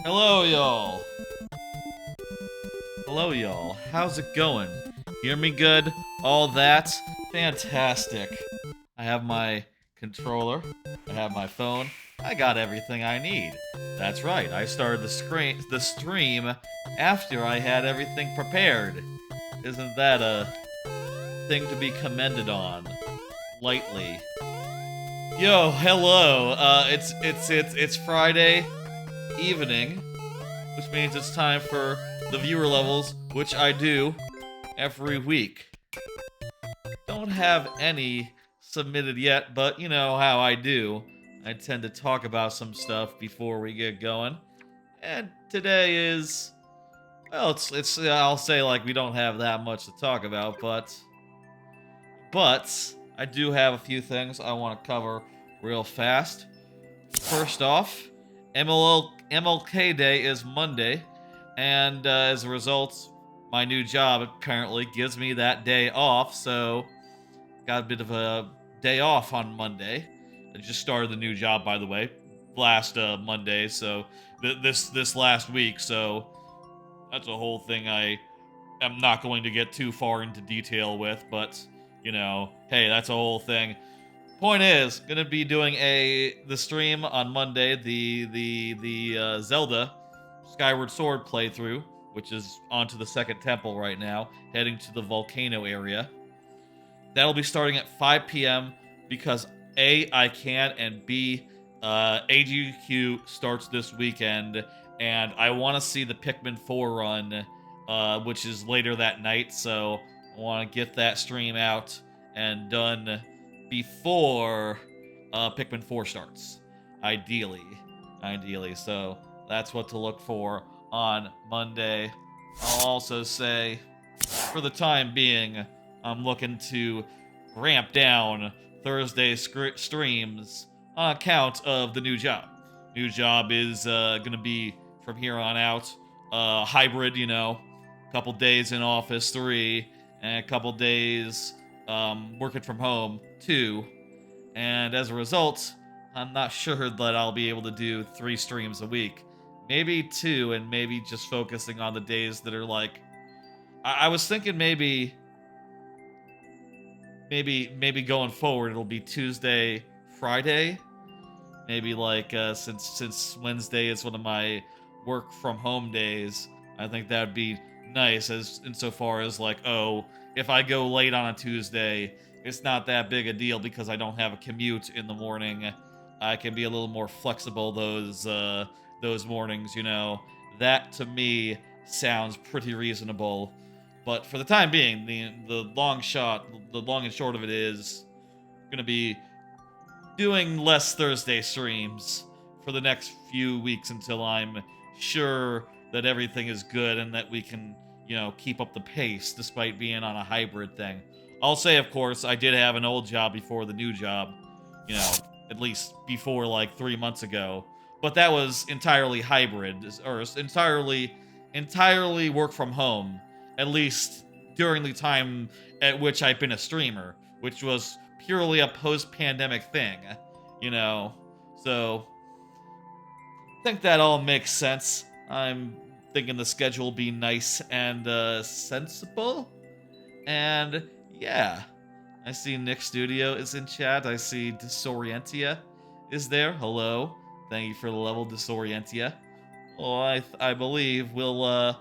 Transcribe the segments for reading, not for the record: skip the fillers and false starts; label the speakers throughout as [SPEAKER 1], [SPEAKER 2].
[SPEAKER 1] Hello, y'all. Hello, y'all. How's it going? Hear me good? All that? Fantastic. I have my controller. I have my phone. I got everything I need. That's right. I started the stream after I had everything prepared. Isn't that a thing to be commended on? Lightly. Yo, hello. It's Friday evening, which means it's time for the viewer levels, which I do every week. Don't have any submitted yet, but you know how I do. I tend to talk about some stuff before we get going. And today is, well, it's I'll say like we don't have that much to talk about, but I do have a few things I want to cover real fast. First off, MLK Day is Monday, and as a result, my new job apparently gives me that day off, so got a bit of a day off on Monday. I just started the new job, by the way, last Monday, so this last week, so that's a whole thing I am not going to get too far into detail with, but, you know, hey, that's a whole thing. Point is, gonna be doing the stream on Monday, the Zelda Skyward Sword playthrough, which is onto the second temple right now, heading to the volcano area. That'll be starting at 5 p.m. because A, I can, and B, AGQ starts this weekend, and I want to see the Pikmin 4 run, which is later that night, so I want to get that stream out and done before Pikmin 4 starts. Ideally. So that's what to look for on Monday. I'll also say, for the time being, I'm looking to ramp down Thursday streams on account of the new job. New job is going to be, from here on out, hybrid, you know, a couple days in office, 3, and a couple days working from home, 2. And as a result, I'm not sure that I'll be able to do 3 streams a week. Maybe 2, and maybe just focusing on the days that are like, I was thinking maybe going forward it'll be Tuesday, Friday. Maybe like since Wednesday is one of my work from home days, I think that'd be nice as insofar as like, oh, if I go late on a Tuesday, it's not that big a deal because I don't have a commute in the morning. I can be a little more flexible those mornings, you know. That to me sounds pretty reasonable. But for the time being, the long and short of it is going to be doing less Thursday streams for the next few weeks until I'm sure that everything is good and that we can, you know, keep up the pace despite being on a hybrid thing. I'll say, of course, I did have an old job before the new job, you know, at least before like 3 months ago, but that was entirely hybrid or entirely work from home, at least during the time at which I've been a streamer, which was purely a post-pandemic thing, you know. So I think that all makes sense. I'm thinking the schedule will be nice and sensible. And yeah, I see Nick Studio is in chat. I see Disorientia is there. Hello. Thank you for the level, Disorientia. Well, I believe we'll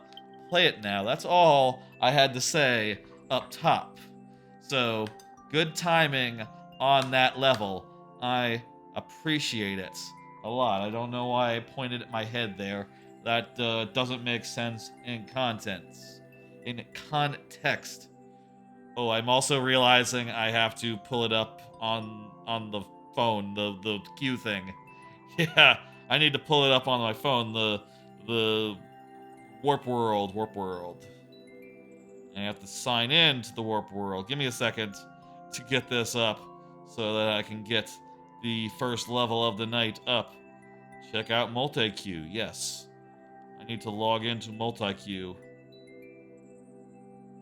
[SPEAKER 1] play it now. That's all I had to say up top. So, good timing on that level. I appreciate it a lot. I don't know why I pointed at my head there. That doesn't make sense in context. Oh, I'm also realizing I have to pull it up on the phone, the queue thing. Yeah, I need to pull it up on my phone, the Warp World. I have to sign in to the Warp World. Give me a second to get this up so that I can get the first level of the night up. Check out multi-queue. Yes. I need to log into multi-queue.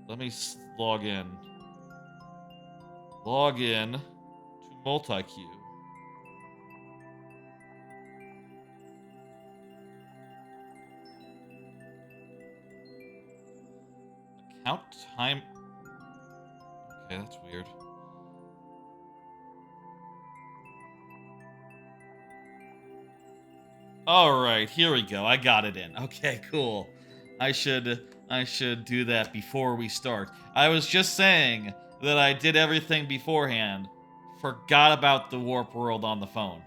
[SPEAKER 1] Let me log in. Log in to multi-queue. Count time. Okay, that's weird. All right, here we go. I got it in. Okay, cool. I should do that before we start. I was just saying that I did everything beforehand. Forgot about the warp world on the phone.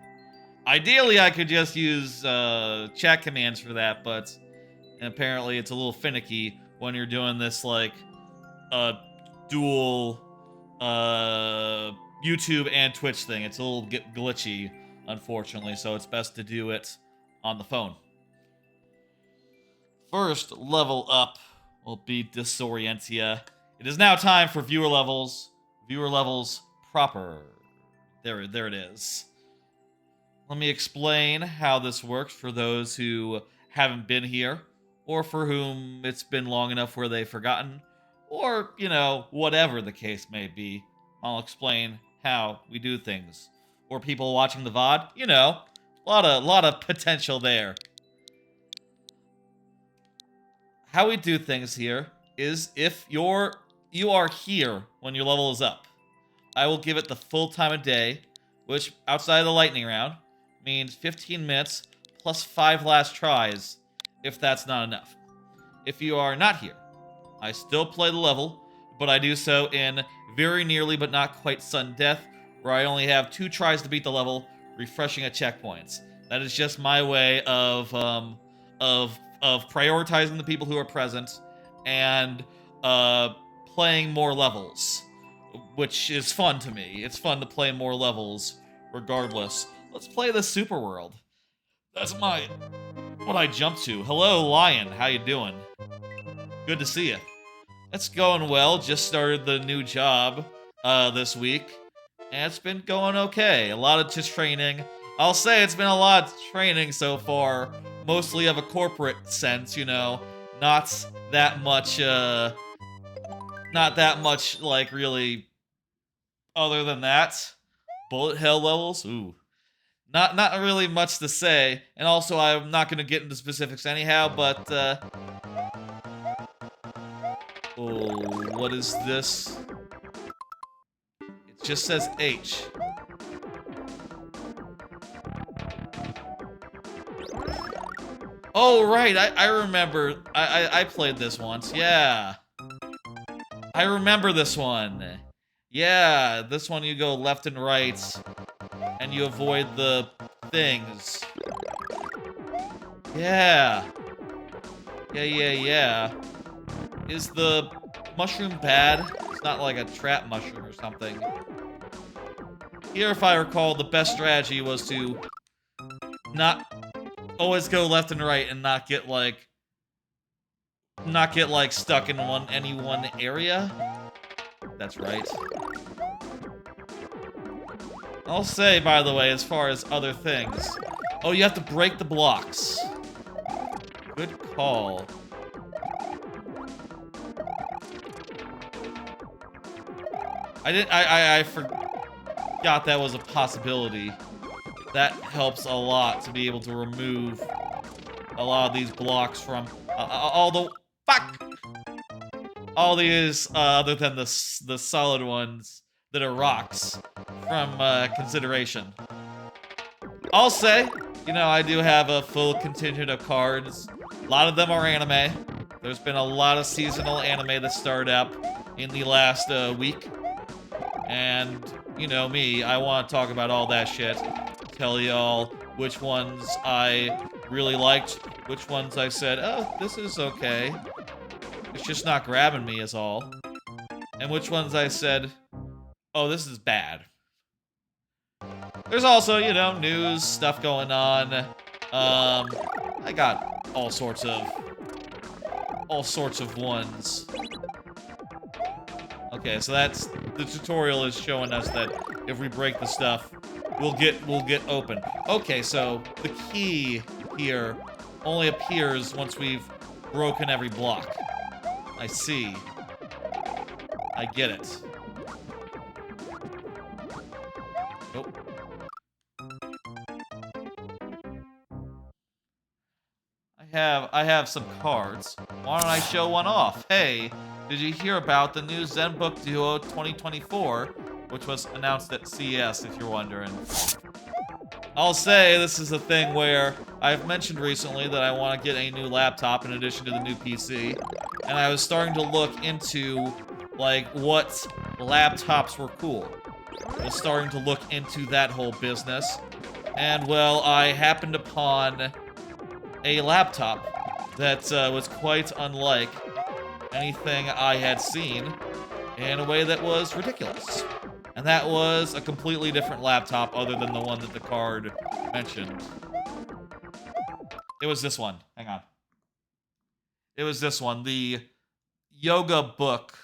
[SPEAKER 1] Ideally, I could just use chat commands for that, but apparently it's a little finicky when you're doing this like dual YouTube and Twitch thing. It's a little glitchy, unfortunately, so it's best to do it on the phone. First level up will be Disorientia. It is now time for viewer levels. Viewer levels proper. There it is. Let me explain how this works for those who haven't been here, or for whom it's been long enough where they've forgotten, or, whatever the case may be. I'll explain how we do things. Or people watching the VOD, lot of potential there. How we do things here is if you are here when your level is up, I will give it the full time of day, which outside of the lightning round means 15 minutes plus 5 last tries, if that's not enough. If you are not here, I still play the level, but I do so in very nearly but not quite sudden death, where I only have 2 tries to beat the level, refreshing at checkpoints. That is just my way of prioritizing the people who are present and playing more levels, which is fun to me. It's fun to play more levels, regardless. Let's play the Super World. That's what I jumped to. Hello, Lion. How you doing? Good to see you. It's going well. Just started the new job this week, and it's been going okay. A lot of just training. I'll say it's been a lot of training so far, mostly of a corporate sense, not that much, like, really, other than that. Bullet hell levels? Ooh. Not really much to say, and also I'm not going to get into specifics anyhow, but, oh, what is this? It just says H. Oh, right, I remember. I played this once, yeah. I remember this one. Yeah, this one you go left and right, and you avoid the things. Yeah. Yeah. Is the mushroom bad? It's not like a trap mushroom or something. Here, if I recall, the best strategy was to not always go left and right and not get like stuck in any one area. That's right. I'll say, by the way, as far as other things. Oh, you have to break the blocks. Good call. I forgot that was a possibility. That helps a lot to be able to remove a lot of these blocks from all these other than the solid ones that are rocks from consideration. I'll say, I do have a full contingent of cards. A lot of them are anime. There's been a lot of seasonal anime that started up in the last week. And, me, I want to talk about all that shit. Tell y'all which ones I really liked, which ones I said, oh, this is okay. It's just not grabbing me is all. And which ones I said, oh, this is bad. There's also, news, stuff going on. I got all sorts of ones. Okay, so that's the tutorial is showing us that if we break the stuff, we'll get open. Okay, so the key here only appears once we've broken every block. I see. I get it. Nope. I have some cards. Why don't I show one off? Hey, did you hear about the new ZenBook Duo 2024, which was announced at CES, if you're wondering? I'll say this is a thing where I've mentioned recently that I want to get a new laptop in addition to the new PC, and I was starting to look into, like, what laptops were cool. I was starting to look into that whole business, and, well, I happened upon a laptop that was quite unlike anything I had seen in a way that was ridiculous. And that was a completely different laptop other than the one that the card mentioned. It was this one. Hang on. It was this one. The Yoga Book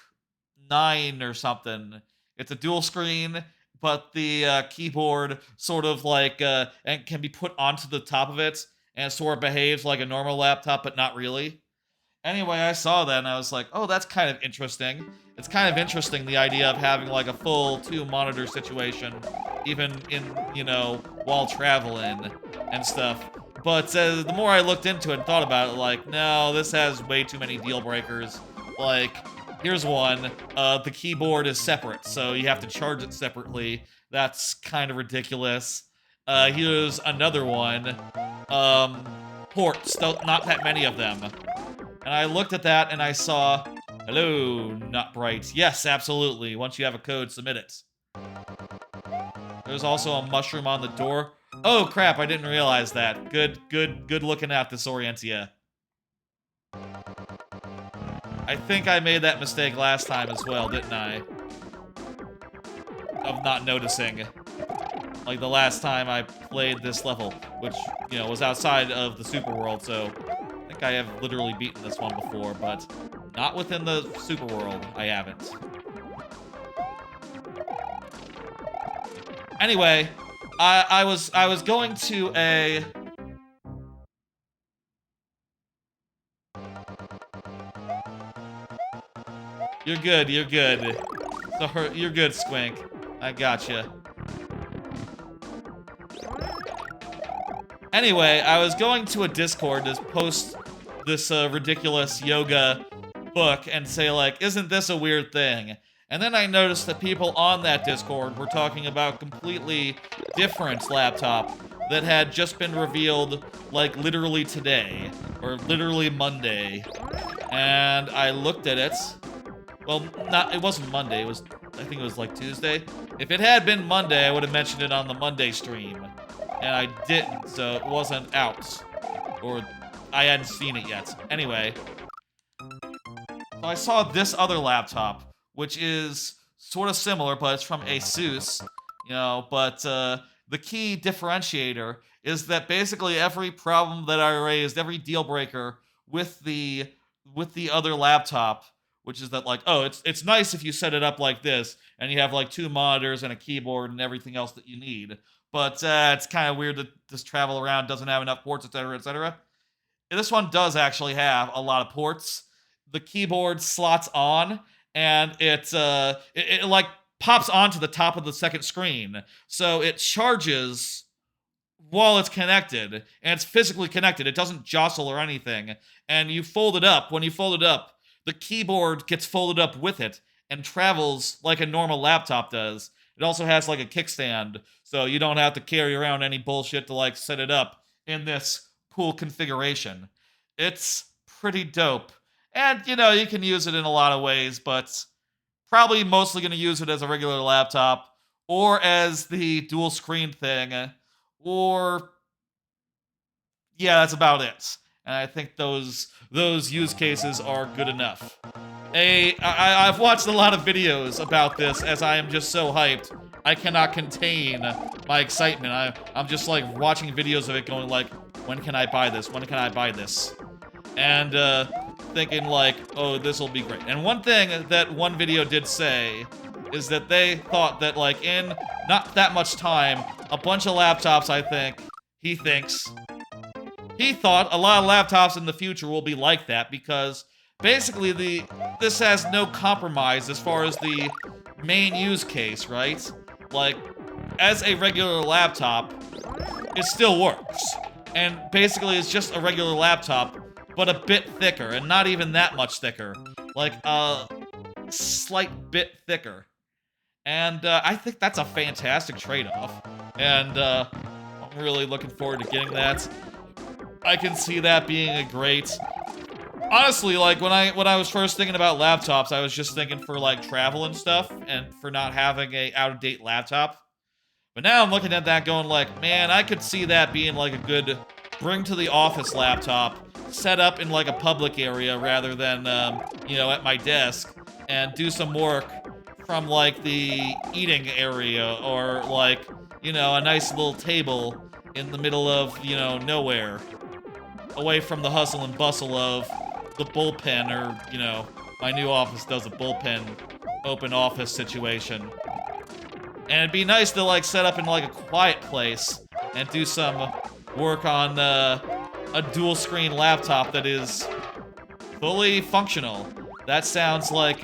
[SPEAKER 1] 9 or something. It's a dual screen, but the keyboard sort of like and can be put onto the top of it, and it sort of behaves like a normal laptop, but not really. Anyway, I saw that and I was like, oh, that's kind of interesting. It's kind of interesting, the idea of having like a full 2-monitor situation, even in, you know, while traveling and stuff. But the more I looked into it and thought about it, like, no, this has way too many deal breakers. Like, here's one. The keyboard is separate, so you have to charge it separately. That's kind of ridiculous. Here's another one. Ports, not that many of them. And I looked at that and I saw, hello, not bright. Yes, absolutely. Once you have a code, submit it. There's also a mushroom on the door. Oh, crap, I didn't realize that. Good looking out, Disorientia. I think I made that mistake last time as well, didn't I? Of not noticing. Like the last time I played this level, which, you know, was outside of the super world, so I think I have literally beaten this one before, but not within the super world. I haven't. Anyway, I was going to a... You're good, you're good. So, you're good, Squink. I gotcha. Anyway, I was going to a Discord to post this ridiculous yoga book and say, like, isn't this a weird thing? And then I noticed that people on that Discord were talking about completely different laptop that had just been revealed, like, literally today, or literally Monday. And I looked at it. Well, it wasn't Monday, I think it was, like, Tuesday. If it had been Monday, I would have mentioned it on the Monday stream. And I didn't, so it wasn't out. Or I hadn't seen it yet. Anyway. So I saw this other laptop, which is sort of similar, but it's from Asus. You know, but the key differentiator is that basically every problem that I raised, every deal breaker with the other laptop, which is that, like, oh, it's nice if you set it up like this, and you have, like, 2 monitors and a keyboard and everything else that you need. But it's kind of weird that this travel around doesn't have enough ports, etc., etc. This one does actually have a lot of ports. The keyboard slots on, and it like pops onto the top of the second screen. So it charges while it's connected, and it's physically connected. It doesn't jostle or anything. And you fold it up. When you fold it up, the keyboard gets folded up with it and travels like a normal laptop does. It also has, like, a kickstand, so you don't have to carry around any bullshit to, like, set it up in this cool configuration. It's pretty dope. And, you know, you can use it in a lot of ways, but probably mostly going to use it as a regular laptop, or as the dual screen thing, or... yeah, that's about it. And I think those use cases are good enough. I've watched a lot of videos about this, as I am just so hyped. I cannot contain my excitement. I'm just, like, watching videos of it going, like, when can I buy this? When can I buy this? And thinking, like, oh, this will be great. And one thing that one video did say is that they thought that, like, in not that much time, a bunch of laptops, I think, he thought a lot of laptops in the future will be like that, because basically this has no compromise as far as the main use case, right? Like, as a regular laptop, it still works. And basically it's just a regular laptop, but a bit thicker, and not even that much thicker. like a slight bit thicker. And I think that's a fantastic trade-off. And I'm really looking forward to getting that. I can see that being a great... Honestly, like, when I was first thinking about laptops, I was just thinking for, like, travel and stuff, and for not having a out-of-date laptop. But now I'm looking at that going like, man, I could see that being, like, a good bring-to-the-office laptop, set up in, like, a public area rather than, you know, at my desk, and do some work from, like, the eating area, or, like, you know, a nice little table in the middle of, you know, nowhere, away from the hustle and bustle of the bullpen, or, you know, my new office does a bullpen open office situation. And it'd be nice to, like, set up in, like, a quiet place and do some work on a dual-screen laptop that is fully functional. That sounds like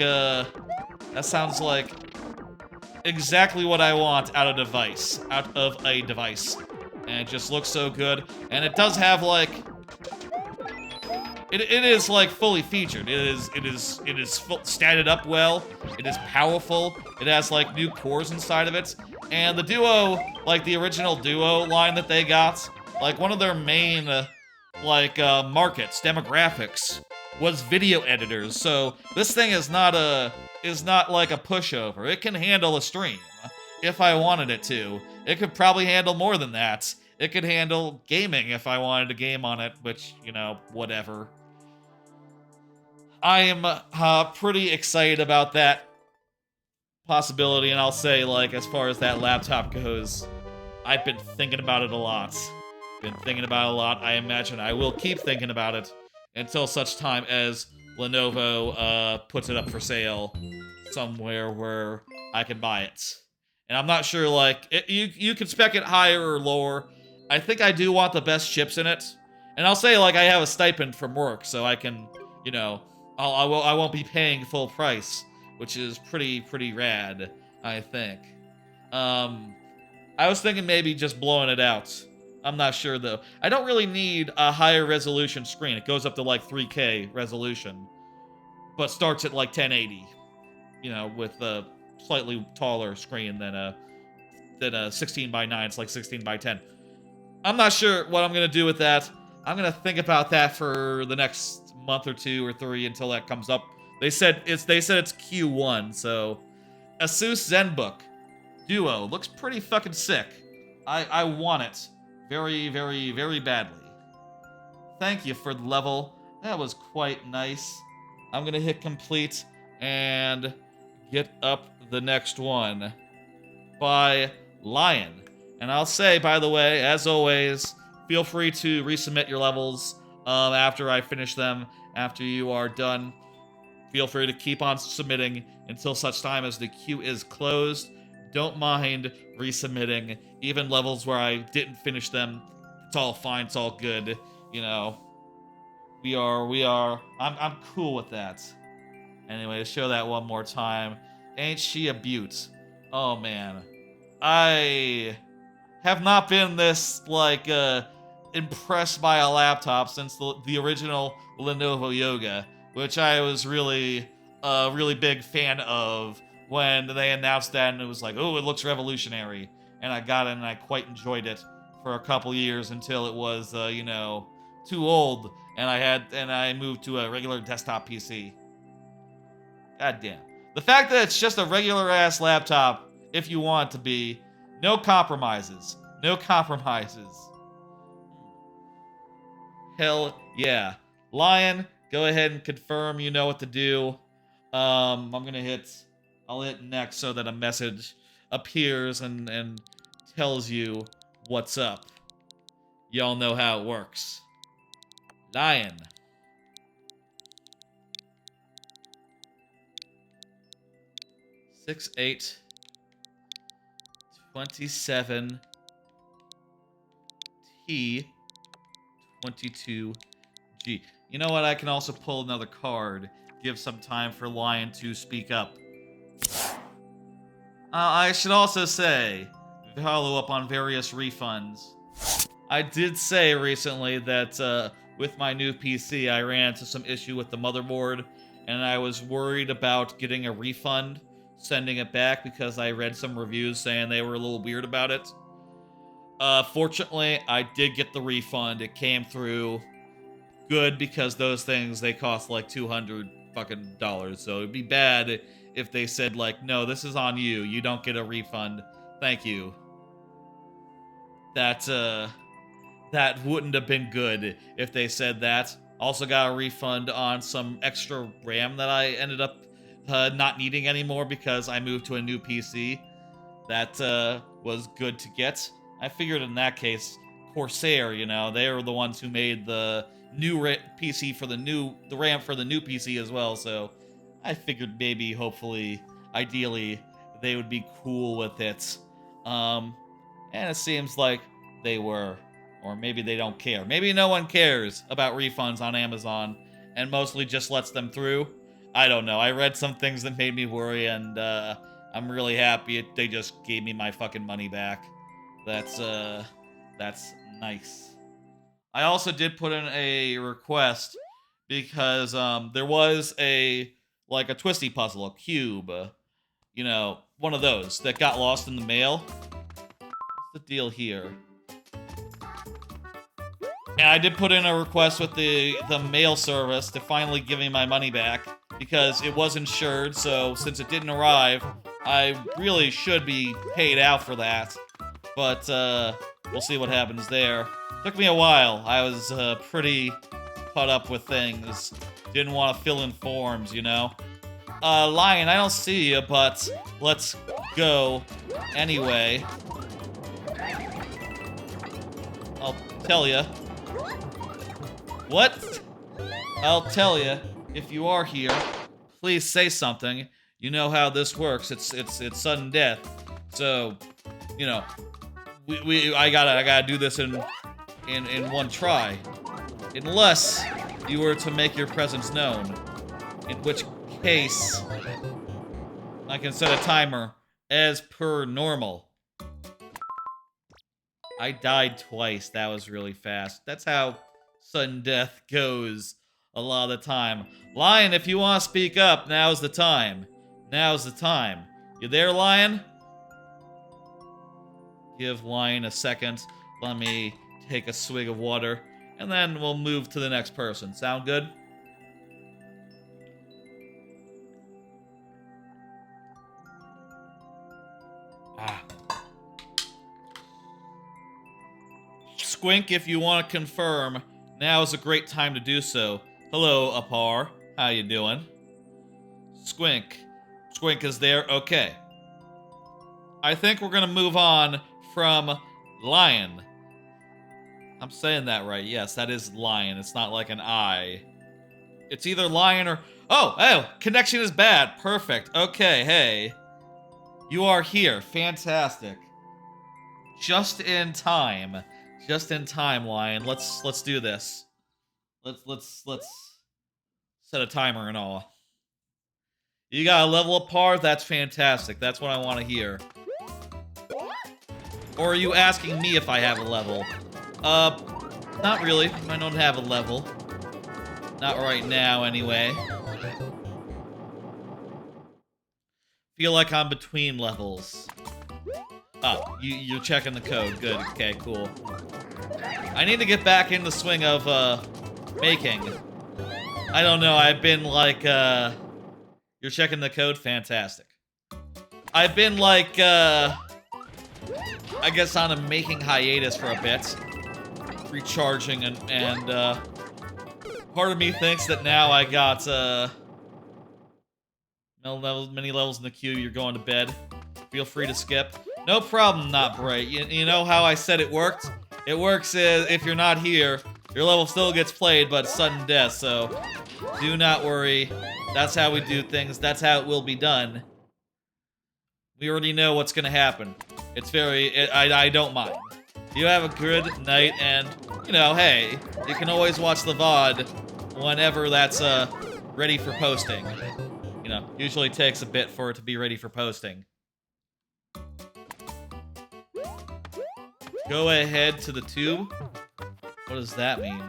[SPEAKER 1] exactly what I want out of a device. And it just looks so good. And it does have, like... It is, like, fully featured. It is statted up well. It is powerful. It has, like, new cores inside of it. And the Duo, like, the original Duo line that they got, like, one of their main, markets, demographics, was video editors. So this thing is not like a pushover. It can handle a stream if I wanted it to. It could probably handle more than that. It could handle gaming if I wanted to game on it, which, you know, whatever. I am pretty excited about that possibility, and I'll say, like, as far as that laptop goes, I've been thinking about it a lot. I imagine I will keep thinking about it until such time as Lenovo puts it up for sale somewhere where I can buy it. And I'm not sure, like, you can spec it higher or lower. I think I do want the best chips in it. And I'll say, like, I have a stipend from work, so I can, you know, I won't be paying full price, which is pretty rad, I think. I was thinking maybe just blowing it out. I'm not sure, though. I don't really need a higher resolution screen. It goes up to, like, 3K resolution, but starts at, like, 1080, you know, with a slightly taller screen than a 16 by 9. It's like 16 by 10. I'm not sure what I'm gonna do with that. I'm gonna think about that for the next month or 2 or 3 until that comes up. They said it's Q1, so Asus ZenBook Duo looks pretty fucking sick. I want it very badly. Thank you for the level. That was quite nice. I'm gonna hit complete and get up the next one by Lion. And I'll say, by the way, as always, feel free to resubmit your levels after I finish them, after you are done. Feel free to keep on submitting until such time as the queue is closed. Don't mind resubmitting, even levels where I didn't finish them. It's all fine, it's all good, you know. I'm cool with that. Anyway, to show that one more time. Ain't she a beaut? Oh, man. I have not been this, like, impressed by a laptop since the original Lenovo Yoga, which I was really a really big fan of when they announced that, and it was like, oh, it looks revolutionary. And I got it, and I quite enjoyed it for a couple years until it was, you know, too old, and I moved to a regular desktop PC. God damn. The fact that it's just a regular-ass laptop, if you want it to be, no compromises. No compromises. Hell yeah. Lion, go ahead and confirm you know what to do. I'll hit next so that a message appears and tells you what's up. Y'all know how it works. Lion. 6'8", 27 T 22G. You know what? I can also pull another card. Give some time for Lion to speak up. I should also say, follow up on various refunds. I did say recently that with my new PC, I ran into some issue with the motherboard, and I was worried about getting a refund, sending it back, because I read some reviews saying they were a little weird about it. Fortunately, I did get the refund. It came through good, because those things, they cost like $200 fucking dollars. So it'd be bad if they said like, no, this is on you. You don't get a refund. Thank you. That wouldn't have been good if they said that. Also got a refund on some extra RAM that I ended up not needing anymore because I moved to a new PC. That was good to get. I figured in that case, Corsair, you know, they were the ones who made the new PC for the RAM for the new PC as well. So I figured maybe, hopefully, ideally, they would be cool with it. And it seems like they were. Or maybe they don't care. Maybe no one cares about refunds on Amazon and mostly just lets them through. I don't know. I read some things that made me worry, and I'm really happy they just gave me my fucking money back. That's nice. I also did put in a request because there was a twisty puzzle, a cube, you know, one of those that got lost in the mail. What's the deal here? And I did put in a request with the mail service to finally give me my money back because it was insured, so since it didn't arrive, I really should be paid out for that. But we'll see what happens there. Took me a while. I was pretty caught up with things. Didn't want to fill in forms, you know? Lion, I don't see you, but let's go anyway. I'll tell you. What? I'll tell you, if you are here, please say something. You know how this works. It's sudden death. So, you know, I gotta do this in one try. Unless you were to make your presence known. In which case, I can set a timer as per normal. I died twice. That was really fast. That's how sudden death goes a lot of the time. Lion, if you want to speak up, now's the time. Now's the time. You there, Lion? Give Lion a second. Let me take a swig of water, and then we'll move to the next person. Sound good? Squink, if you want to confirm, now is a great time to do so. Hello, Apar. How you doing? Squink. Squink is there? Okay. I think we're gonna move on from Lion. I'm saying that right. Yes, that is Lion. It's not like an I. It's either Lion or... Oh, connection is bad. Perfect. Okay, hey. You are here. Fantastic. Just in time. Just in time, Lion. Let's do this. Let's set a timer and all. You got a level up par? That's fantastic. That's what I want to hear. Or are you asking me if I have a level? Not really. I don't have a level. Not right now, anyway. Feel like I'm between levels. Oh, you're checking the code. Good. Okay, cool. I need to get back in the swing of, making. I don't know, I've been like, you're checking the code? Fantastic. I've been like, I guess on a making hiatus for a bit. Recharging and part of me thinks that now I got, many levels in the queue, you're going to bed. Feel free to skip. No problem, Not Bright. You know how I said it worked? It works if you're not here, your level still gets played, but sudden death, so do not worry. That's how we do things. That's how it will be done. We already know what's gonna happen. It's I don't mind. You have a good night, and, you know, hey, you can always watch the VOD whenever that's, ready for posting. You know, usually takes a bit for it to be ready for posting. Go ahead to the tube? What does that mean?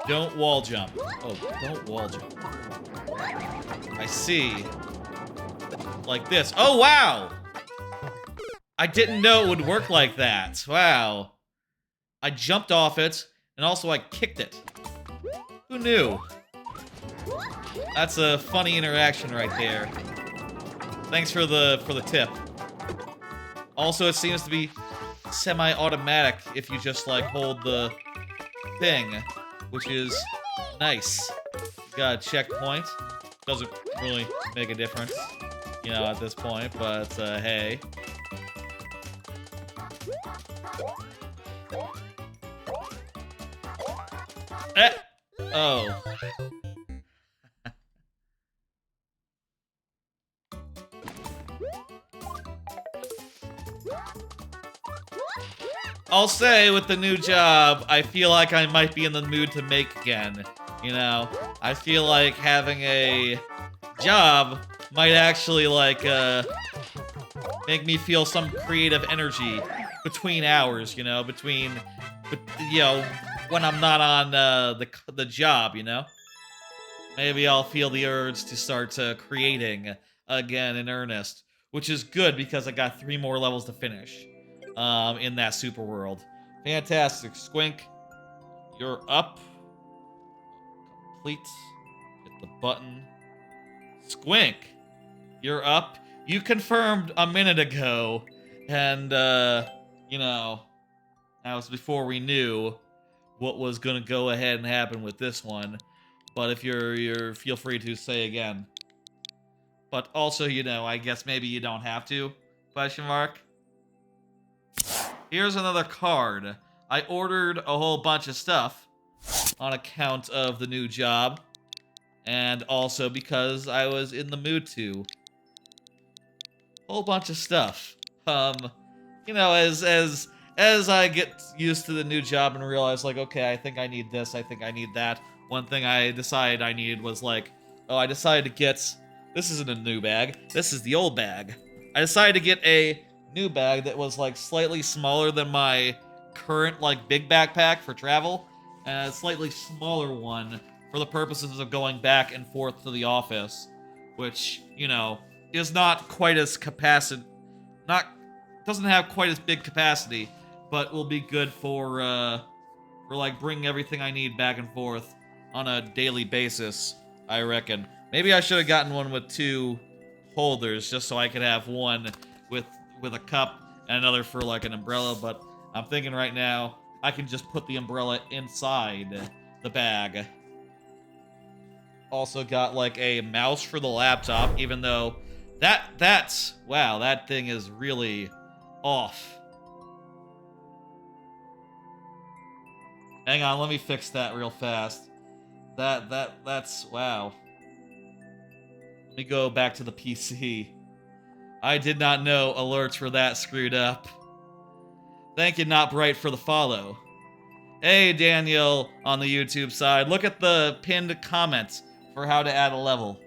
[SPEAKER 1] Don't wall jump. Oh, don't wall jump. I see. Like this. Oh, wow! I didn't know it would work like that. Wow. I jumped off it, and also I kicked it. Who knew? That's a funny interaction right there. Thanks for the tip. Also, it seems to be semi-automatic if you just, like, hold the thing, which is nice. Got a checkpoint. Doesn't really make a difference, you know, at this point, but, hey. Eh! Oh. I'll say, with the new job, I feel like I might be in the mood to make again. You know? I feel like having a job might actually, like, make me feel some creative energy between hours, you know? You know, when I'm not on, the job, you know? Maybe I'll feel the urge to start, creating again in earnest. Which is good, because I got 3 more levels to finish. In that super world. Fantastic. Squink, you're up. Complete. Hit the button. Squink, you're up. You confirmed a minute ago, and, you know, that was before we knew what was gonna go ahead and happen with this one. But if you're feel free to say again. But also, you know, I guess maybe you don't have to? Question mark. Here's another card. I ordered a whole bunch of stuff on account of the new job, and also because I was in the mood to. Whole bunch of stuff. You know, as I get used to the new job and realize, like, okay, I think I need this, I think I need that. One thing I decided I needed was, like, oh, I decided to get... This isn't a new bag. This is the old bag. I decided to get a new bag that was, like, slightly smaller than my current, like, big backpack for travel, and a slightly smaller one for the purposes of going back and forth to the office, which, you know, is not quite as doesn't have quite as big capacity, but will be good for like bringing everything I need back and forth on a daily basis, I reckon. Maybe I should have gotten one with 2 holders, just so I could have one with a cup and another for, like, an umbrella, but I'm thinking right now I can just put the umbrella inside the bag. Also got, like, a mouse for the laptop, even though wow, that thing is really off. Hang on, let me fix that real fast. That's wow. Let me go back to the PC. I did not know alerts were that screwed up. Thank you, Not Bright, for the follow. Hey, Daniel, on the YouTube side, look at the pinned comments for how to add a level.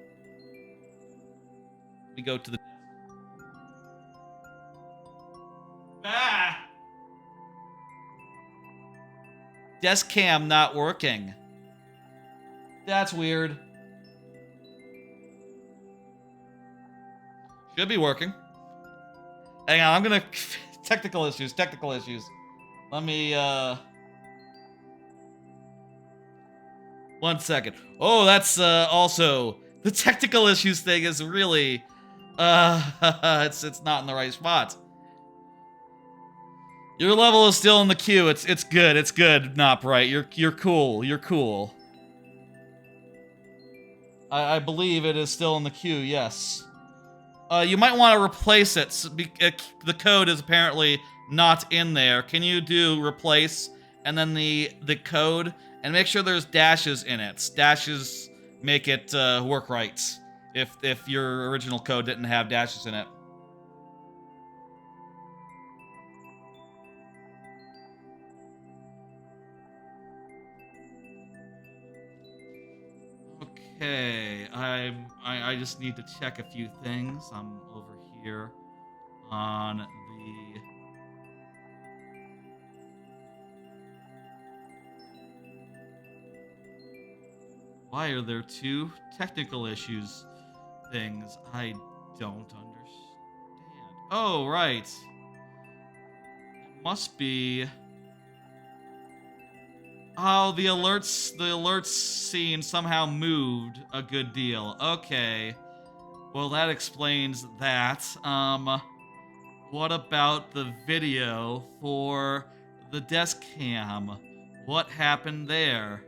[SPEAKER 1] Let me go to the... Ah! Desk cam not working. That's weird. Should be working. Hang on, I'm gonna... technical issues. Let me, 1 second. Oh, that's, also... The technical issues thing is really... it's not in the right spot. Your level is still in the queue. It's good, Not Bright. You're cool. I believe it is still in the queue, yes. You might want to replace it. The code is apparently not in there. Can you do replace and then the code, and make sure there's dashes in it. Dashes make it work right. If your original code didn't have dashes in it. Okay, I just need to check a few things. I'm over here on the... Why are there 2 technical issues things I don't understand. Oh, right. It must be... Oh, the alerts scene somehow moved a good deal. Okay. Well, that explains that. What about the video for the desk cam? What happened there?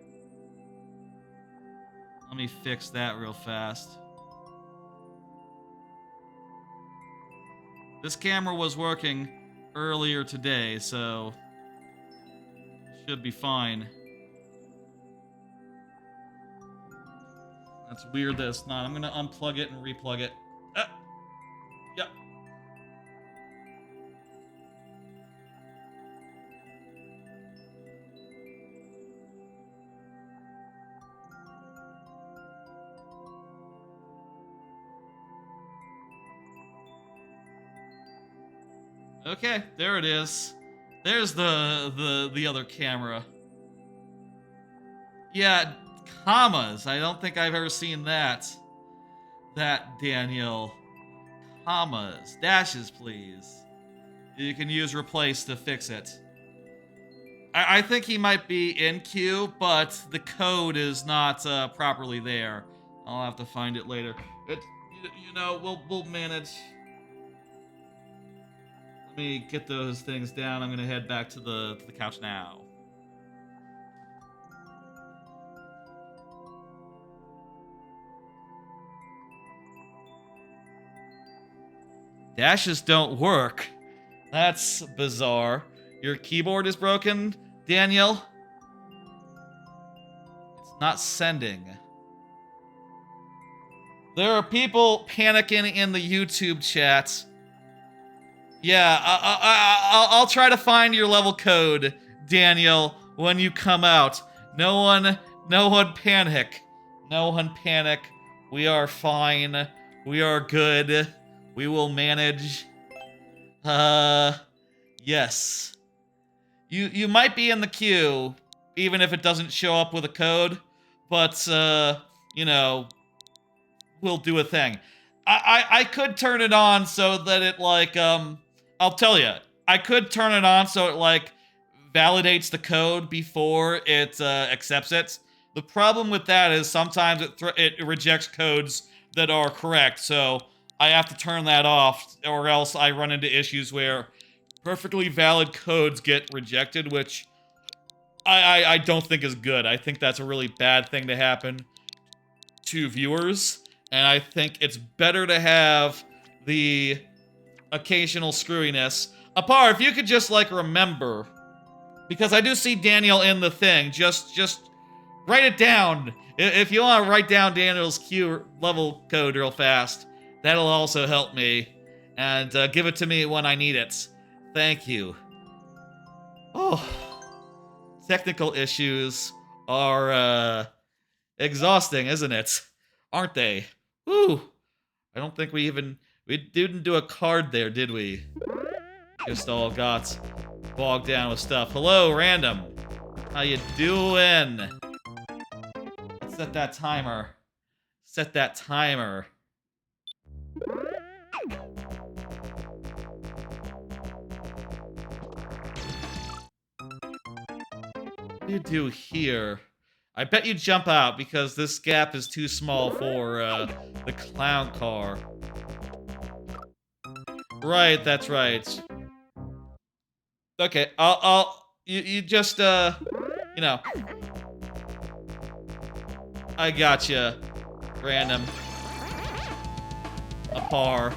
[SPEAKER 1] Let me fix that real fast. This camera was working earlier today, so should be fine. That's weird that it's not. I'm gonna unplug it and replug it. Yep. Okay, there it is. There's the other camera. Yeah, commas. I don't think I've ever seen that. That, Daniel. Commas. Dashes, please. You can use replace to fix it. I think he might be in queue, but the code is not properly there. I'll have to find it later. You know, we'll manage. Let me get those things down. I'm gonna head back to the couch now. Dashes don't work. That's bizarre. Your keyboard is broken, Daniel? It's not sending. There are people panicking in the YouTube chat. Yeah, I'll try to find your level code, Daniel, when you come out. No one panic. No one panic. We are fine. We are good. We will manage. Yes. You might be in the queue, even if it doesn't show up with a code, but, you know, we'll do a thing. I could turn it on so that it, like, I'll tell you, I could turn it on so it, like, validates the code before it accepts it. The problem with that is sometimes it rejects codes that are correct, so I have to turn that off, or else I run into issues where perfectly valid codes get rejected, which I don't think is good. I think that's a really bad thing to happen to viewers, and I think it's better to have the occasional screwiness. Apar, if you could just, like, remember, because I do see Daniel in the thing, just write it down. If you want to write down Daniel's queue level code real fast, that'll also help me, and give it to me when I need it. Thank you. Oh, technical issues are exhausting, isn't it? Aren't they? Woo! I don't think we didn't do a card there, did we? Just all got bogged down with stuff. Hello, random. How you doing? Let's set that timer. Set that timer. What do you do here? I bet you jump out because this gap is too small for the clown car. Right, that's right. Okay, you just you know, I gotcha. Random. Apar.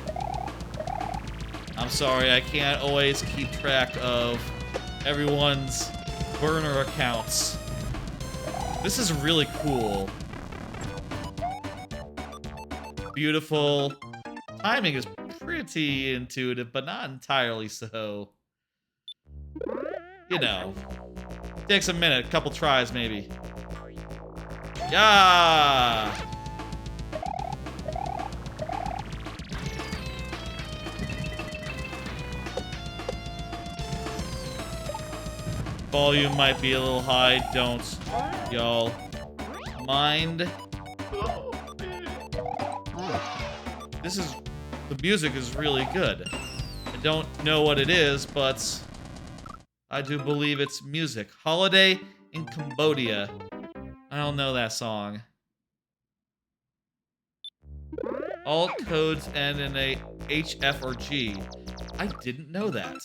[SPEAKER 1] I'm sorry, I can't always keep track of everyone's burner accounts. This is really cool. Beautiful. Timing is pretty intuitive, but not entirely so. You know. Takes a minute, a couple tries maybe. Yeah! Volume might be a little high, don't y'all mind. the music is really good. I don't know what it is, but I do believe it's music. Holiday in Cambodia. I don't know that song. All codes end in a H, F, or G. I didn't know that.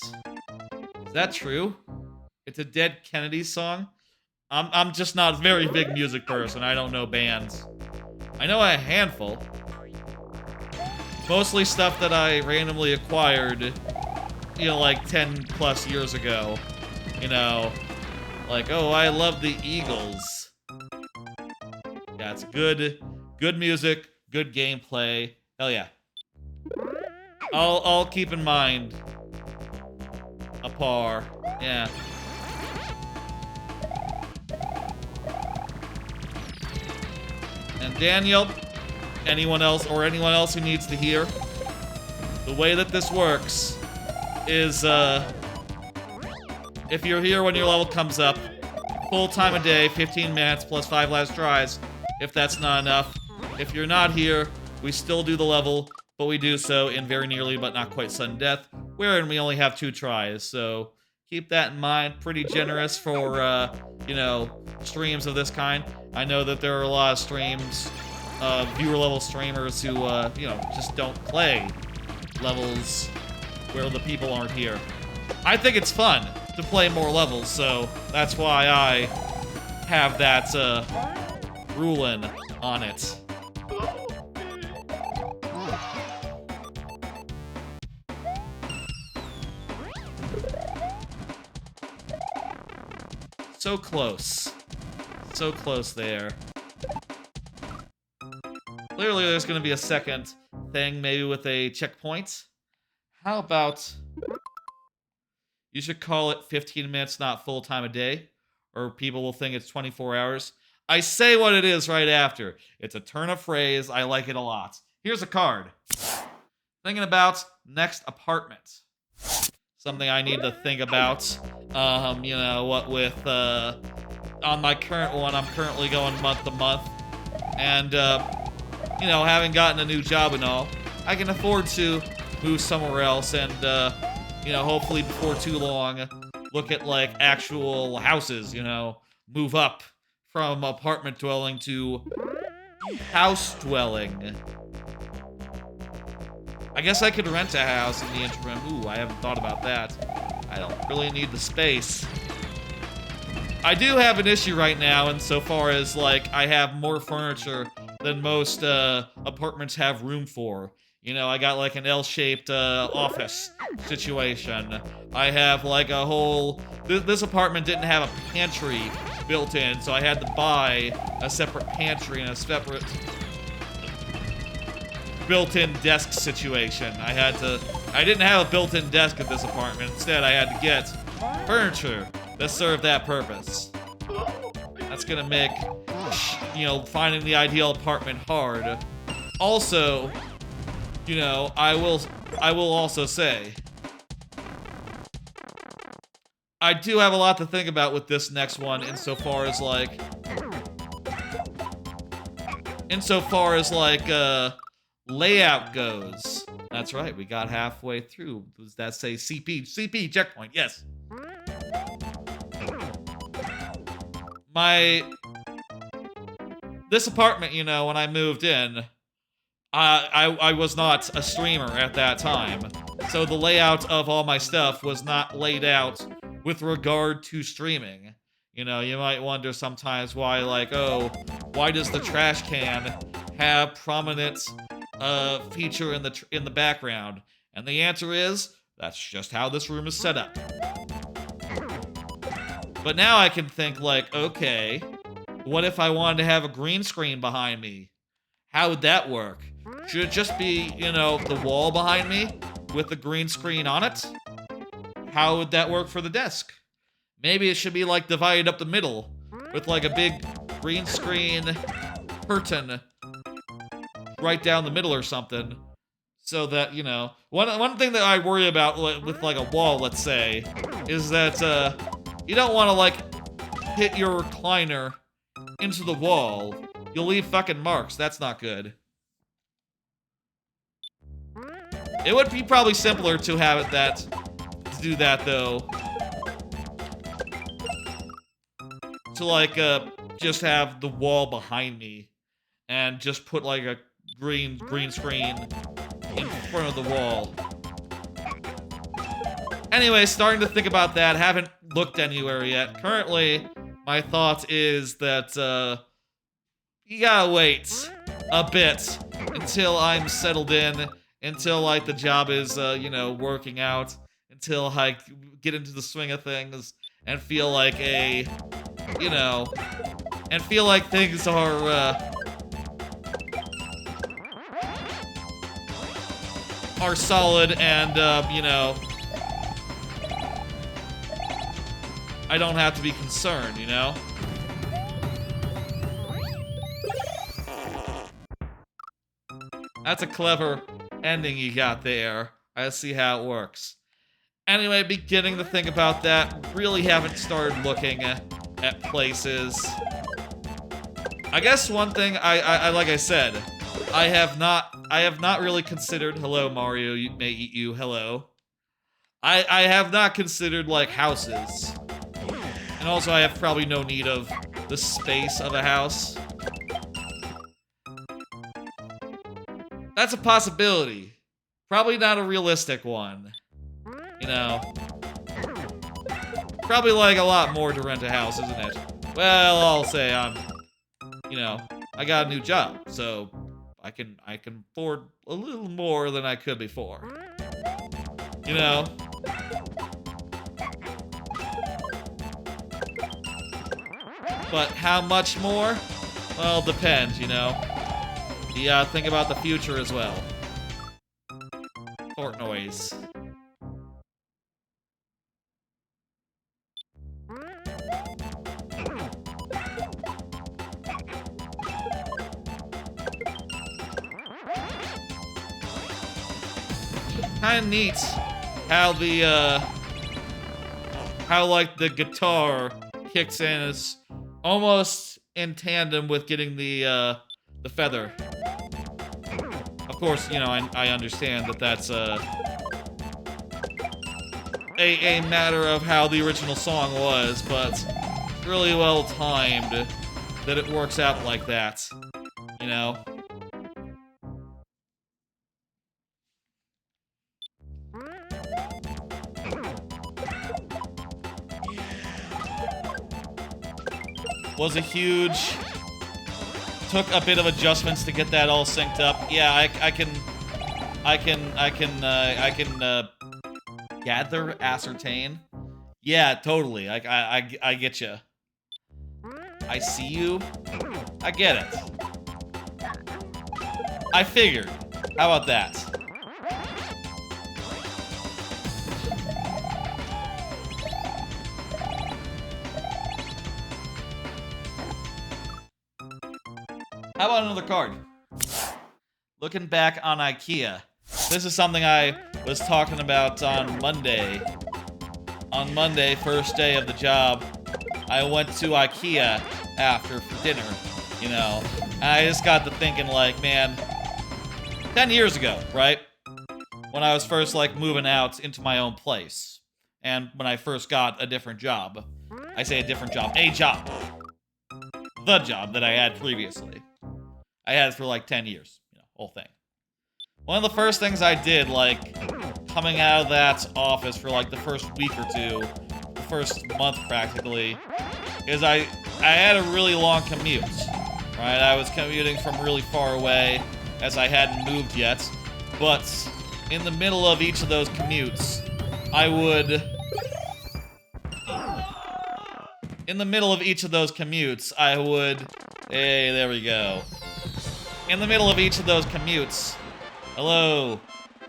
[SPEAKER 1] Is that true? It's a Dead Kennedy song? I'm just not a very big music person. I don't know bands. I know a handful. Mostly stuff that I randomly acquired, you know, like 10 plus years ago. You know, like, oh, I love the Eagles. Yeah, it's good music, good gameplay. Hell yeah. I'll keep in mind a par. Yeah. And Daniel, anyone else who needs to hear, the way that this works is, if you're here when your level comes up, full time a day, 15 minutes plus 5 last tries, if that's not enough. If you're not here, we still do the level, but we do so in very nearly but not quite sudden death, wherein we only have 2 tries, so keep that in mind. Pretty generous for, you know, streams of this kind. I know that there are a lot of streams, viewer-level streamers who, you know, just don't play levels where the people aren't here. I think it's fun to play more levels, so that's why I have that, ruling on it. So close. So close there. Clearly there's gonna be a second thing, maybe with a checkpoint. How about... You should call it 15 minutes, not full time a day, or people will think it's 24 hours. I say what it is right after. It's a turn of phrase. I like it a lot. Here's a card. Thinking about next apartment. Something I need to think about. You know, what with, on my current one, I'm currently going month to month. And, you know, having gotten a new job and all, I can afford to move somewhere else and, you know, hopefully before too long, look at, like, actual houses, you know, move up from apartment dwelling to house dwelling. I guess I could rent a house in the interim. Ooh, I haven't thought about that. I don't really need the space. I do have an issue right now insofar as, like, I have more furniture than most apartments have room for. You know, I got like an L-shaped office situation. I have like a whole... This apartment didn't have a pantry built in, so I had to buy a separate pantry and a separate built-in desk situation. I didn't have a built-in desk at this apartment. Instead, I had to get furniture that served that purpose. That's gonna make, you know, finding the ideal apartment hard. Also, you know, I will also say, I do have a lot to think about with this next one insofar as like, layout goes. That's right, we got halfway through. Does that say CP? CP, checkpoint, yes. This apartment, you know, when I moved in, I was not a streamer at that time, so the layout of all my stuff was not laid out with regard to streaming. You know, you might wonder sometimes why, like, oh, why does the trash can have prominent feature in the background? And the answer is, that's just how this room is set up. But now I can think like, okay, what if I wanted to have a green screen behind me? How would that work? Should it just be, you know, the wall behind me with the green screen on it? How would that work for the desk? Maybe it should be like divided up the middle with like a big green screen curtain right down the middle or something. So that, you know, one thing that I worry about with like a wall, let's say, is that you don't want to like hit your recliner into the wall. You'll leave fucking marks. That's not good. It would be probably simpler to have it to do that though. To like just have the wall behind me and just put like a green screen in front of the wall. Anyway, starting to think about that. Haven't looked anywhere yet. Currently, my thought is that you gotta wait a bit until I'm settled in, until like the job is you know, working out, until I get into the swing of things and feel like you know, and feel like things are solid and you know, I don't have to be concerned, you know? That's a clever ending you got there. I see how it works. Anyway, beginning to think about that, really haven't started looking at places. I guess one thing I like I said, I have not really considered, hello Mario, you may eat you, hello. I have not considered like houses. And also I have probably no need of the space of a house. That's a possibility. Probably not a realistic one. You know. Probably like a lot more to rent a house, isn't it? Well, I'll say you know, I got a new job, so I can afford a little more than I could before. You know? But how much more? Well, depends, you know? You gotta think about the future as well. Fort noise. Kinda neat how how like the guitar kicks in is almost in tandem with getting the feather. Of course, you know, I understand that that's a matter of how the original song was, but it's really well timed that it works out like that, you know? Was a huge... Took a bit of adjustments to get that all synced up. Yeah, I can gather, ascertain. Yeah, totally. I get you. I see you. I get it. I figured. How about that? How about another card? Looking back on IKEA. This is something I was talking about on Monday. On Monday, first day of the job, I went to IKEA after for dinner, you know. And I just got to thinking, like, man, 10 years ago, right? When I was first, like, moving out into my own place. And when I first got a different job. I say a different job. A job. The job that I had previously. I had it for, like, 10 years. You know, whole thing. One of the first things I did, like, coming out of that office for, like, the first week or two, the first month practically, is I had a really long commute, right? I was commuting from really far away, as I hadn't moved yet, but in the middle of each of those commutes, I would... In the middle of each of those commutes, I would... Hey, there we go. In the middle of each of those commutes... Hello,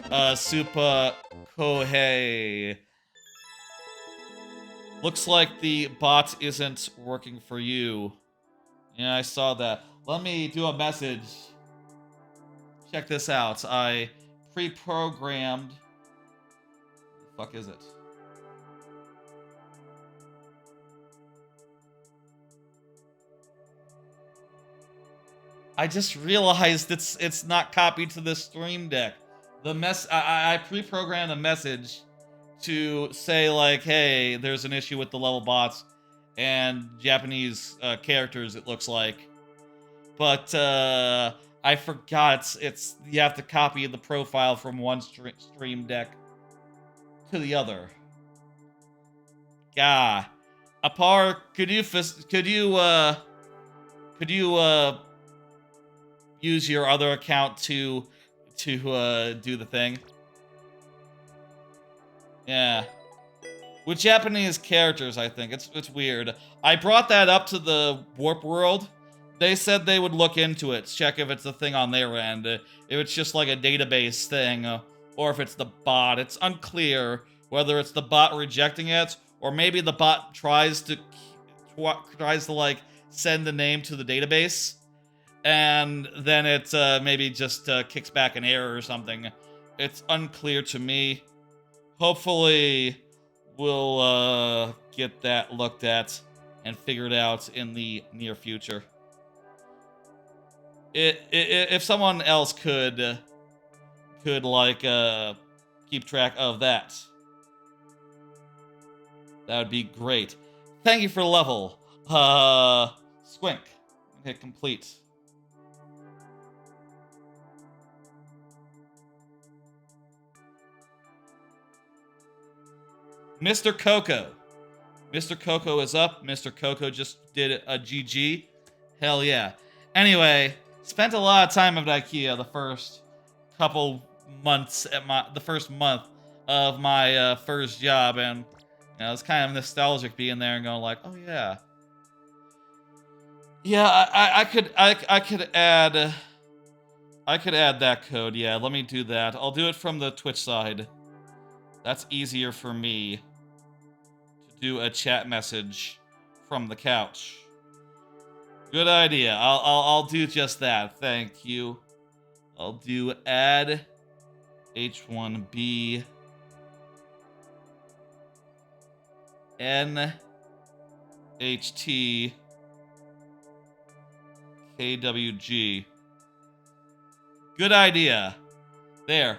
[SPEAKER 1] Supa Kohei. Looks like the bot isn't working for you. Yeah, I saw that. Let me do a message. Check this out. I pre-programmed... The fuck is it? I just realized it's not copied to the Stream Deck. I pre-programmed a message to say like, hey, there's an issue with the level bots and Japanese characters, it looks like. But I forgot it's you have to copy the profile from one stream deck to the other. Gah. Apar, could you use your other account to do the thing? Yeah. With Japanese characters, I think. It's weird. I brought that up to the Warp World. They said they would look into it, check if it's a thing on their end, if it's just like a database thing, or if it's the bot. It's unclear whether it's the bot rejecting it, or maybe the bot tries to like send the name to the database, and then it maybe just kicks back an error or something. It's unclear to me. Hopefully, we'll get that looked at and figured out in the near future. If someone else could like keep track of that, that would be great. Thank you for the level. Squink. Hit complete. Mr. Coco. Mr. Coco is up. Mr. Coco just did a GG. Hell yeah. Anyway, spent a lot of time at IKEA the first couple months the first month of my first job, and you know, it's kind of nostalgic being there and going like, oh yeah. Yeah, I could add that code. Yeah, let me do that. I'll do it from the Twitch side. That's easier for me to do a chat message from the couch. Good idea. I'll do just that. Thank you. I'll do add H1B NHT KWG. Good idea. There.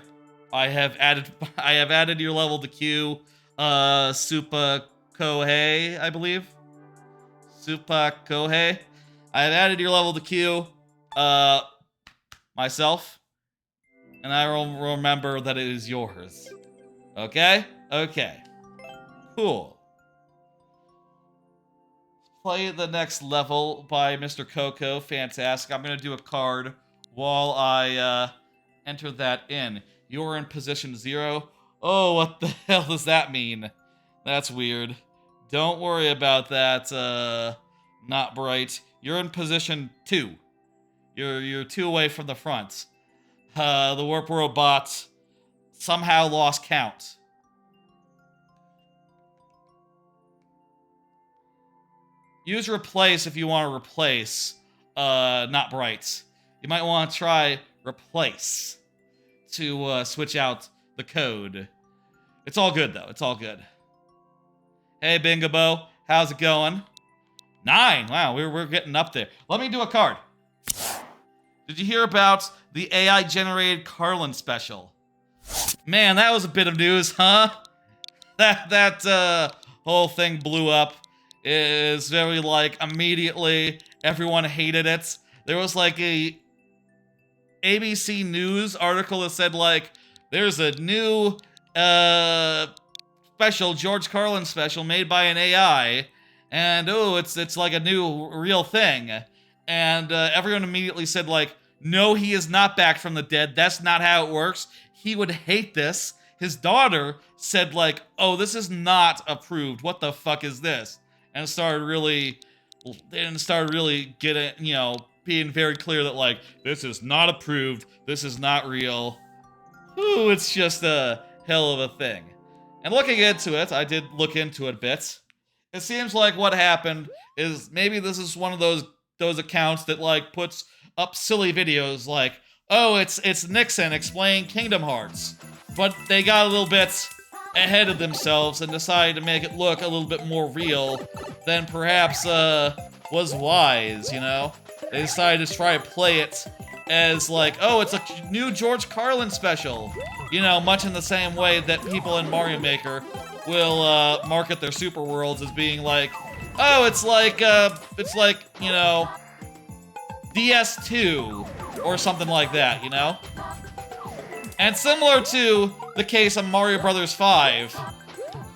[SPEAKER 1] I have added your level to queue. Supa Kohei, I believe. Supa Kohei. I have added your level to queue. Myself. And I will remember that it is yours. Okay? Okay. Cool. Play the next level by Mr. Coco. Fantastic. I'm gonna do a card while I enter that in. You're in position 0. Oh, what the hell does that mean? That's weird. Don't worry about that, not bright. You're in position 2. You're 2 away from the front. The Warp World bot somehow lost count. Use replace if you want to replace, not bright. You might want to try replace to switch out the code. It's all good though. It's all good. Hey Bingabo, how's it going? 9. Wow, we're getting up there. Let me do a card. Did you hear about the AI generated Carlin special? Man, that was a bit of news, huh? That whole thing blew up. It is very like immediately everyone hated it. There was like a ABC News article that said like there's a new special, George Carlin special made by an AI, and oh, it's like a new real thing. And everyone immediately said like, no, he is not back from the dead. That's not how it works. He would hate this. His daughter said like, oh, this is not approved. What the fuck is this? And started really getting, you know, being very clear that like, this is not approved. This is not real. Ooh, it's just a hell of a thing. And looking into it, I did look into it a bit. It seems like what happened is maybe this is one of those accounts that like puts up silly videos like, oh, it's Nixon explaining Kingdom Hearts. But they got a little bit ahead of themselves and decided to make it look a little bit more real than perhaps was wise, you know? They decided to try to play it as like, oh, it's a new George Carlin special. You know, much in the same way that people in Mario Maker will market their super worlds as being like, oh, it's like, you know, DS2 or something like that, you know? And similar to the case of Mario Brothers 5,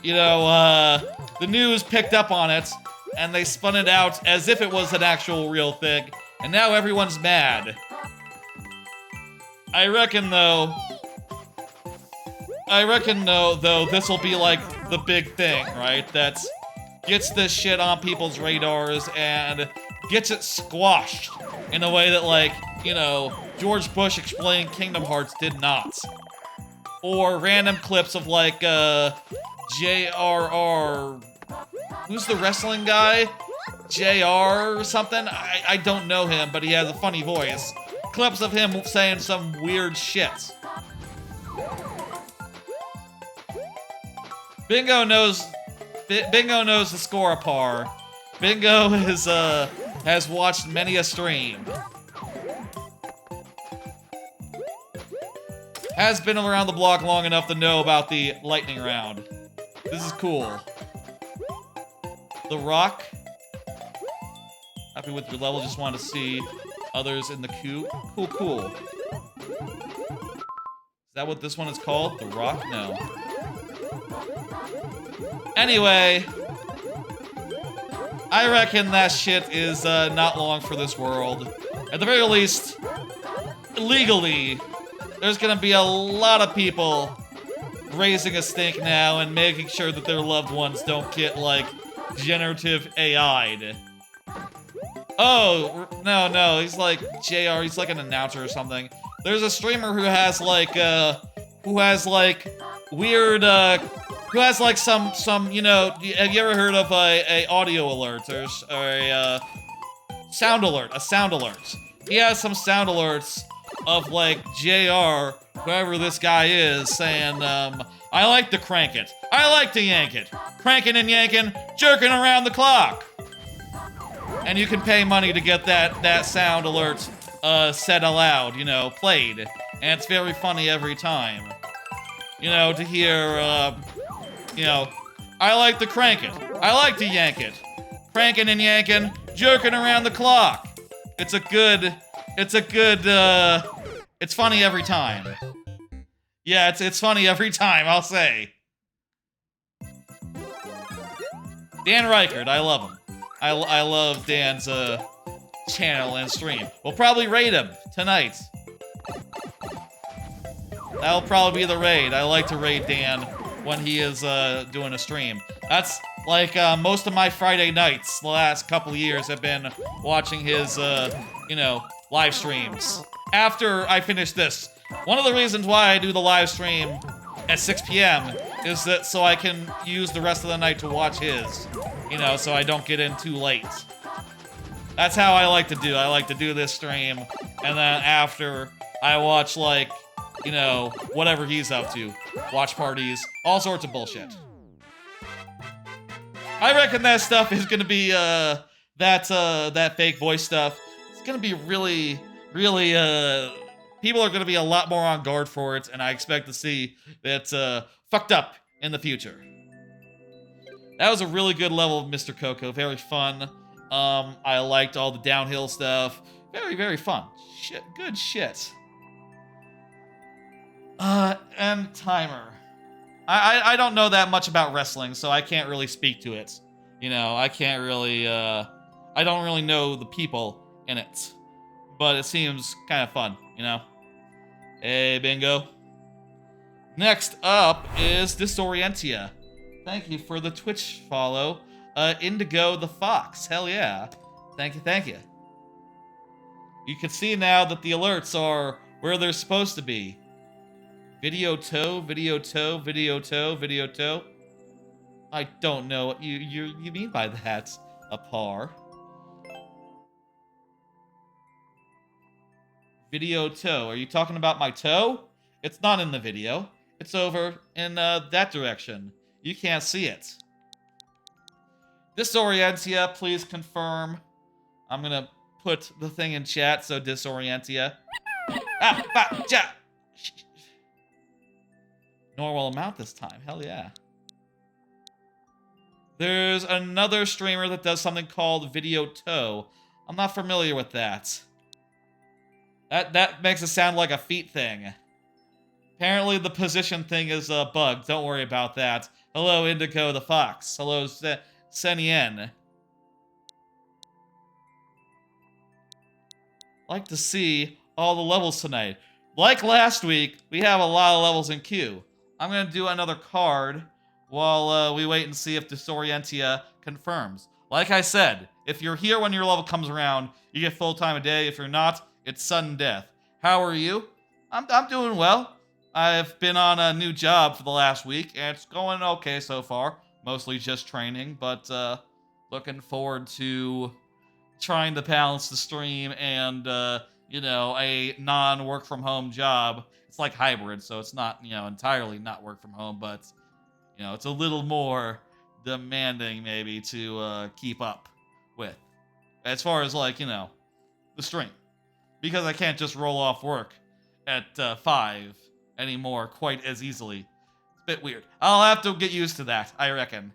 [SPEAKER 1] you know, the news picked up on it, and they spun it out as if it was an actual real thing, and now everyone's mad. I reckon, though, this will be, like, the big thing, right? That gets this shit on people's radars and gets it squashed in a way that, like, you know, George Bush explaining Kingdom Hearts did not. Or random clips of, like, JRR... Who's the wrestling guy? JR or something? I don't know him, but he has a funny voice. Clips of him saying some weird shit. Bingo knows the score of par. Bingo has watched many a stream. Has been around the block long enough to know about the lightning round. This is cool. The Rock. Happy with your level, just want to see others in the queue. Cool. Is that what this one is called? The Rock? No. Anyway, I reckon that shit is not long for this world. At the very least, legally, there's gonna be a lot of people raising a stink now and making sure that their loved ones don't get, like, generative AI'd. Oh, no, he's like JR, he's like an announcer or something. There's a streamer who has like weird, who has like some, you know, have you ever heard of a audio alert or a sound alert, He has some sound alerts of like JR, whoever this guy is, saying, I like to crank it, I like to yank it, cranking and yanking, jerking around the clock. And you can pay money to get that sound alert said aloud, you know, played. And it's very funny every time. You know, to hear, you know, I like to crank it, I like to yank it, cranking and yanking, jerking around the clock. It's funny every time. Yeah, it's funny every time, I'll say. Dan Reichert, I love him. I love Dan's channel and stream. We'll probably raid him tonight. That'll probably be the raid. I like to raid Dan when he is doing a stream. That's like most of my Friday nights the last couple of years have been watching his you know, live streams. After I finish this, one of the reasons why I do the live stream at 6 p.m. is that so I can use the rest of the night to watch his. You know, so I don't get in too late. That's how I like to do. I like to do this stream, and then after, I watch, like, you know, whatever he's up to. Watch parties, all sorts of bullshit. I reckon that stuff is gonna be, that fake voice stuff, it's gonna be really, people are gonna be a lot more on guard for it, and I expect to see that, fucked up in the future. That was a really good level of Mr. Coco. Very fun. I liked all the downhill stuff. Very fun. Shit, good shit. And timer. I don't know that much about wrestling, so I can't really speak to it. You know, I can't really, I don't really know the people in it. But it seems kind of fun, you know? Hey, bingo. Next up is Disorientia. Thank you for the Twitch follow. Indigo the Fox. Hell yeah. Thank you. You can see now that the alerts are where they're supposed to be. Video toe. I don't know what you mean by that, Apar. Video toe. Are you talking about my toe? It's not in the video. It's over in that direction. You can't see it. Disorientia, please confirm. I'm gonna put the thing in chat, so Disorientia. normal amount this time. Hell yeah. There's another streamer that does something called video tow. I'm not familiar with that. That makes it sound like a feet thing. Apparently the position thing is a bug. Don't worry about that. Hello, Indigo the Fox. Hello, Senien. Like to see all the levels tonight. Like last week, we have a lot of levels in queue. I'm going to do another card while we wait and see if Disorientia confirms. Like I said, if you're here when your level comes around, you get full time a day. If you're not, it's sudden death. How are you? I'm doing well. I've been on a new job for the last week, and it's going okay so far. Mostly just training, but looking forward to trying to balance the stream and, you know, a non-work from home job. It's like hybrid, so it's not, you know, entirely not work from home, but, you know, it's a little more demanding maybe to keep up with. As far as, like, you know, the stream. Because I can't just roll off work at 5 anymore quite as easily. It's a bit weird. I'll have to get used to that, I reckon.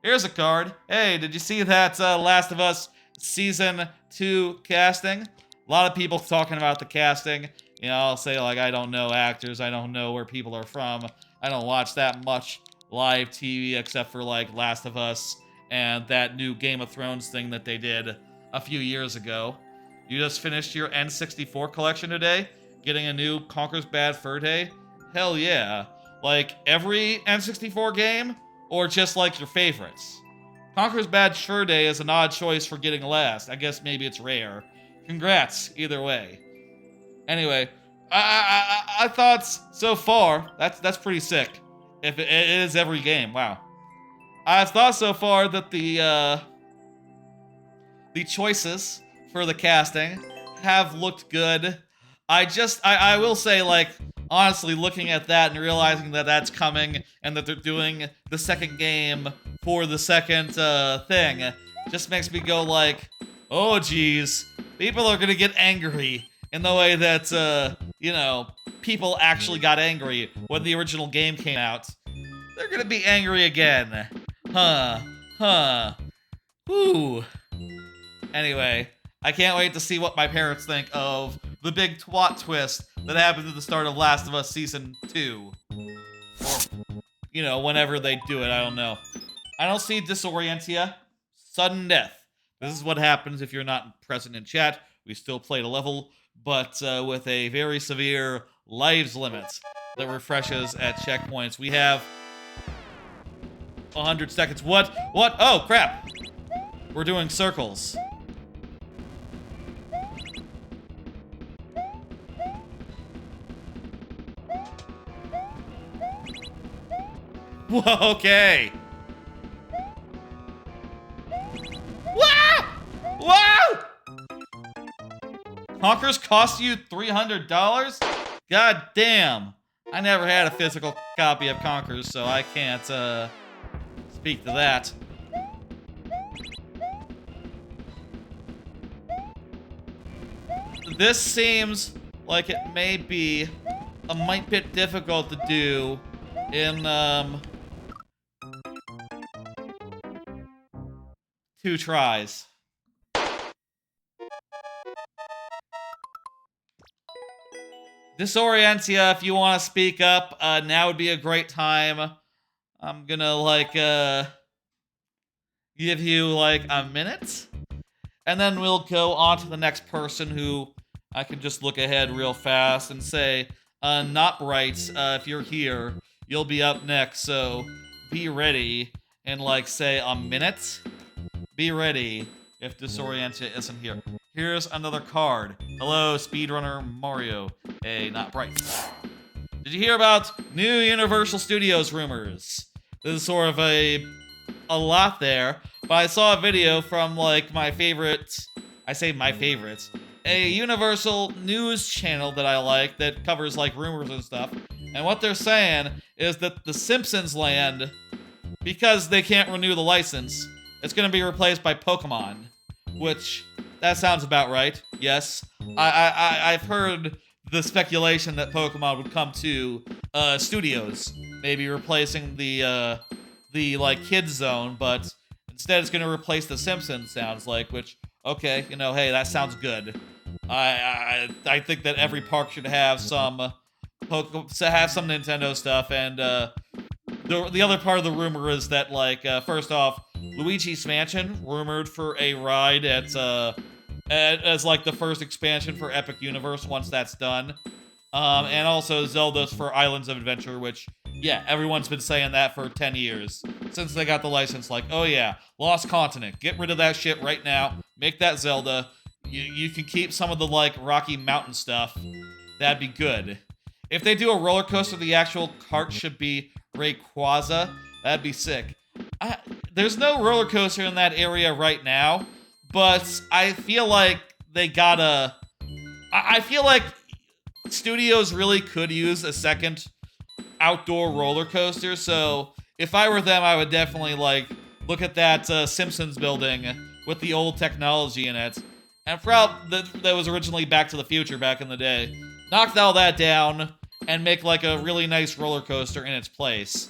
[SPEAKER 1] Here's a card. Hey, did you see that Last of Us Season 2 casting? A lot of people talking about the casting. You know, I'll say, like, I don't know actors. I don't know where people are from. I don't watch that much live TV except for, like, Last of Us and that new Game of Thrones thing that they did a few years ago. You just finished your N64 collection today? Getting a new Conker's Bad Fur Day? Hell yeah. Like, every N64 game? Or just, like, your favorites? Conker's Bad Fur Day is an odd choice for getting last. I guess maybe it's rare. Congrats, either way. Anyway, I thought so far, that's pretty sick. If it is every game, wow. I've thought so far that the choices for the casting have looked good. I will say, like, honestly, looking at that and realizing that that's coming and that they're doing the second game for the second thing just makes me go like, oh geez, people are gonna get angry in the way that, you know, people actually got angry when the original game came out. They're gonna be angry again. Whew. Anyway, I can't wait to see what my parents think of the big twat twist that happened at the start of Last of Us Season 2. Or, you know, whenever they do it, I don't know. I don't see Disorientia. Sudden death. This is what happens if you're not present in chat. We still played a level, but with a very severe lives limit that refreshes at checkpoints. We have 100 seconds. What? Oh, crap. We're doing circles. Okay. Wow! Wow! Conkers cost you $300? God damn. I never had a physical copy of Conkers, so I can't speak to that. This seems like it may be a mite bit difficult to do in 2 tries. Disorientia, if you want to speak up, now would be a great time. I'm gonna, like, give you, like, a minute. And then we'll go on to the next person who I can just look ahead real fast and say, not right, if you're here, you'll be up next, so be ready in, like, say, a minute. Be ready if Disorientia isn't here. Here's another card. Hello, Speedrunner Mario. Hey, not bright. Did you hear about new Universal Studios rumors? This is sort of a lot there, but I saw a video from, like, my favorite, I say my favorite, a Universal news channel that I like that covers, like, rumors and stuff. And what they're saying is that the Simpsons land, because they can't renew the license, it's going to be replaced by Pokemon, which, that sounds about right, yes. I've heard the speculation that Pokemon would come to studios, maybe replacing the like kids zone, but instead it's gonna replace the Simpsons. Sounds like, which okay, you know, hey, that sounds good. I think that every park should have some have some Nintendo stuff, and the other part of the rumor is that like first off, Luigi's Mansion rumored for a ride as like the first expansion for Epic Universe once that's done. And also Zelda's for Islands of Adventure, which, yeah, everyone's been saying that for 10 years. Since they got the license, like, oh yeah, Lost Continent, get rid of that shit right now, make that Zelda. You can keep some of the, like, Rocky Mountain stuff. That'd be good. If they do a roller coaster, the actual cart should be Rayquaza. That'd be sick. There's no roller coaster in that area right now, but I feel like they gotta... I feel like studios really could use a second outdoor roller coaster, so if I were them, I would definitely, like, look at that Simpsons building with the old technology in it, and that was originally Back to the Future back in the day. Knock all that down and make, like, a really nice roller coaster in its place.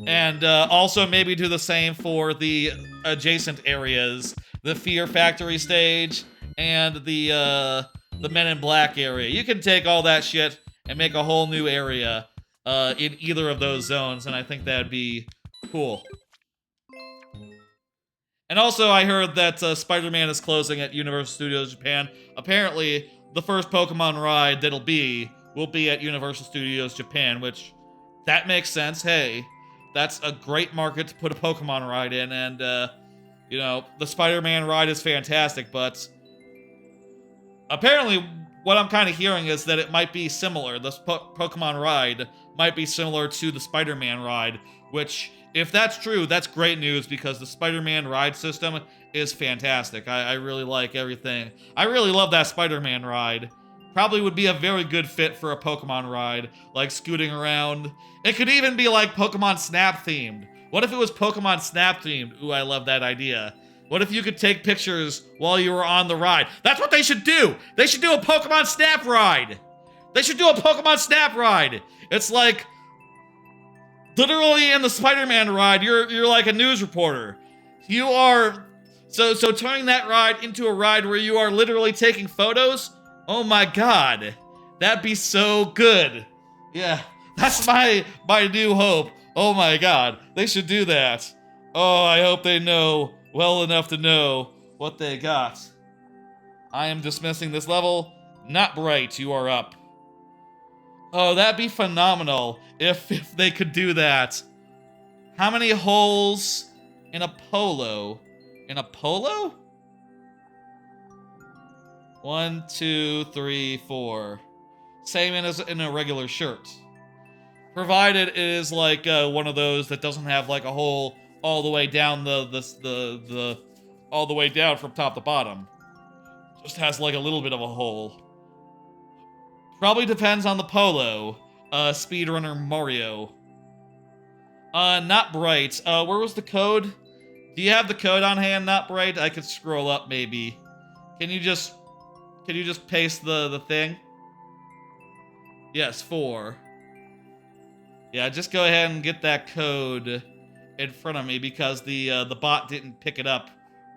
[SPEAKER 1] And also maybe do the same for the adjacent areas, the Fear Factory stage and the Men in Black area. You can take all that shit and make a whole new area in either of those zones, and I think that'd be cool. And also, I heard that Spider-Man is closing at Universal Studios Japan. Apparently, the first Pokemon ride will be at Universal Studios Japan, which, that makes sense. Hey, that's a great market to put a Pokemon ride in, and, you know, the Spider-Man ride is fantastic, but apparently, what I'm kind of hearing is that it might be similar. The Pokemon ride might be similar to the Spider-Man ride, which, if that's true, that's great news because the Spider-Man ride system is fantastic. I really like everything. I really love that Spider-Man ride. Probably would be a very good fit for a Pokemon ride, like scooting around. It could even be like Pokemon Snap themed. What if it was Pokemon Snap themed? Ooh, I love that idea. What if you could take pictures while you were on the ride? That's what they should do! They should do a Pokemon Snap ride! They should do a Pokemon Snap ride! It's like, literally in the Spider-Man ride, you're like a news reporter. You are, so turning that ride into a ride where you are literally taking photos? Oh my god. That'd be so good. Yeah, that's my new hope. Oh my god, they should do that. Oh, I hope they know well enough to know what they got. I am dismissing this level. Not bright, you are up. Oh, that'd be phenomenal if they could do that. How many holes in a polo? In a polo? 1, 2, 3, 4. Same as in a regular shirt. Provided it is like one of those that doesn't have like a hole all the way down all the way down from top to bottom. Just has like a little bit of a hole. Probably depends on the polo. Speedrunner Mario. Not bright. Where was the code? Do you have the code on hand, Not bright? I could scroll up maybe. Can you just paste the thing? Yes, 4. Yeah, just go ahead and get that code in front of me because the bot didn't pick it up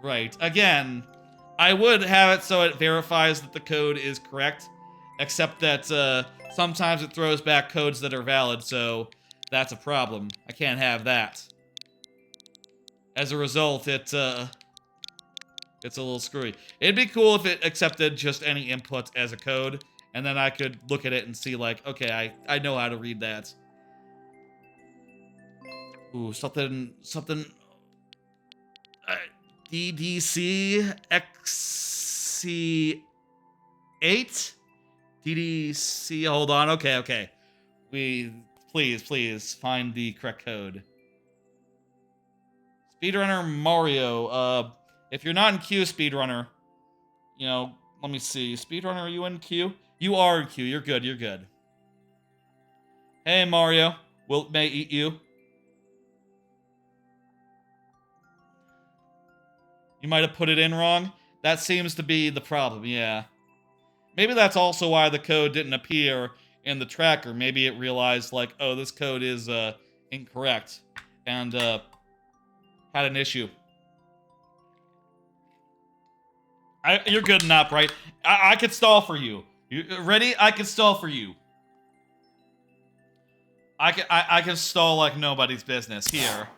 [SPEAKER 1] right. Again, I would have it so it verifies that the code is correct, except that sometimes it throws back codes that are valid, so that's a problem. I can't have that. As a result, it's a little screwy. It'd be cool if it accepted just any input as a code, and then I could look at it and see like, okay, I know how to read that. Ooh, something. DDC XC8? DDC, hold on, okay. Please, find the correct code. Speedrunner Mario, if you're not in queue, Speedrunner, you know, let me see. Speedrunner, are you in queue? You are in queue, you're good. Hey, Mario, may eat you. You might have put it in wrong. That seems to be the problem, yeah. Maybe that's also why the code didn't appear in the tracker. Maybe it realized, like, oh, this code is incorrect, and had an issue. You're good enough, right? I could stall for you. You ready? I could stall for you. I can stall like nobody's business. Here.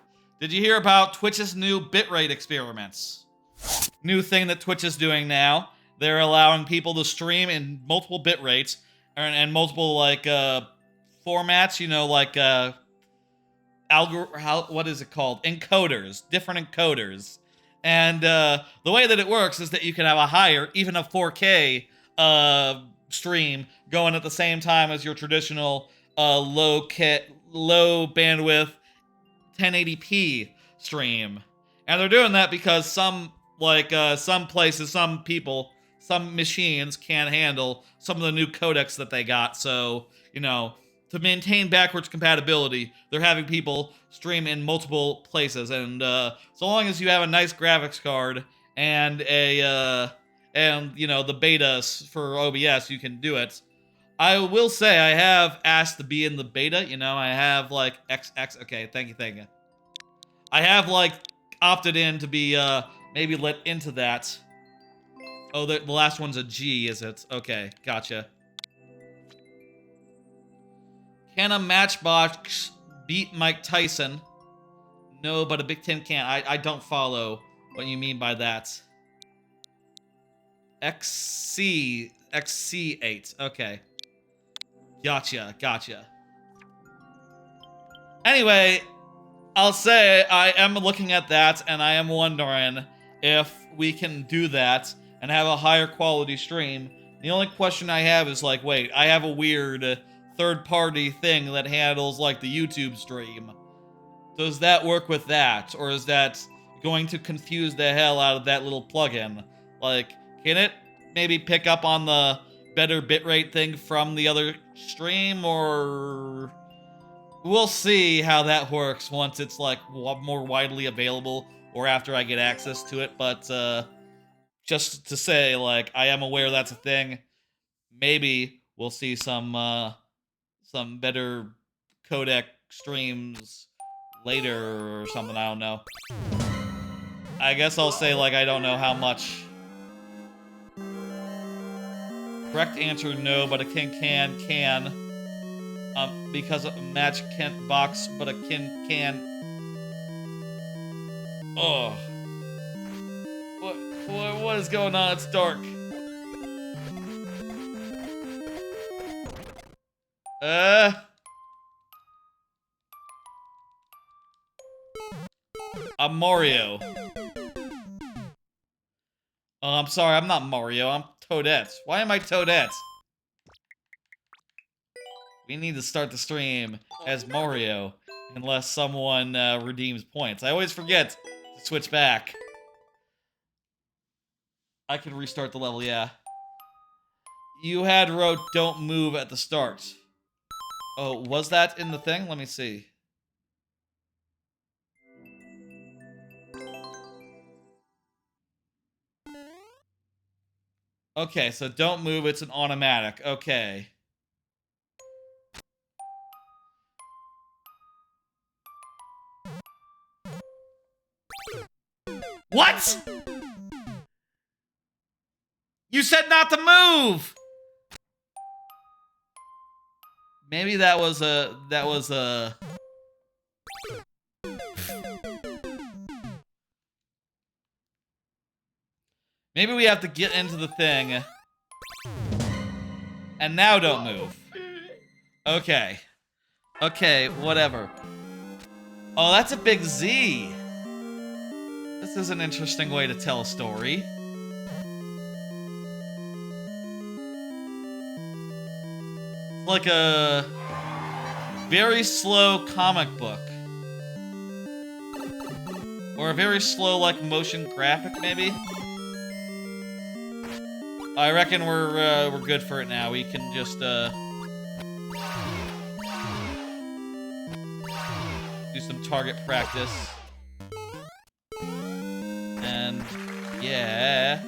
[SPEAKER 1] Did you hear about Twitch's new bitrate experiments? New thing that Twitch is doing now. They're allowing people to stream in multiple bit rates and multiple like formats. You know, like what is it called? Encoders, different encoders. And the way that it works is that you can have a higher, even a 4K stream going at the same time as your traditional low bandwidth 1080p stream. And they're doing that because some places, some people, some machines can't handle some of the new codecs that they got. So, you know, to maintain backwards compatibility, they're having people stream in multiple places. And so long as you have a nice graphics card and the betas for OBS, you can do it. I will say I have asked to be in the beta. You know, I have like XX. Okay, thank you. I have like opted in to be maybe let into that. Oh, the last one's a G, is it? Okay, gotcha. Can a Matchbox beat Mike Tyson? No, but a Big Ten can't. I don't follow what you mean by that. XC8. Okay. Gotcha. Anyway, I'll say I am looking at that, and I am wondering if we can do that and have a higher quality stream. The only question I have is like, wait, I have a weird third-party thing that handles like the YouTube stream. Does that work with that, or is that going to confuse the hell out of that little plugin? Like, can it maybe pick up on the better bitrate thing from the other stream, or we'll see how that works once it's like more widely available or after I get access to it. But just to say, like, I am aware that's a thing. Maybe we'll see some better codec streams later or something. I don't know. I guess I'll say, like, I don't know how much. Correct answer, no, but a kin can. Because a match can't box, but a kin can. Oh. What is going on? It's dark. I'm Mario. Oh, I'm sorry, I'm not Mario, I'm Toadette. Why am I Toadette? We need to start the stream as Mario, unless someone redeems points. I always forget to switch back. I can restart the level, yeah. You had wrote don't move at the start. Oh, was that in the thing? Let me see. Okay, so don't move, it's an automatic. Okay. What? You said not to move! Maybe that was a... Maybe we have to get into the thing. And now don't move. Okay. Okay, whatever. Oh, that's a big Z. This is an interesting way to tell a story. It's like a very slow comic book. Or a very slow, like, motion graphic, maybe? I reckon we're good for it now. We can just do some target practice. And yeah.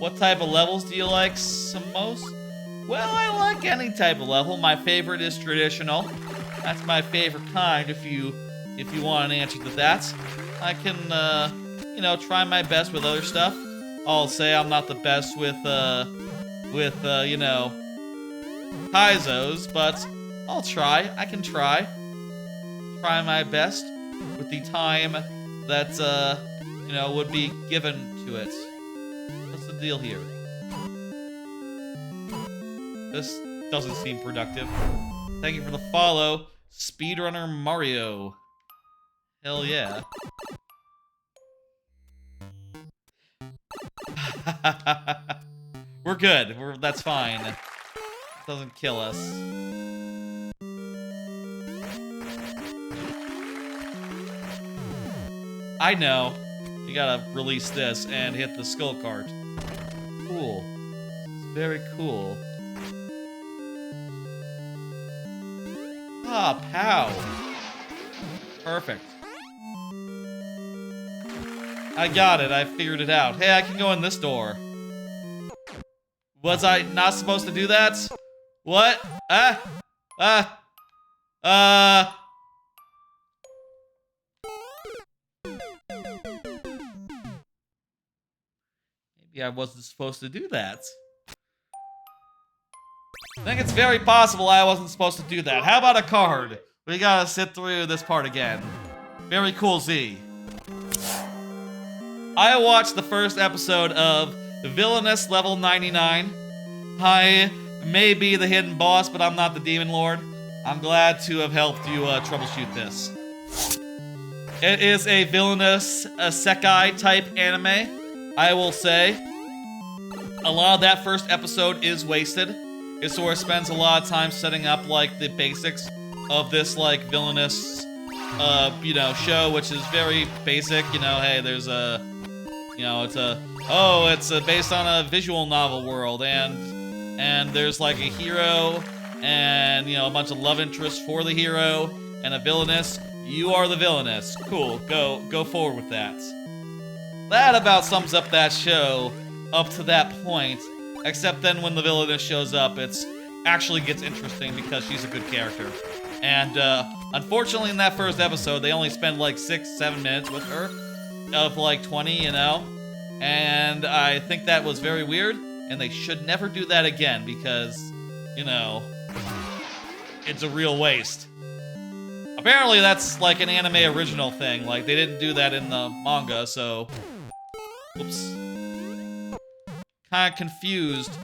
[SPEAKER 1] What type of levels do you like most? Well, I like any type of level. My favorite is traditional. That's my favorite kind. If you want an answer to that, I can you know, try my best with other stuff. I'll say I'm not the best with you know, Kaizos, but I'll try. I can try. Try my best with the time that you know, would be given to it. What's the deal here? This doesn't seem productive. Thank you for the follow, Speedrunner Mario. Hell yeah. We're good. That's fine. It doesn't kill us. I know. You gotta release this and hit the skull cart. Cool. It's very cool. Ah, pow. Perfect. I got it. I figured it out. Hey, I can go in this door. Was I not supposed to do that? What? Maybe I wasn't supposed to do that. I think it's very possible I wasn't supposed to do that. How about a card? We gotta sit through this part again. Very cool, Z. I watched the first episode of Villainous Level 99. I may be the hidden boss, but I'm not the Demon Lord. I'm glad to have helped you troubleshoot this. It is a villainous isekai type anime, I will say. A lot of that first episode is wasted. It sort of spends a lot of time setting up like the basics of this like villainous you know, show, which is very basic. You know, hey, there's a, you know, it's based on a visual novel world, and there's like a hero, and you know, a bunch of love interests for the hero, and a villainess. You are the villainess. Cool. Go forward with that. That about sums up that show up to that point. Except then when the villainess shows up, it's actually gets interesting because she's a good character. And unfortunately in that first episode, they only spend like 6-7 minutes with her of like 20, you know? And I think that was very weird, and they should never do that again because, you know, it's a real waste. Apparently that's like an anime original thing, like they didn't do that in the manga, so... Oops. Kind of confused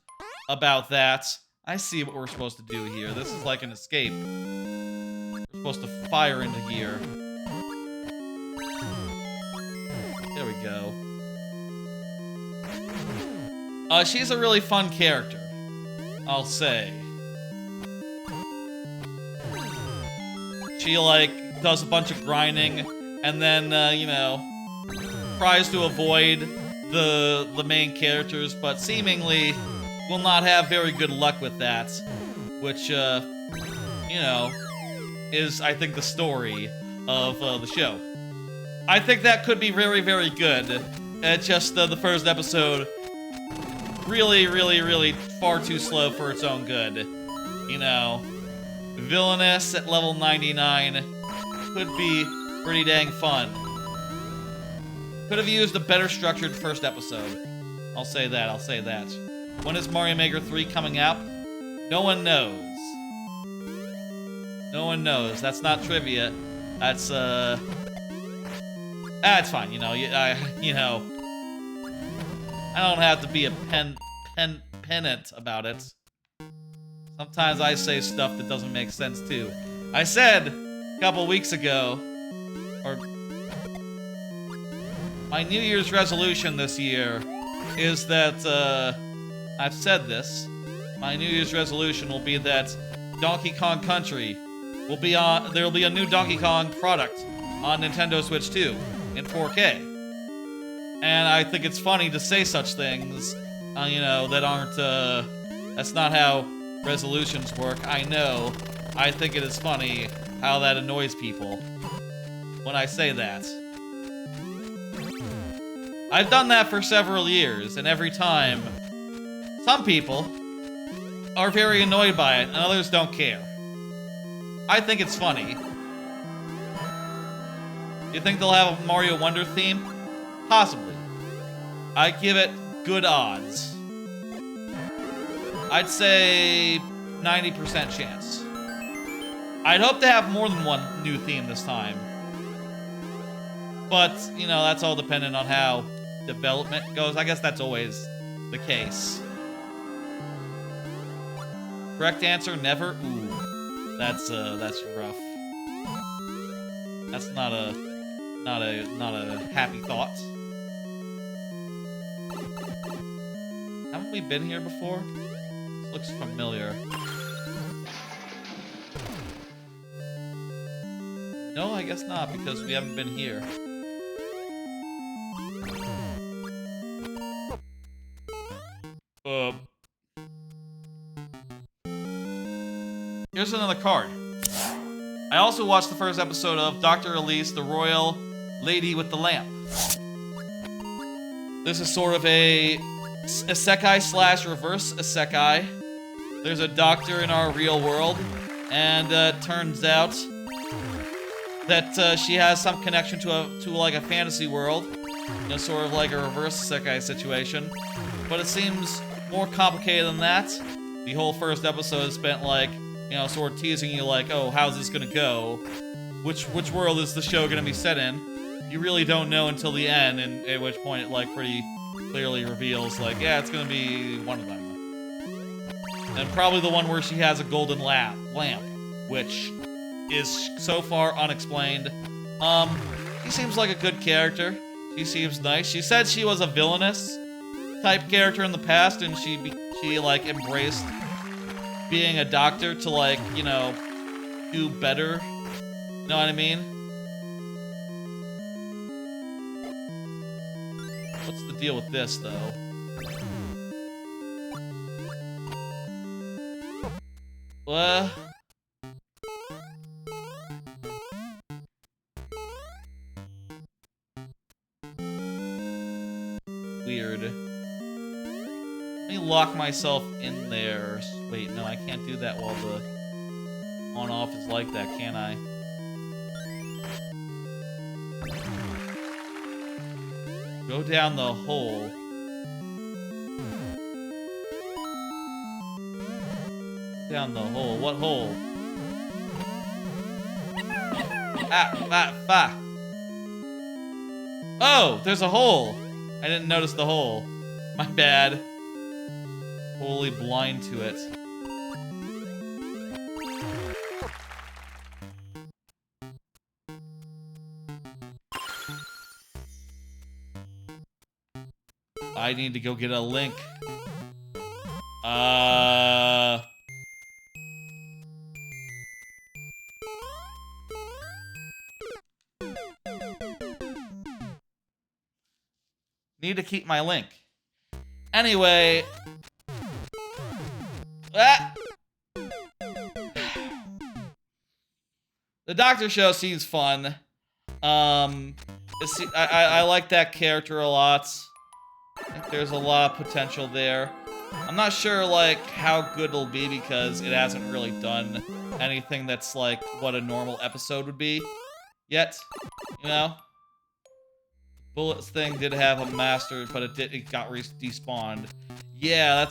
[SPEAKER 1] about that. I see what we're supposed to do here. This is like an escape. We're supposed to fire into here. There we go. She's a really fun character, I'll say. She, like, does a bunch of grinding, and then, you know, tries to avoid the main characters, but seemingly will not have very good luck with that, which, you know, is, I think, the story of the show. I think that could be very, very good. It's just the first episode really far too slow for its own good. You know, Villainous at level 99 could be pretty dang fun. Could have used a better structured first episode. I'll say that. When is Mario Maker 3 coming out? No one knows. No one knows. That's not trivia. That's, it's fine, you know. You know, I don't have to be a pennant about it. Sometimes I say stuff that doesn't make sense, too. I said a couple weeks ago, or... My New Year's resolution this year is that, I've said this. My New Year's resolution will be that Donkey Kong Country will be on... There will be a new Donkey Kong product on Nintendo Switch 2 in 4K. And I think it's funny to say such things, you know, that aren't, that's not how resolutions work. I know. I think it is funny how that annoys people when I say that. I've done that for several years, and every time, some people are very annoyed by it, and others don't care. I think it's funny. You think they'll have a Mario Wonder theme? Possibly. I give it good odds. I'd say 90% chance. I'd hope to have more than one new theme this time. But, you know, that's all dependent on how development goes. I guess that's always the case. Correct answer, never? Ooh. That's rough. That's not a happy thought. Haven't we been here before? This looks familiar. No, I guess not, because we haven't been here. Here's another card. I also watched the first episode of Dr. Elise, the Royal Lady with the Lamp. This is sort of a isekai slash reverse isekai. There's a doctor in our real world, and it turns out that she has some connection to like a fantasy world, you know, sort of like a reverse isekai situation. But it seems more complicated than that. The whole first episode is spent like, you know, sort of teasing you like, oh, how's this gonna go? Which world is the show gonna be set in? You really don't know until the end, and at which point it like pretty clearly reveals like, yeah, it's gonna be one of them. And probably the one where she has a golden lamp, which is so far unexplained. She seems like a good character. She seems nice. She said she was a villainous type character in the past, and she like embraced being a doctor to like, you know, do better. You know what I mean? What's the deal with this though? What? Weird. Let me lock myself in there. Wait, no, I can't do that while the on-off is like that, can I? Go down the hole. Down the hole. What hole? Fuck. Oh, there's a hole. I didn't notice the hole. My bad. Totally blind to it. I need to go get a link. Need to keep my link. Anyway. The Doctor show seems fun. I like that character a lot. I think there's a lot of potential there. I'm not sure, like, how good it'll be because it hasn't really done anything that's, like, what a normal episode would be yet. You know? The Bullets thing did have a master, but it got despawned. Yeah,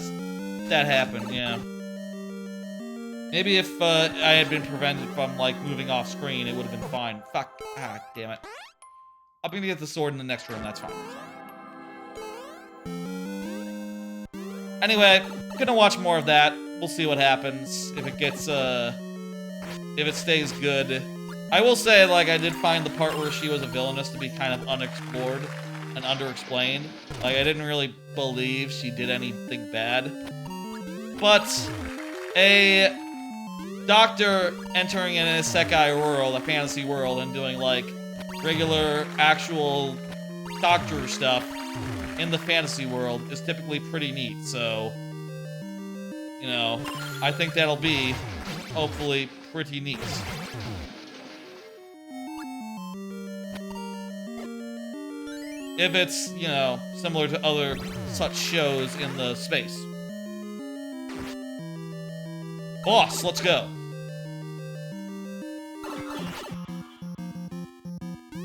[SPEAKER 1] that happened, yeah. Maybe if I had been prevented from, like, moving off screen, it would have been fine. Fuck. Ah, damn it. I'm gonna get the sword in the next room, that's fine. Anyway, gonna watch more of that. We'll see what happens. If it gets, if it stays good. I will say, like, I did find the part where she was a villainess to be kind of unexplored and underexplained. Like, I didn't really believe she did anything bad. But a doctor entering in a isekai world, a fantasy world, and doing, like, regular, actual doctor stuff in the fantasy world is typically pretty neat, so, you know, I think that'll be, hopefully, pretty neat. if it's, you know, similar to other such shows in the space. Boss, let's go.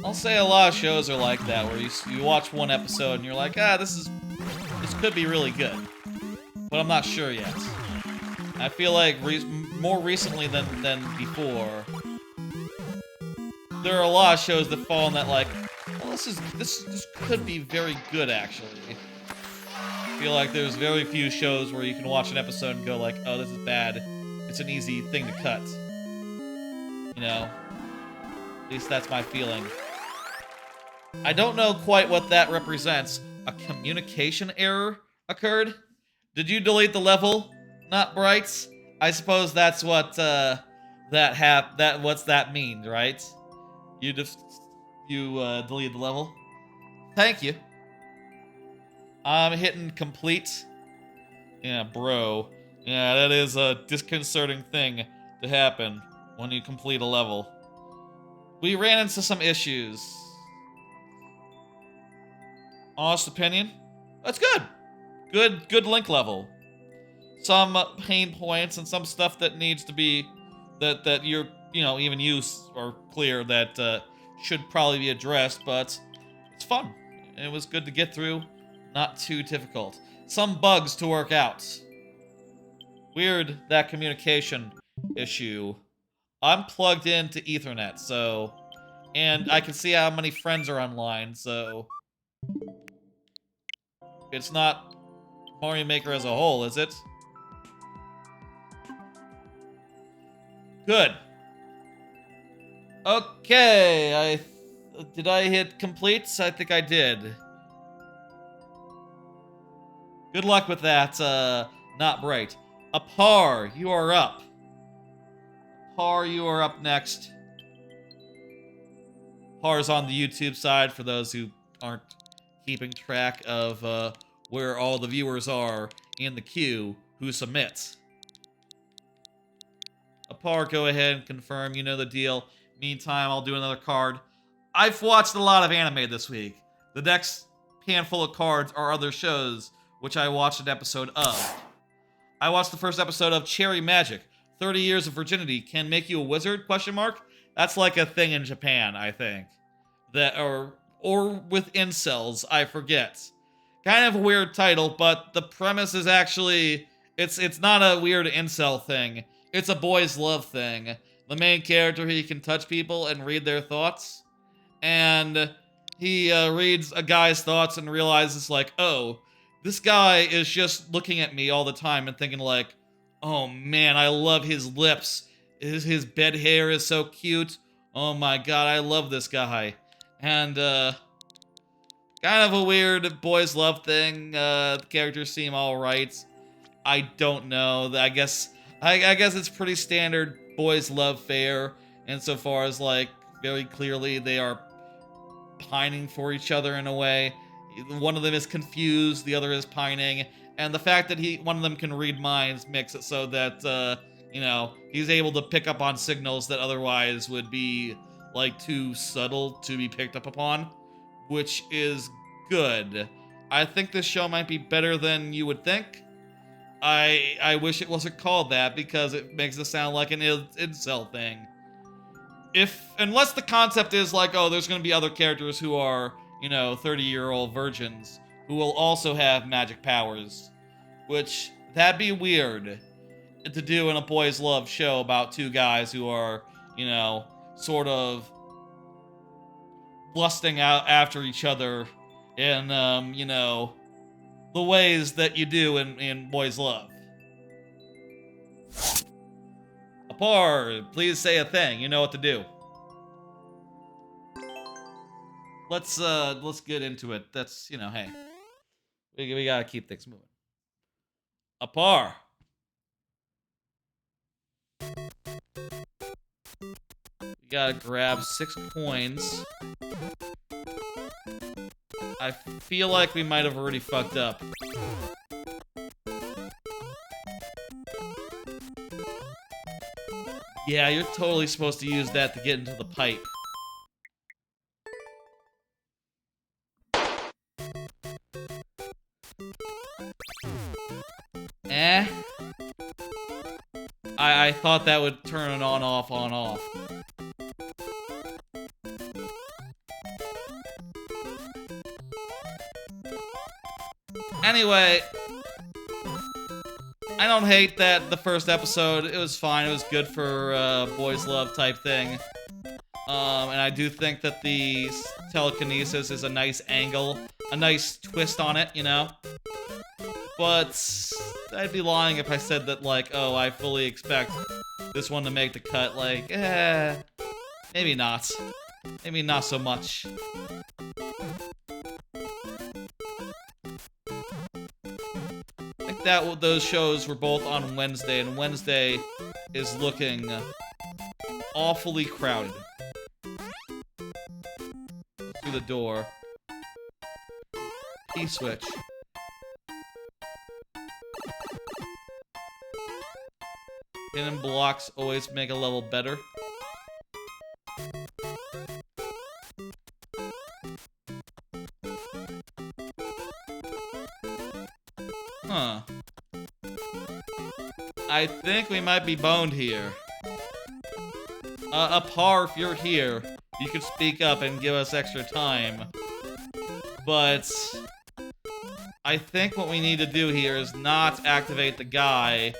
[SPEAKER 1] I'll say a lot of shows are like that, where you watch one episode and you're like, this could be really good, but I'm not sure yet. I feel like more recently than before, there are a lot of shows that fall in that like, well, this could be very good actually. I feel like there's very few shows where you can watch an episode and go like, oh, this is bad. It's an easy thing to cut. You know, at least that's my feeling. I don't know quite what that represents. A communication error occurred? Did you delete the level? Not Brights? I suppose that's what what's that mean, right? You deleted the level? Thank you. I'm hitting complete. Yeah, bro. Yeah, that is a disconcerting thing to happen when you complete a level. We ran into some issues. Honest opinion? That's good. Good link level. Some pain points and some stuff that needs to be that you're, you know, even you are clear that should probably be addressed, but it's fun. It was good to get through. Not too difficult. Some bugs to work out. Weird, that communication issue. I'm plugged into Ethernet, so, and I can see how many friends are online, so it's not Mario Maker as a whole, is it? Good. Okay, did I hit complete? I think I did. Good luck with that, not bright. Apar, you are up. Apar, you are up next. Apar's on the YouTube side for those who aren't keeping track of where all the viewers are in the queue who submits. Apar, go ahead and confirm, you know the deal. Meantime, I'll do another card. I've watched a lot of anime this week. The next handful of cards are other shows, which I watched an episode of. I watched the first episode of Cherry Magic. 30 years of virginity can make you a wizard? Question mark. That's like a thing in Japan, I think. That or with incels, I forget. Kind of a weird title, but the premise is actually it's not a weird incel thing. It's a boys' love thing. The main character, he can touch people and read their thoughts, and he reads a guy's thoughts and realizes like, oh, this guy is just looking at me all the time and thinking like, oh man, I love his lips. His bed hair is so cute. Oh my god, I love this guy. And kind of a weird boys' love thing. The characters seem alright. I don't know. I guess it's pretty standard boys' love fare insofar as like very clearly they are pining for each other in a way. One of them is confused, the other is pining, and the fact that one of them can read minds makes it so that you know, he's able to pick up on signals that otherwise would be like too subtle to be picked up upon, which is good. I think this show might be better than you would think. I wish it wasn't called that because it makes it sound like an incel thing. Unless the concept is like, oh, there's going to be other characters who are, you know, 30-year-old virgins who will also have magic powers, which that'd be weird to do in a boys' love show about two guys who are, you know, sort of lusting out after each other in, you know, the ways that you do in boys' love. Apar, please say a thing. You know what to do. Let's get into it. That's, you know, hey. We gotta keep things moving. Apar. We gotta grab 6 coins. I feel like we might have already fucked up. Yeah, you're totally supposed to use that to get into the pipe. I thought that would turn it on, off, on, off. Anyway, I don't hate that the first episode. It was fine. It was good for boys love type thing. And I do think that the telekinesis is a nice angle, a nice twist on it, you know? But I'd be lying if I said that, like, oh, I fully expect this one to make the cut. Like, maybe not. Maybe not so much. I think that those shows were both on Wednesday, and Wednesday is looking awfully crowded. Through the door. Key switch. Hidden blocks always make a level better. Huh. I think we might be boned here. Apar, if you're here, you could speak up and give us extra time. But I think what we need to do here is not activate the guy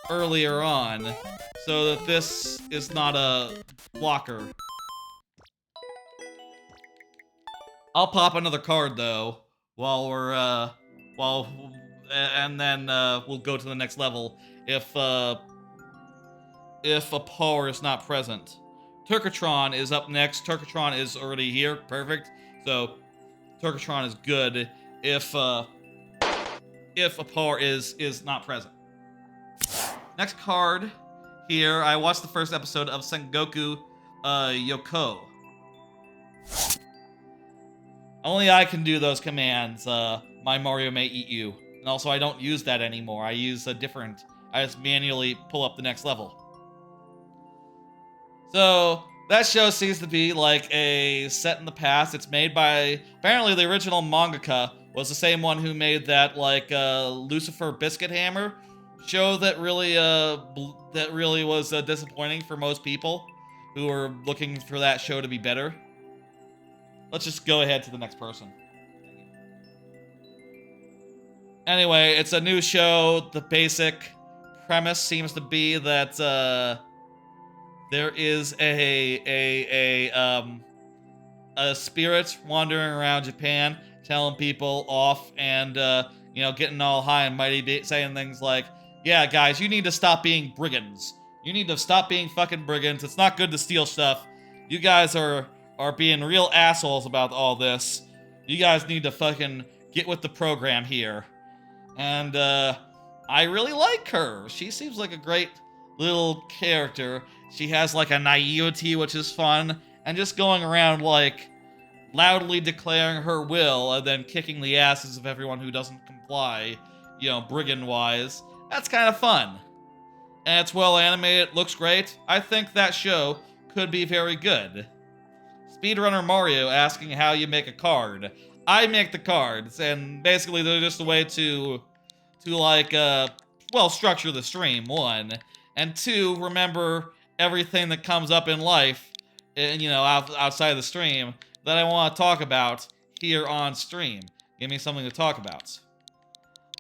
[SPEAKER 1] earlier on, so that this is not a blocker. I'll pop another card though, while we're and then we'll go to the next level if a power is not present. Turkatron is up next. Turkatron is already here, perfect. So Turkatron is good if a power is not present. Next card here, I watched the first episode of Sengoku Yoko. Only I can do those commands, my Mario may eat you. And also I don't use that anymore, I use a different, I just manually pull up the next level. So, that show seems to be like a set in the past. It's made by, apparently the original mangaka was the same one who made that like Lucifer Biscuit Hammer show that really was disappointing for most people who were looking for that show to be better. Let's just go ahead to the next person. Anyway, it's a new show. The basic premise seems to be that there is a spirit wandering around Japan, telling people off and you know, getting all high and mighty, saying things like, yeah, guys, you need to stop being brigands. You need to stop being fucking brigands. It's not good to steal stuff. You guys are being real assholes about all this. You guys need to fucking get with the program here. And I really like her. She seems like a great little character. She has like a naivety, which is fun, and just going around like loudly declaring her will and then kicking the asses of everyone who doesn't comply, you know, brigand-wise. That's kind of fun. And it's well animated, looks great. I think that show could be very good. Speedrunner Mario asking how you make a card. I make the cards, and basically they're just a way to like, well, structure the stream, one. And two, remember everything that comes up in life, you know, outside of the stream that I want to talk about here on stream. Give me something to talk about.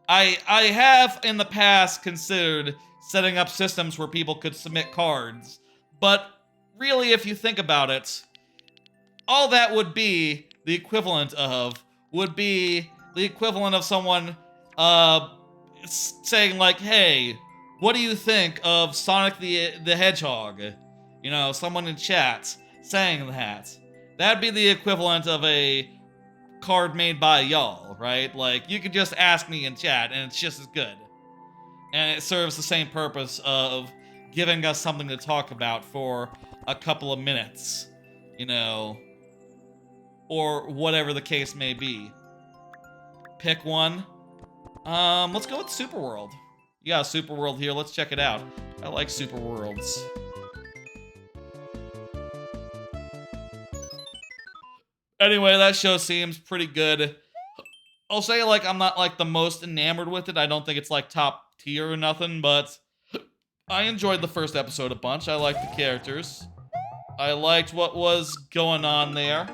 [SPEAKER 1] I have in the past considered setting up systems where people could submit cards, but really, if you think about it, all that would be the equivalent of someone saying like, hey, what do you think of Sonic the Hedgehog? You know, someone in chat saying that. That'd be the equivalent of a card made by y'all, right? Like, you could just ask me in chat and it's just as good. And it serves the same purpose of giving us something to talk about for a couple of minutes, you know, or whatever the case may be. Pick one. Let's go with Super World. You got a Super World here, let's check it out. I like Super Worlds. Anyway, that show seems pretty good. I'll say, like, I'm not, like, the most enamored with it. I don't think it's, like, top tier or nothing, but I enjoyed the first episode a bunch. I liked the characters. I liked what was going on there.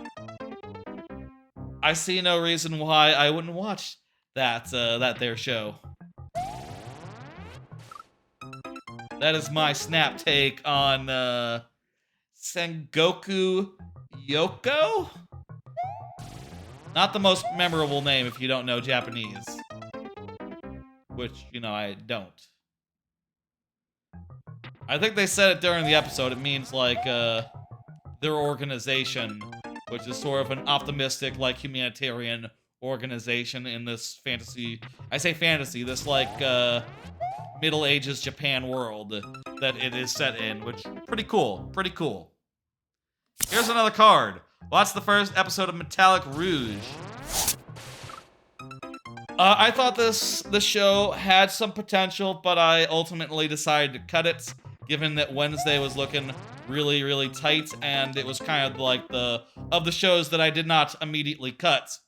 [SPEAKER 1] I see no reason why I wouldn't watch that their show. That is my snap take on Sengoku Yoko? Not the most memorable name if you don't know Japanese. Which, you know, I don't. I think they said it during the episode. It means, like, their organization, which is sort of an optimistic, like, humanitarian organization in this fantasy... I say fantasy, this, like, Middle Ages Japan world that it is set in, which, pretty cool. Pretty cool. Here's another card. Watch the first episode of Metallic Rouge. I thought this show had some potential, but I ultimately decided to cut it, given that Wednesday was looking really, really tight, and it was kind of like of the shows that I did not immediately cut.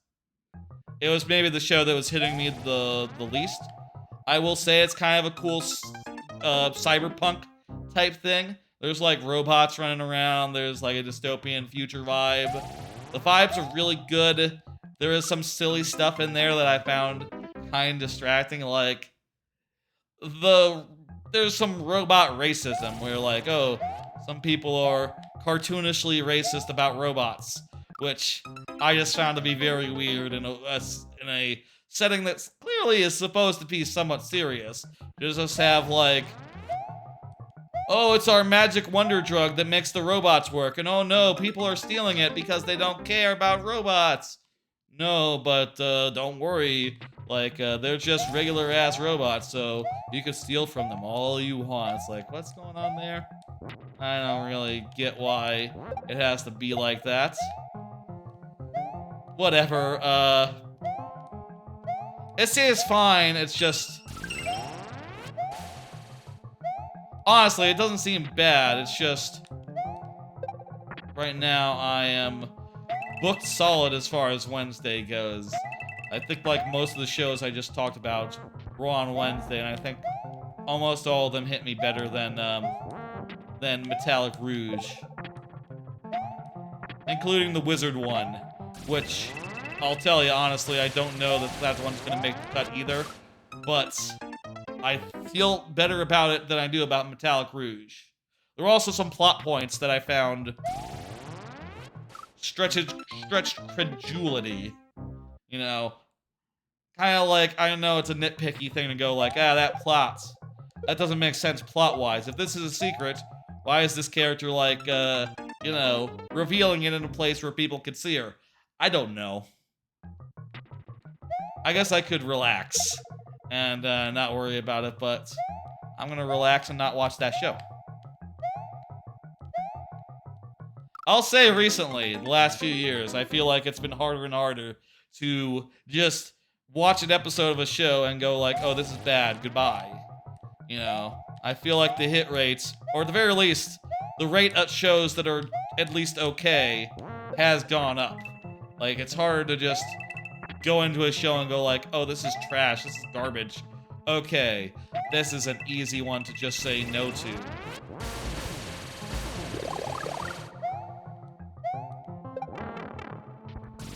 [SPEAKER 1] It was maybe the show that was hitting me the least. I will say it's kind of a cool cyberpunk type thing. There's like robots running around, there's like a dystopian future vibe. The vibes are really good. There is some silly stuff in there that I found kind of distracting, like there's some robot racism where like, oh, some people are cartoonishly racist about robots, which I just found to be very weird in a setting that clearly is supposed to be somewhat serious. You just have like, oh, it's our magic wonder drug that makes the robots work, and oh no, people are stealing it because they don't care about robots. No, but don't worry, like, they're just regular-ass robots, so you can steal from them all you want. It's like, what's going on there? I don't really get why it has to be like that. Whatever, it seems fine, it's just... Honestly, it doesn't seem bad, it's just... Right now, I am booked solid as far as Wednesday goes. I think like most of the shows I just talked about were on Wednesday, and I think almost all of them hit me better than Metallic Rouge. Including the Wizard one, which I'll tell you honestly, I don't know that one's gonna make the cut either, but I feel better about it than I do about Metallic Rouge. There were also some plot points that I found stretched credulity, you know, kind of like, I know it's a nitpicky thing to go like, ah, that doesn't make sense plot-wise. If this is a secret, why is this character like, you know, revealing it in a place where people could see her? I don't know. I guess I could relax and not worry about it, but I'm gonna relax and not watch that show. I'll say recently, the last few years, I feel like it's been harder and harder to just watch an episode of a show and go like, oh, this is bad, goodbye. You know, I feel like the hit rates, or at the very least, the rate of shows that are at least okay, has gone up. Like, it's harder to just go into a show and go like, oh, this is trash, this is garbage. Okay, this is an easy one to just say no to.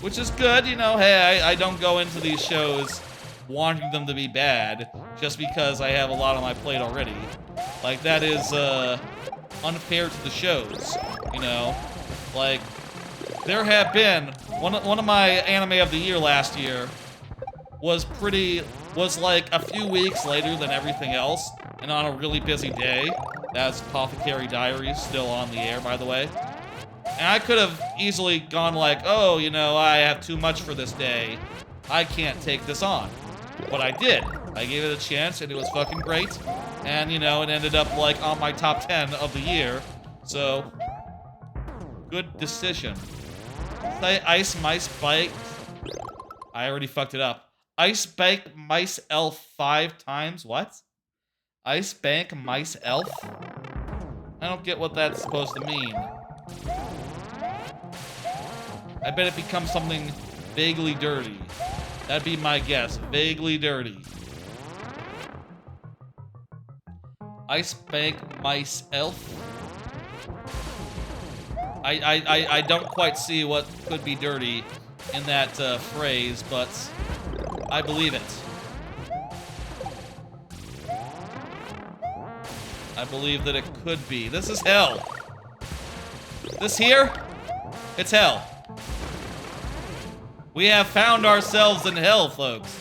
[SPEAKER 1] Which is good, you know, hey, I don't go into these shows wanting them to be bad just because I have a lot on my plate already. Like, that is, unfair to the shows, you know? Like, there have been, one of my anime of the year last year was like a few weeks later than everything else, and on a really busy day. That's Apothecary Diaries, still on the air, by the way. And I could have easily gone like, oh, you know, I have too much for this day. I can't take this on. But I did. I gave it a chance, and it was fucking great. And, you know, it ended up, like, on my top 10 of the year. So, good decision. Say Ice Mice Bike. I already fucked it up. Ice Bank Mice Elf 5 times. What? Ice Bank Mice Elf? I don't get what that's supposed to mean. I bet it becomes something vaguely dirty. That'd be my guess. Vaguely dirty. Ice bank mice elf. I don't quite see what could be dirty in that phrase, but I believe it. I believe that it could be. This is hell. This here, it's hell. We have found ourselves in hell, folks.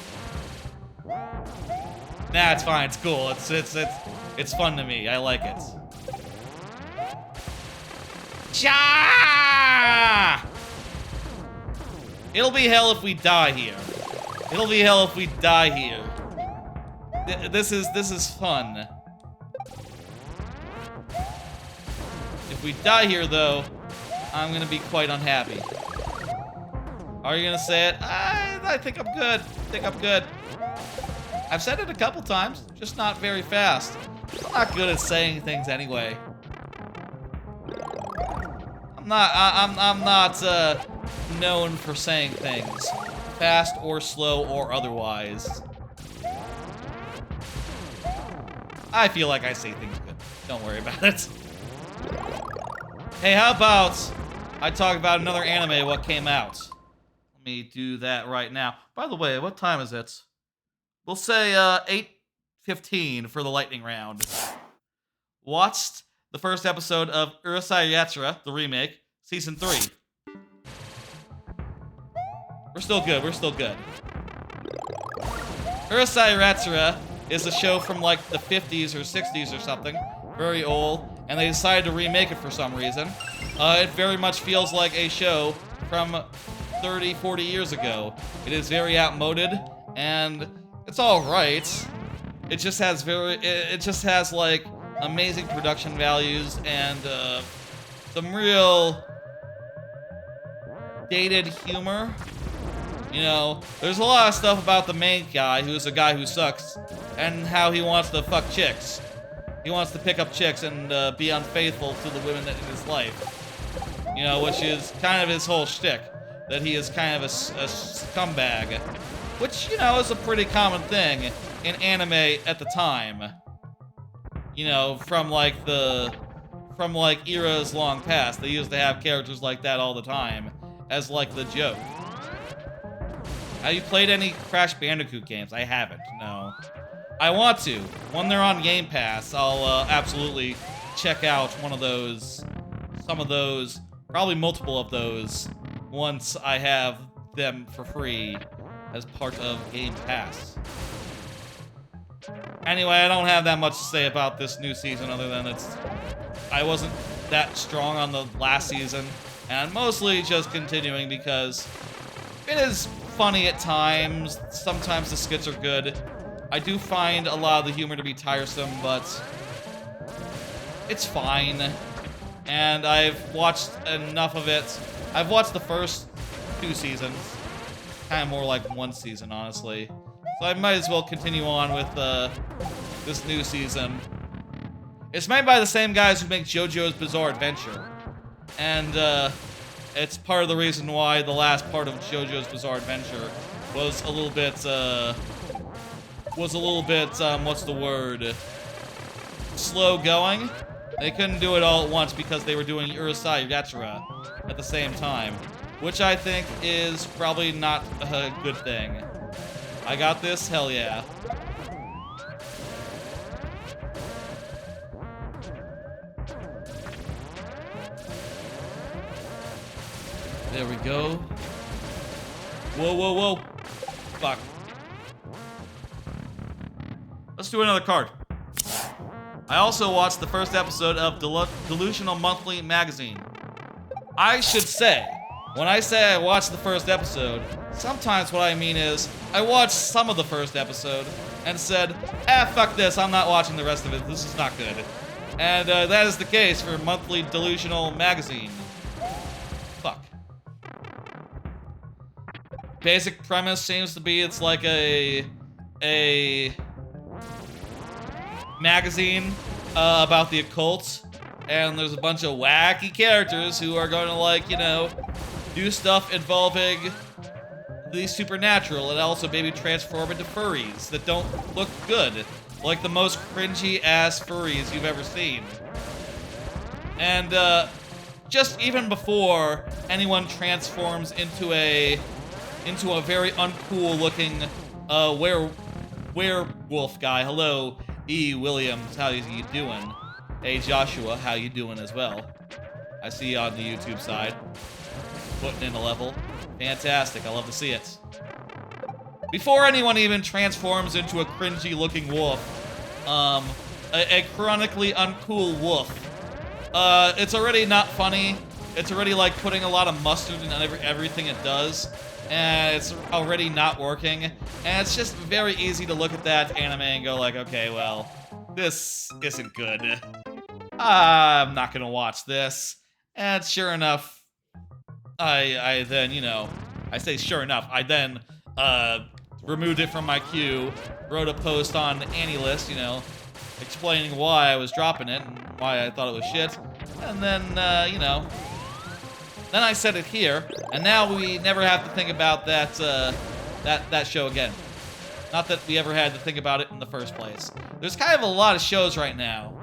[SPEAKER 1] Nah, it's fine. It's cool. It's fun to me. I like it. Ja! It'll be hell if we die here. It'll be hell if we die here. This is fun. If we die here, though, I'm gonna be quite unhappy. Are you gonna say it? I think I'm good. I think I'm good. I've said it a couple times, just not very fast. I'm not good at saying things anyway. I'm not known for saying things fast or slow or otherwise. I feel like I say things good. Don't worry about it. Hey, how about I talk about another anime, what came out? Let me do that right now. By the way, what time is it? We'll say 8:15 for the lightning round. Watched the first episode of Urusei Yatsura, the remake, season 3. We're still good, we're still good. Urusei Yatsura is a show from like the 50s or 60s or something. Very old, and they decided to remake it for some reason. It very much feels like a show from 30, 40 years ago. It is very outmoded, and it's alright. It just has like amazing production values and some real dated humor. You know, there's a lot of stuff about the main guy, who's a guy who sucks, and how he wants to fuck chicks. He wants to pick up chicks and be unfaithful to the women in his life. You know, which is kind of his whole shtick. That he is kind of a scumbag. Which, you know, is a pretty common thing in anime at the time. You know, from like eras long past. They used to have characters like that all the time. As like the joke. Have you played any Crash Bandicoot games? I haven't, no. I want to. When they're on Game Pass, I'll absolutely check out one of those, some of those, probably multiple of those, once I have them for free as part of Game Pass. Anyway, I don't have that much to say about this new season other than I wasn't that strong on the last season, and I'm mostly just continuing because it is funny at times. Sometimes the skits are good. I do find a lot of the humor to be tiresome, but it's fine. And I've watched enough of it. I've watched the first 2 seasons. Kind of more like 1 season, honestly. So I might as well continue on with this new season. It's made by the same guys who make JoJo's Bizarre Adventure. And it's part of the reason why the last part of JoJo's Bizarre Adventure was a little bit, what's the word? Slow going. They couldn't do it all at once because they were doing Urusei Yatsura at the same time, which I think is probably not a good thing. I got this? Hell yeah. There we go. Whoa, whoa, whoa. Fuck. Let's do another card. I also watched the first episode of Delusional Monthly Magazine. I should say, when I say I watched the first episode, sometimes what I mean is, I watched some of the first episode and said, fuck this, I'm not watching the rest of it, this is not good. And that is the case for Monthly Delusional Magazine. Fuck. Basic premise seems to be it's like a magazine about the occult, and there's a bunch of wacky characters who are going to, like, you know, do stuff involving the supernatural and also maybe transform into furries that don't look good. Like the most cringy ass furries you've ever seen. And just even before anyone transforms into a very uncool looking werewolf guy. Hello, E. Williams, how you doing? Hey Joshua, how you doing as well? I see you on the YouTube side. Putting in a level. Fantastic, I love to see it. Before anyone even transforms into a cringy looking wolf, a chronically uncool wolf, it's already not funny. It's already like putting a lot of mustard in everything it does, and it's already not working. And it's just very easy to look at that anime and go like, okay, well, this isn't good. I'm not gonna watch this. And sure enough, I then, you know, I say sure enough, I then, removed it from my queue, wrote a post on AniList, you know, explaining why I was dropping it and why I thought it was shit. And then, you know, then I said it here, and now we never have to think about that, that show again. Not that we ever had to think about it in the first place. There's kind of a lot of shows right now,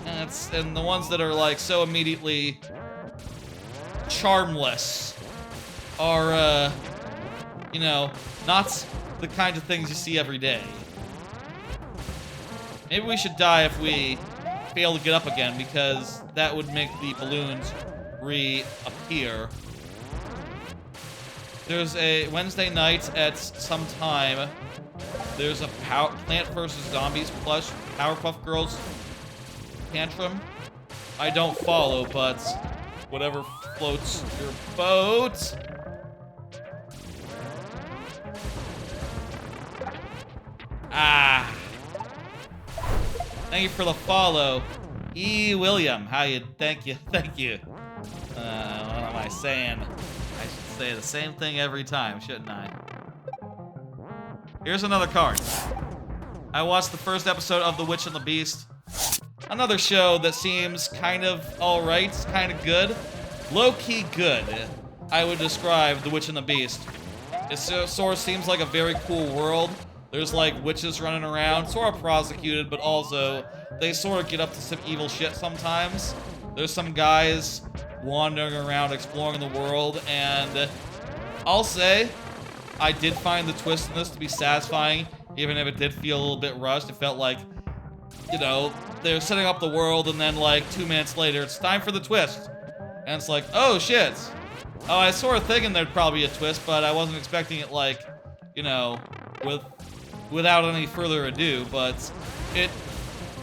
[SPEAKER 1] and the ones that are like so immediately charmless are, you know, not the kind of things you see every day. Maybe we should die if we fail to get up again, because that would make the balloons reappear. There's a Wednesday night at some time. There's a Plant vs. Zombies plush Powerpuff Girls tantrum. I don't follow, but whatever floats your boat. Ah. Thank you for the follow. E. William, how you? Thank you. What am I saying? I should say the same thing every time, shouldn't I? Here's another card. I watched the first episode of The Witch and the Beast. Another show that seems kind of alright, kind of good. Low-key good, I would describe The Witch and the Beast. It sort of seems like a very cool world. There's like witches running around, sort of prosecuted, but also they sort of get up to some evil shit sometimes. There's some guys wandering around exploring the world, and I'll say I did find the twist in this to be satisfying, even if it did feel a little bit rushed. It felt like, you know, they're setting up the world, and then like 2 minutes later, it's time for the twist. And it's like, oh shit. Oh, I was sort of thinking there'd probably be a twist, but I wasn't expecting it like, you know, without any further ado. But it,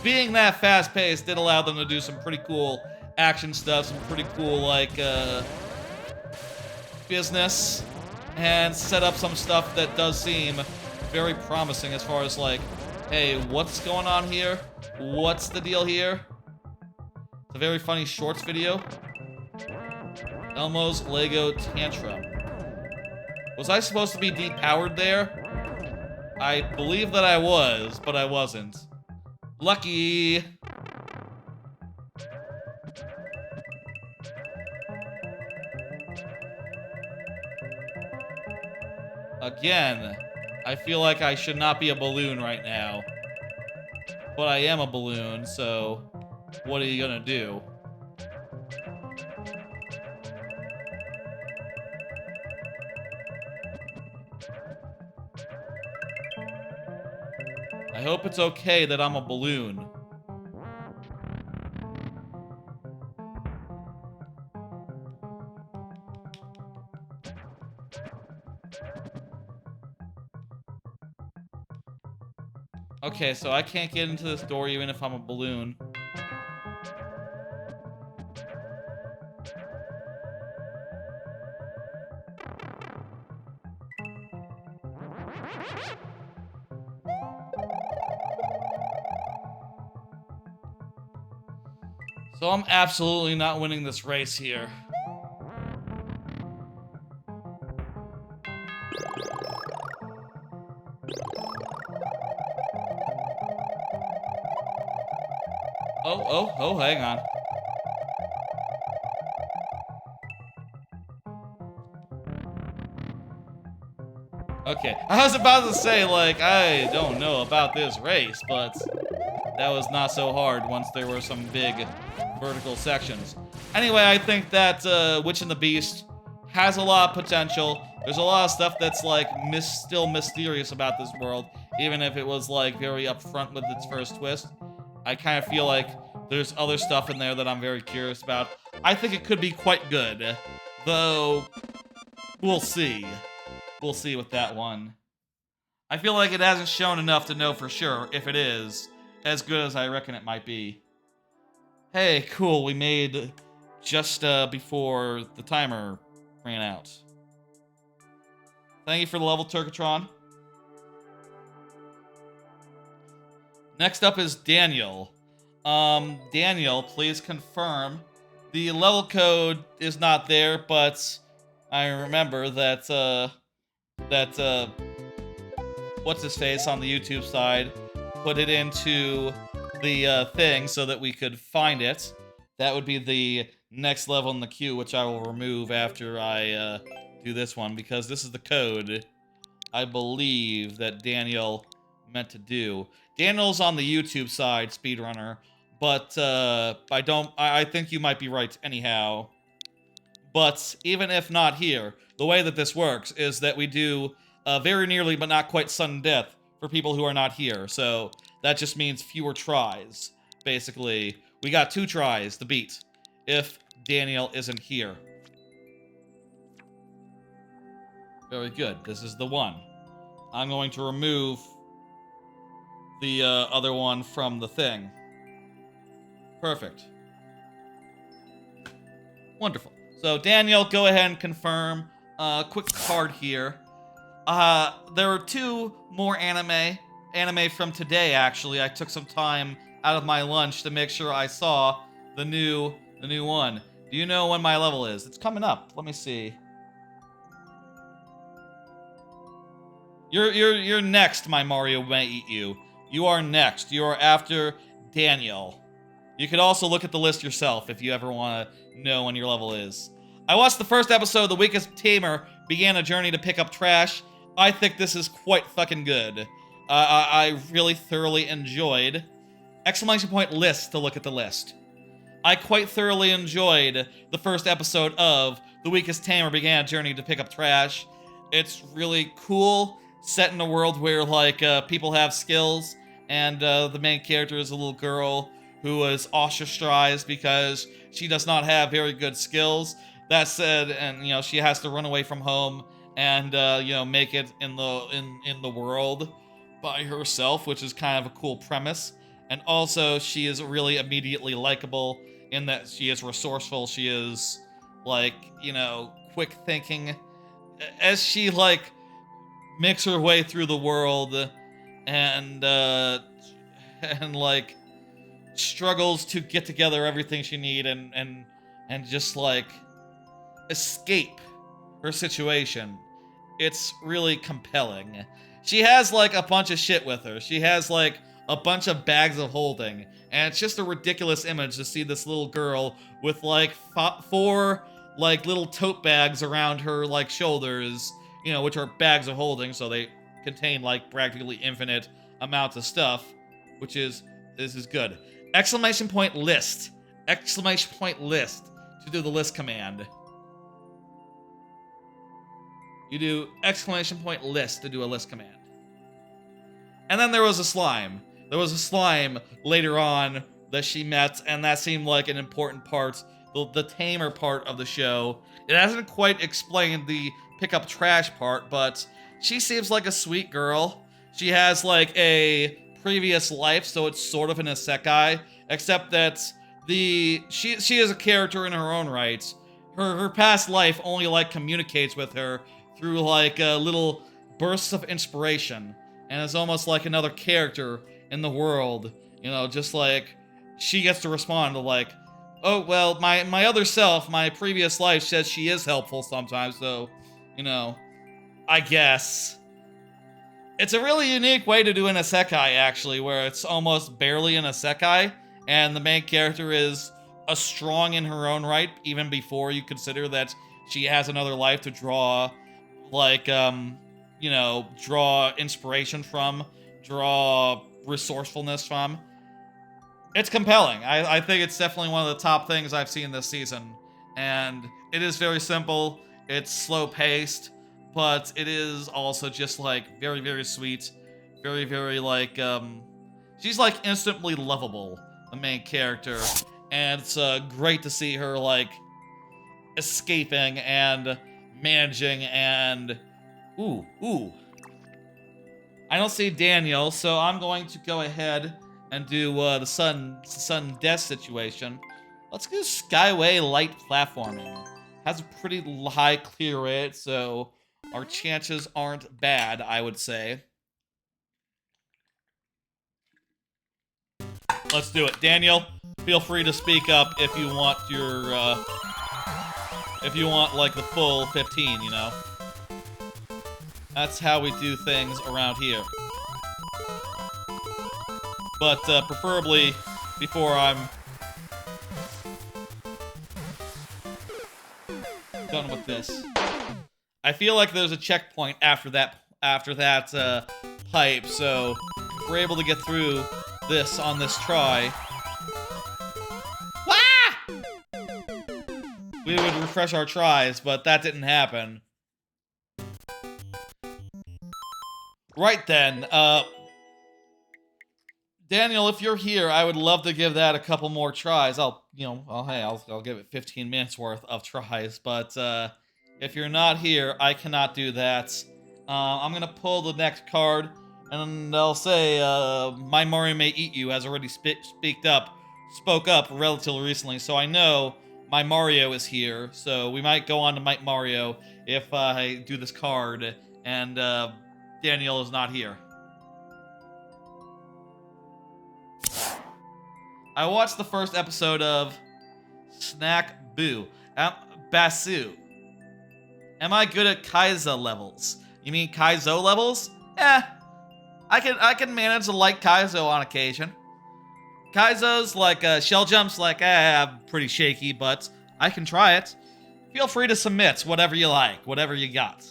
[SPEAKER 1] being that fast-paced, did allow them to do some pretty cool action stuff, some pretty cool, like, business, and set up some stuff that does seem very promising as far as, like, hey, what's going on here? What's the deal here? It's a very funny shorts video. Elmo's Lego Tantrum. Was I supposed to be depowered there? I believe that I was, but I wasn't. Lucky! Again, I feel like I should not be a balloon right now. But I am a balloon, so what are you gonna do? I hope it's okay that I'm a balloon. Okay, so I can't get into this door even if I'm a balloon. So I'm absolutely not winning this race here. Oh, hang on. Okay, I was about to say, like, I don't know about this race, but that was not so hard once there were some big vertical sections. Anyway, I think that Witch and the Beast has a lot of potential. There's a lot of stuff that's like still mysterious about this world, even if it was like very upfront with its first twist. I kind of feel like there's other stuff in there that I'm very curious about. I think it could be quite good, though we'll see. We'll see with that one. I feel like it hasn't shown enough to know for sure if it is as good as I reckon it might be. Hey, cool, we made just before the timer ran out. Thank you for the level, Turkatron. Next up is Daniel. Daniel, please confirm. The level code is not there, but I remember that what's his face on the YouTube side put it into the thing so that we could find it. That would be the next level in the queue, which I will remove after I do this one, because this is the code I believe that Daniel meant to do. Daniel's on the YouTube side, speedrunner, but I think you might be right anyhow. But even if not here, the way that this works is that we do very nearly but not quite sudden death for people who are not here. So that just means fewer tries, basically. We got 2 tries to beat if Daniel isn't here. Very good. This is the one. I'm going to remove the other one from the thing. Perfect. Wonderful. So Daniel, go ahead and confirm. Quick card here. There are 2 more anime from today, actually. I took some time out of my lunch to make sure I saw the new one. Do you know when my level is? It's coming up. Let me see. You're next, my Mario may eat you. You are next. You are after Daniel. You could also look at the list yourself if you ever want to know when your level is. I watched the first episode, The Weakest Tamer began a journey to pick up trash. I think this is quite fucking good. I really thoroughly enjoyed. Exclamation point list to look at the list. I quite thoroughly enjoyed the first episode of The Weakest Tamer began a journey to pick up trash. It's really cool, set in a world where like people have skills, and the main character is a little girl who was ostracized because she does not have very good skills. That said, and you know, she has to run away from home and you know, make it in the world by herself, which is kind of a cool premise. And also, she is really immediately likable in that she is resourceful. She is like, you know, quick thinking. As she like makes her way through the world and like struggles to get together everything she needs and just like escape her situation. It's really compelling. She has like a bunch of shit with her. She has like a bunch of bags of holding, and it's just a ridiculous image to see this little girl with like 4 like little tote bags around her like shoulders, you know, which are bags of holding, so they contain like practically infinite amounts of stuff, which is, this is good. Exclamation point list. Exclamation point list to do the list command. You do exclamation point list to do a list command. And then there was a slime. There was a slime later on that she met, and that seemed like an important part, the tamer part of the show. It hasn't quite explained the pick up trash part, but she seems like a sweet girl. She has like a previous life, so it's sort of an isekai, except that she is a character in her own right. Her past life only like communicates with her through like little bursts of inspiration, and it's almost like another character in the world, you know, just like she gets to respond to like, oh, well, my other self, my previous life says she is helpful sometimes, so, you know, I guess. It's a really unique way to do an isekai, actually, where it's almost barely an isekai, and the main character is strong in her own right, even before you consider that she has another life to draw, like, you you know, draw inspiration from, draw resourcefulness from. It's compelling. I think it's definitely one of the top things I've seen this season. And it is very simple. It's slow paced, but it is also just like very, very sweet. Very, very like, she's like instantly lovable, the main character. And it's great to see her like escaping and managing and ooh. I don't see Daniel, so I'm going to go ahead and do the sudden death situation. Let's do Skyway light platforming. Has a pretty high clear rate, so our chances aren't bad, I would say. Let's do it. Daniel, feel free to speak up if you want your, if you want, like, the full 15, you know? That's how we do things around here. But, preferably before I'm done with this. I feel like there's a checkpoint after that pipe, so if we're able to get through this on this try, we would refresh our tries, but that didn't happen. Right then, Daniel, if you're here, I would love to give that a couple more tries. I'll give it 15 minutes worth of tries, but if you're not here, I cannot do that. I'm gonna pull the next card, and I'll say, My Mario May Eat You has already spoke up relatively recently, so I know My Mario is here, so we might go on to My Mario if I do this card, and Daniel is not here. I watched the first episode of Snack Boo. Basu. Am I good at Kaizo levels? You mean Kaizo levels? I can manage a light Kaizo on occasion. Kaizo's like shell jumps, like pretty shaky, but I can try it. Feel free to submit whatever you like, whatever you got.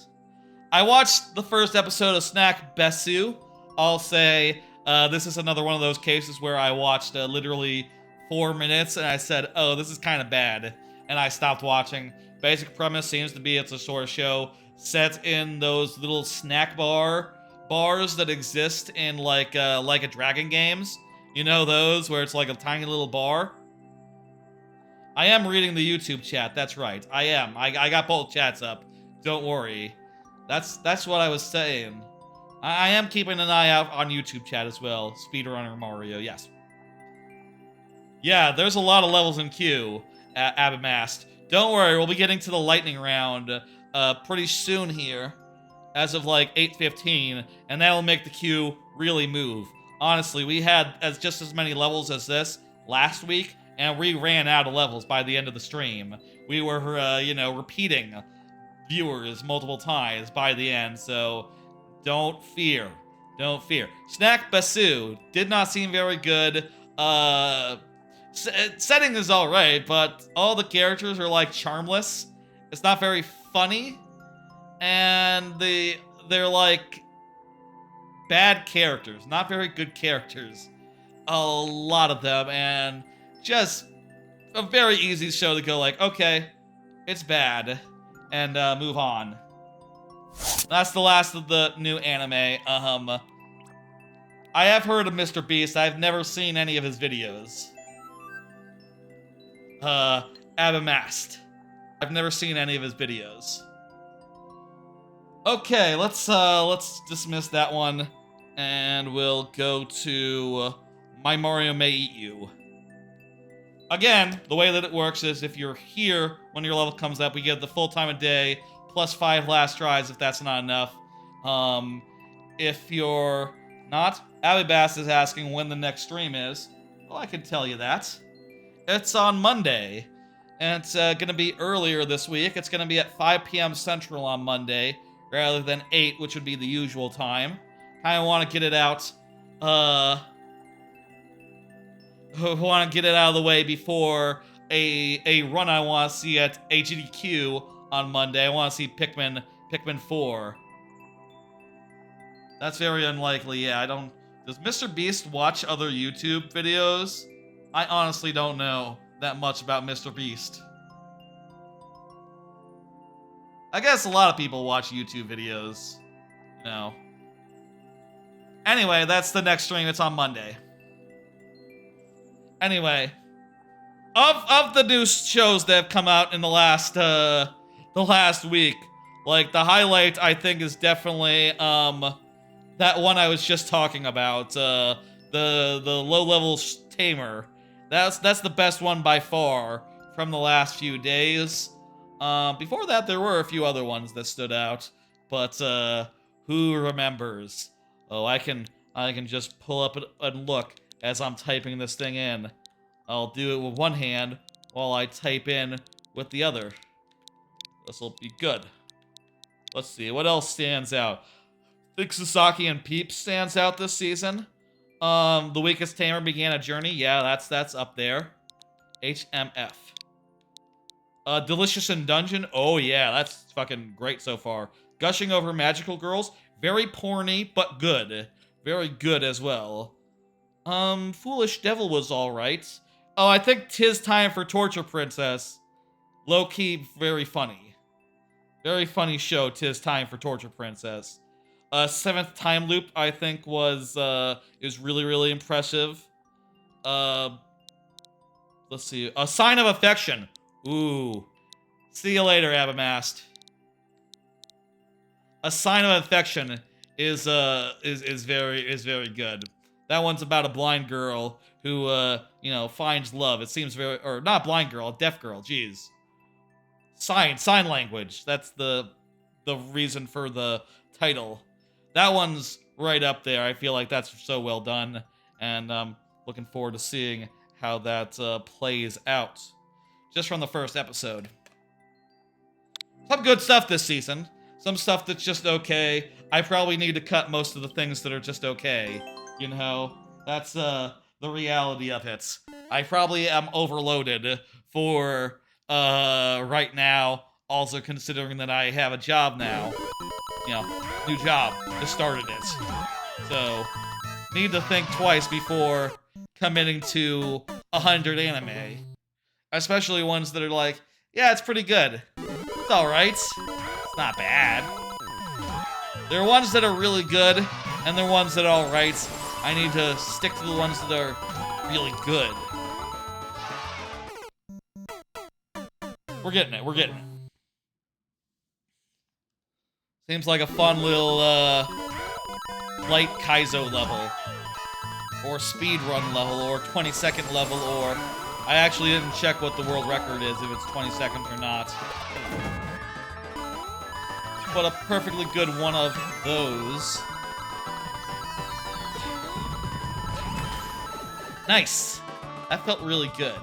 [SPEAKER 1] I watched the first episode of Snack Basu. I'll say this is another one of those cases where I watched literally 4 minutes and I said, oh, this is kind of bad, and I stopped watching. Basic premise seems to be it's a sort of show set in those little snack bars that exist in like a Dragon games. You know those where it's like a tiny little bar? I am reading the YouTube chat, that's right. I am. I got both chats up. Don't worry. That's what I was saying. I am keeping an eye out on YouTube chat as well. Speedrunner Mario, yes. Yeah, there's a lot of levels in queue, Abamast. Don't worry, we'll be getting to the lightning round pretty soon here, as of like 8:15, and that'll make the queue really move. Honestly, we had just as many levels as this last week, and we ran out of levels by the end of the stream. We were, repeating viewers multiple times by the end, so don't fear. Don't fear. Snack Basu did not seem very good. Setting is alright, but all the characters are like charmless. It's not very funny, and they're like bad characters, not very good characters. A lot of them, and just a very easy show to go like, okay, it's bad, and move on. That's the last of the new anime. I have heard of Mr. Beast. I've never seen any of his videos. Abamast. I've never seen any of his videos. Okay, let's dismiss that one, and we'll go to My Mario May Eat You. Again, the way that it works is if you're here when your level comes up, we get the full time of day, plus 5 last tries if that's not enough. If you're not, Abibass is asking when the next stream is. Well, I can tell you that. It's on Monday, and it's going to be earlier this week. It's going to be at 5 p.m. Central on Monday, rather than 8, which would be the usual time. I want to get it out, want to get it out of the way before a run I want to see at HDQ on Monday. I want to see Pikmin 4. That's very unlikely. Yeah, I don't... Does Mr. Beast watch other YouTube videos? I honestly don't know that much about Mr. Beast. I guess a lot of people watch YouTube videos. You know. Anyway, that's the next stream. It's on Monday. Anyway, of the new shows that have come out in the last week, like the highlight I think is definitely that one I was just talking about, the low level tamer. That's the best one by far from the last few days. Before that there were a few other ones that stood out, but who remembers? Oh, I can just pull up and look as I'm typing this thing in. I'll do it with one hand while I type in with the other. This'll be good. Let's see, what else stands out? I think Sasaki and Peeps stands out this season. The Weakest Tamer Began a Journey. Yeah, that's up there. HMF. Delicious in Dungeon. Oh yeah, that's fucking great so far. Gushing Over Magical Girls. Very porny, but good. Very good as well. Foolish Devil was alright. Oh, I think 'Tis Time for Torture Princess. Low-key, very funny. Very funny show, 'Tis Time for Torture Princess. Seventh Time Loop, I think, is really, really impressive. Let's see. A Sign of Affection. Ooh. See you later, Abamast. A Sign of Affection is very good. That one's about a blind girl who you know, finds love. It seems very, or not blind girl, a deaf girl. Jeez. Sign language. That's the reason for the title. That one's right up there. I feel like that's so well done, and I'm looking forward to seeing how that plays out. Just from the first episode. Some good stuff this season. Some stuff that's just okay. I probably need to cut most of the things that are just okay. You know, that's the reality of it. I probably am overloaded for right now, also considering that I have a job now. You know, new job, just started it. So, need to think twice before committing to 100 anime. Especially ones that are like, yeah, it's pretty good. It's alright. It's not bad. There are ones that are really good, and there are ones that are alright. I need to stick to the ones that are really good. We're getting it, we're getting it. Seems like a fun little, light Kaizo level. Or speedrun level, or 20-second level, or... I actually didn't check what the world record is, if it's 20 seconds or not. But a perfectly good one of those. Nice! That felt really good.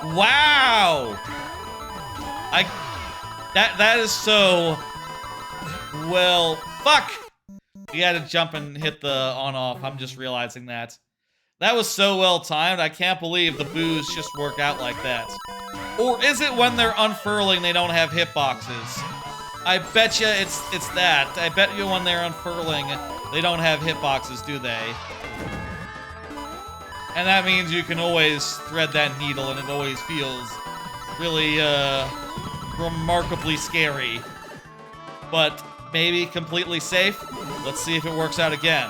[SPEAKER 1] Wow! That is so... Well, fuck! We had to jump and hit the on-off. I'm just realizing that. That was so well timed. I can't believe the boos just work out like that. Or is it when they're unfurling they don't have hitboxes? I bet you it's that. I bet you when they're unfurling they don't have hitboxes, do they? And that means you can always thread that needle and it always feels really, remarkably scary. But maybe completely safe? Let's see if it works out again.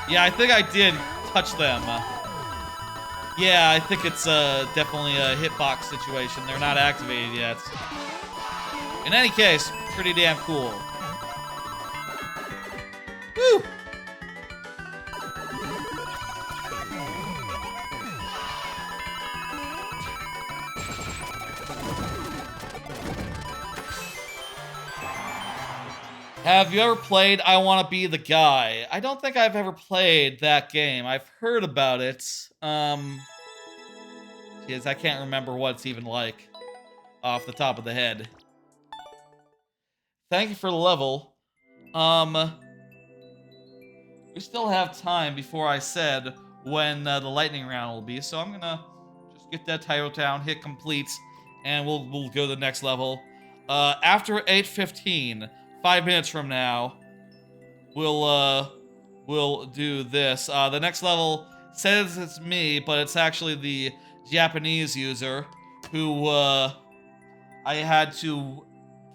[SPEAKER 1] Yeah, I think I did touch them. Yeah, I think it's definitely a hitbox situation. They're not activated yet. In any case, pretty damn cool. Woo! Have you ever played I Wanna Be the Guy? I don't think I've ever played that game. I've heard about it. Jeez, I can't remember what it's even like off the top of the head. Thank you for the level. We still have time before I said when the lightning round will be, so I'm gonna just Just get that title down, hit complete, and we'll go to the next level. After 8:15, 5 minutes from now, we'll do this. The next level says it's me, but it's actually the Japanese user who I had to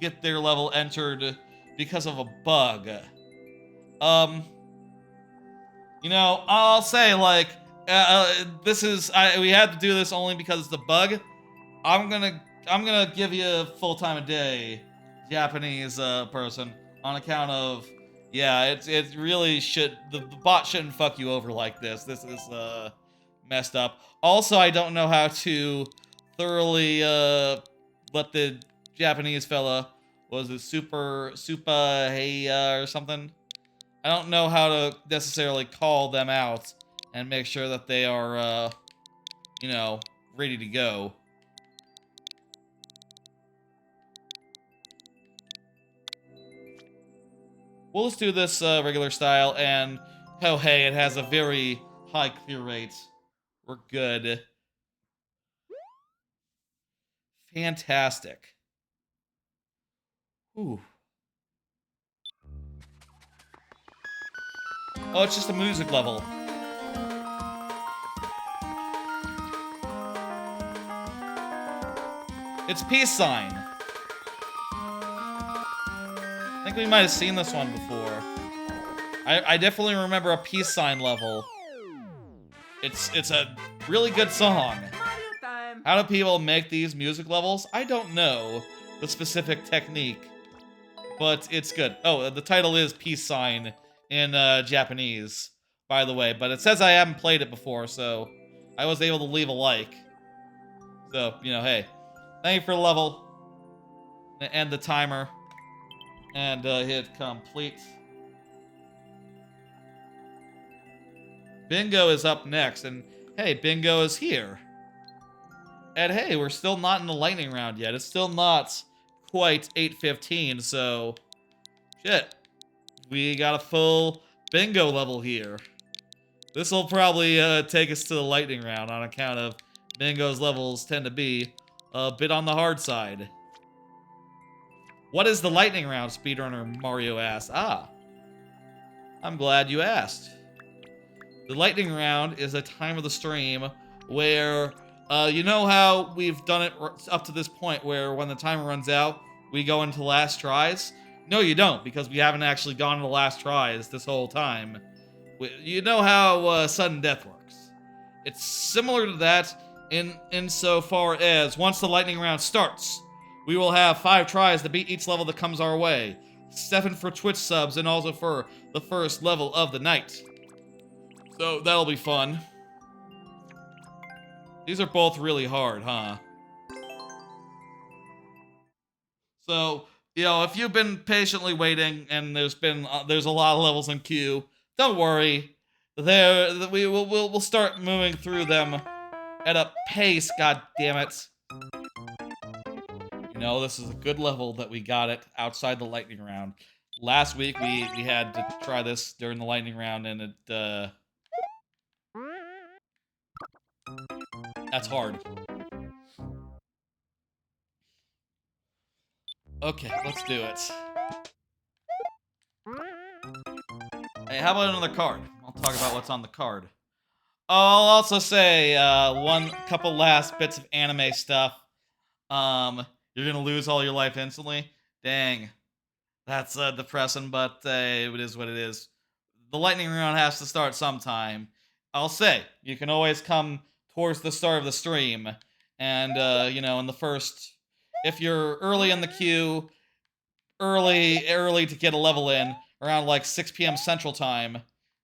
[SPEAKER 1] get their level entered because of a bug. I'll say like we had to do this only because it's the bug. I'm gonna give you a full time a day, Japanese person, on account of it really should the bot shouldn't fuck you over like this. This is messed up. Also, I don't know how to thoroughly let the Japanese fella, was it Supa Hey or something? I don't know how to necessarily call them out and make sure that they are ready to go. We'll just do this regular style, and oh hey, it has a very high clear rate. We're good. Fantastic. Ooh. Oh, it's just a music level. It's peace sign. I think we might have seen this one before. I definitely remember a peace sign level. It's a really good song. How do people make these music levels? I don't know the specific technique, but it's good. Oh, the title is Peace Sign in Japanese, by the way, but it says I haven't played it before, so I was able to leave a like. So, hey, thank you for the level. End the timer and hit complete. Bingo is up next, and hey, Bingo is here. And hey, we're still not in the lightning round yet. It's still not quite 8:15, so shit. We got a full bingo level here. This will probably take us to the lightning round on account of bingo's levels tend to be a bit on the hard side. What is the lightning round, speedrunner Mario asked? I'm glad you asked. The lightning round is a time of the stream where, you know how we've done it up to this point where when the timer runs out, we go into last tries? No, you don't, because we haven't actually gone into last tries this whole time. You know how sudden death works. It's similar to that insofar as once the lightning round starts, we will have 5 tries to beat each level that comes our way. 7 for Twitch subs and also for the first level of the night. So that'll be fun. These are both really hard, huh? So, if you've been patiently waiting and there's a lot of levels in queue, don't worry. We'll start moving through them at a pace, god damn it. This is a good level that we got it outside the lightning round. Last week we had to try this during the lightning round and it that's hard. Okay, let's do it. Hey, how about another card? I'll talk about what's on the card. I'll also say one couple last bits of anime stuff. You're gonna lose all your life instantly. Dang, that's depressing, but it is what it is. The lightning round has to start sometime. I'll say you can always come towards the start of the stream, and in the first, if you're early in the queue, early to get a level in around like 6 p.m. Central Time.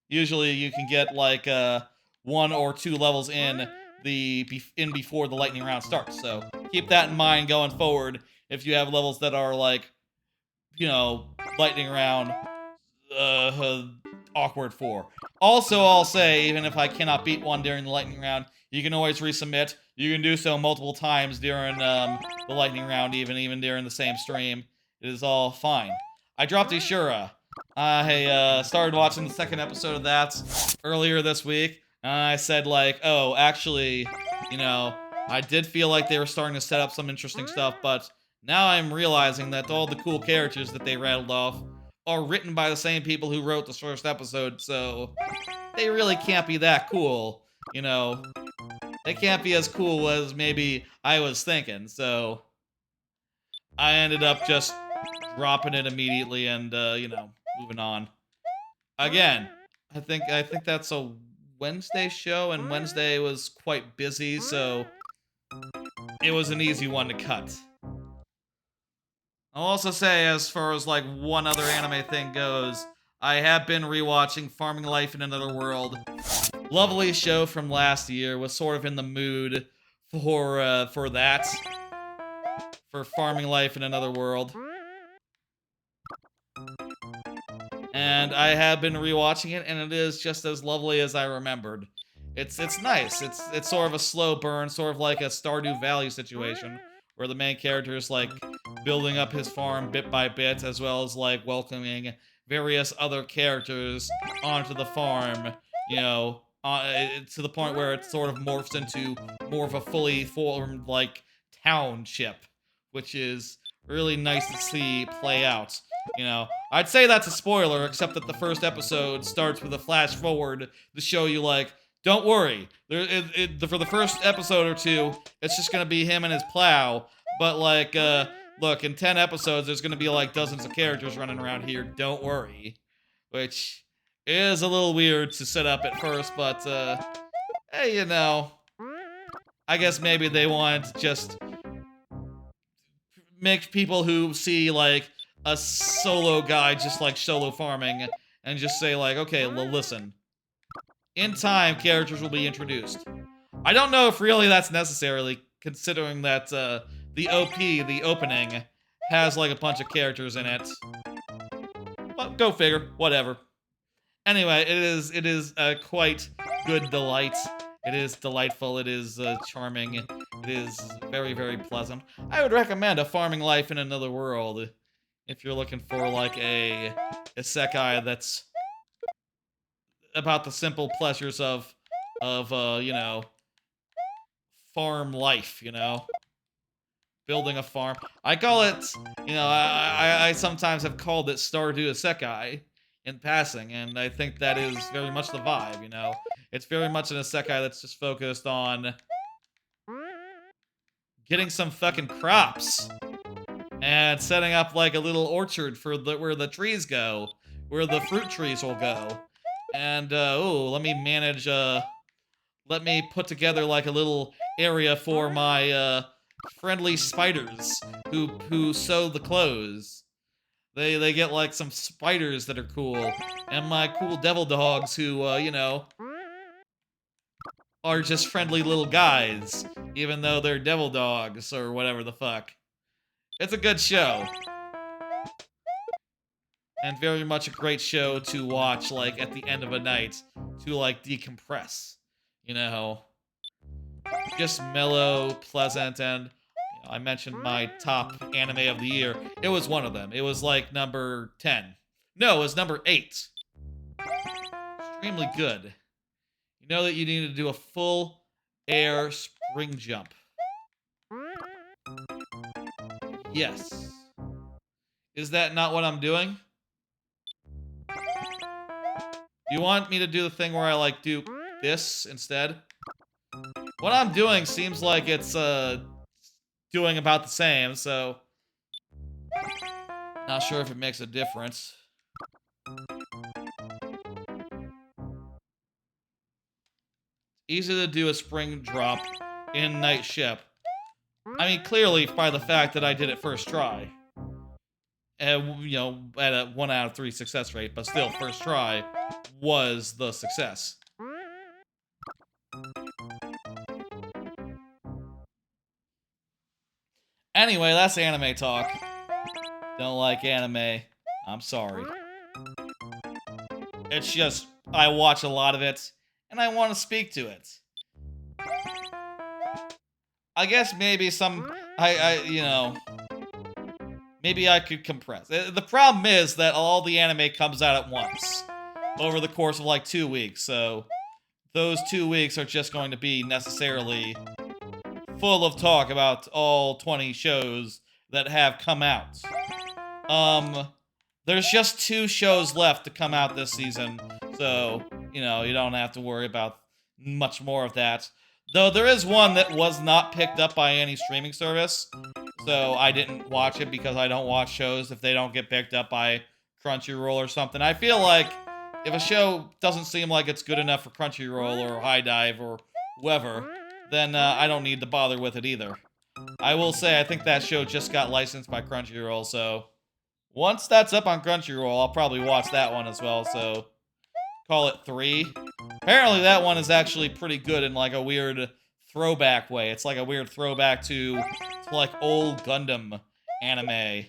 [SPEAKER 1] Usually you can get like 1 or 2 levels in before the lightning round starts. So keep that in mind going forward. If you have levels that are like, lightning round awkward for. Also, I'll say even if I cannot beat one during the lightning round, you can always resubmit. You can do so multiple times during the lightning round, even during the same stream. It is all fine. I dropped Ishura. I started watching the second episode of that earlier this week. And I said like, oh, actually, I did feel like they were starting to set up some interesting stuff, but now I'm realizing that all the cool characters that they rattled off are written by the same people who wrote the first episode, so they really can't be that cool, you know. They can't be as cool as maybe I was thinking, so I ended up just dropping it immediately and, moving on. Again, I think that's a Wednesday show, and Wednesday was quite busy, so it was an easy one to cut. I'll also say, as far as like one other anime thing goes, I have been rewatching Farming Life in Another World. Lovely show from last year. Was sort of in the mood for that, for Farming Life in Another World. And I have been rewatching it, and it is just as lovely as I remembered. It's nice. It's sort of a slow burn, sort of like a Stardew Valley situation, where the main character is like building up his farm bit by bit, as well as like welcoming various other characters onto the farm. You know, to the point where it sort of morphs into more of a fully formed like township, which is really nice to see play out. You know, I'd say that's a spoiler, except that the first episode starts with a flash forward to show you, like, don't worry. For the first episode or two, it's just gonna be him and his plow. But, like, look, in 10 episodes, there's gonna be, like, dozens of characters running around here. Don't worry. Which is a little weird to set up at first, but, hey, you know, I guess maybe they wanted to just make people who see, like, a solo guy just like solo farming and just say like, okay, well, listen. In time, characters will be introduced. I don't know if really that's necessarily, considering that the OP, the opening, has like a bunch of characters in it. But go figure, whatever. Anyway, it is a quite good delight. It is delightful, it is charming, it is very, very pleasant. I would recommend A Farming Life in Another World if you're looking for like a isekai that's about the simple pleasures of you know, farm life, you know? Building a farm. I call it, you know, I sometimes have called it Stardew Isekai in passing, and I think that is very much the vibe, you know? It's very much an isekai that's just focused on getting some fucking crops and setting up like a little orchard for where the trees go, where the fruit trees will go. And let me manage let me put together like a little area for my friendly spiders who sew the clothes. They get like some spiders that are cool, and my cool devil dogs who you know, are just friendly little guys, even though they're devil dogs or whatever the fuck. It's a good show. And very much a great show to watch, like, at the end of a night to, like, decompress. You know? Just mellow, pleasant, and you know, I mentioned my top anime of the year. It was one of them. It was, like, number 10. No, it was number 8. Extremely good. You know that you need to do a full air spring jump. Yes. Is that not what I'm doing? You want me to do the thing where I, like, do this instead? What I'm doing seems like it's, doing about the same, so... Not sure if it makes a difference. Easy to do a spring drop in Night Ship. I mean, clearly by the fact that I did it first try. You know, at a 1 out of 3 success rate, but still, first try was the success. Anyway, that's anime talk. Don't like anime. I'm sorry. It's just, I watch a lot of it, and I want to speak to it. I guess maybe you know, maybe I could compress. The problem is that all the anime comes out at once, over the course of like 2 weeks, so those 2 weeks are just going to be necessarily full of talk about all 20 shows that have come out. There's just 2 shows left to come out this season, so, you know, you don't have to worry about much more of that. Though there is one that was not picked up by any streaming service, so I didn't watch it because I don't watch shows if they don't get picked up by Crunchyroll or something. I feel like if a show doesn't seem like it's good enough for Crunchyroll or High Dive or whoever, then I don't need to bother with it either. I will say I think that show just got licensed by Crunchyroll, so once that's up on Crunchyroll, I'll probably watch that one as well, so call it 3. Apparently that one is actually pretty good in like a weird throwback way. It's like a weird throwback to like old Gundam anime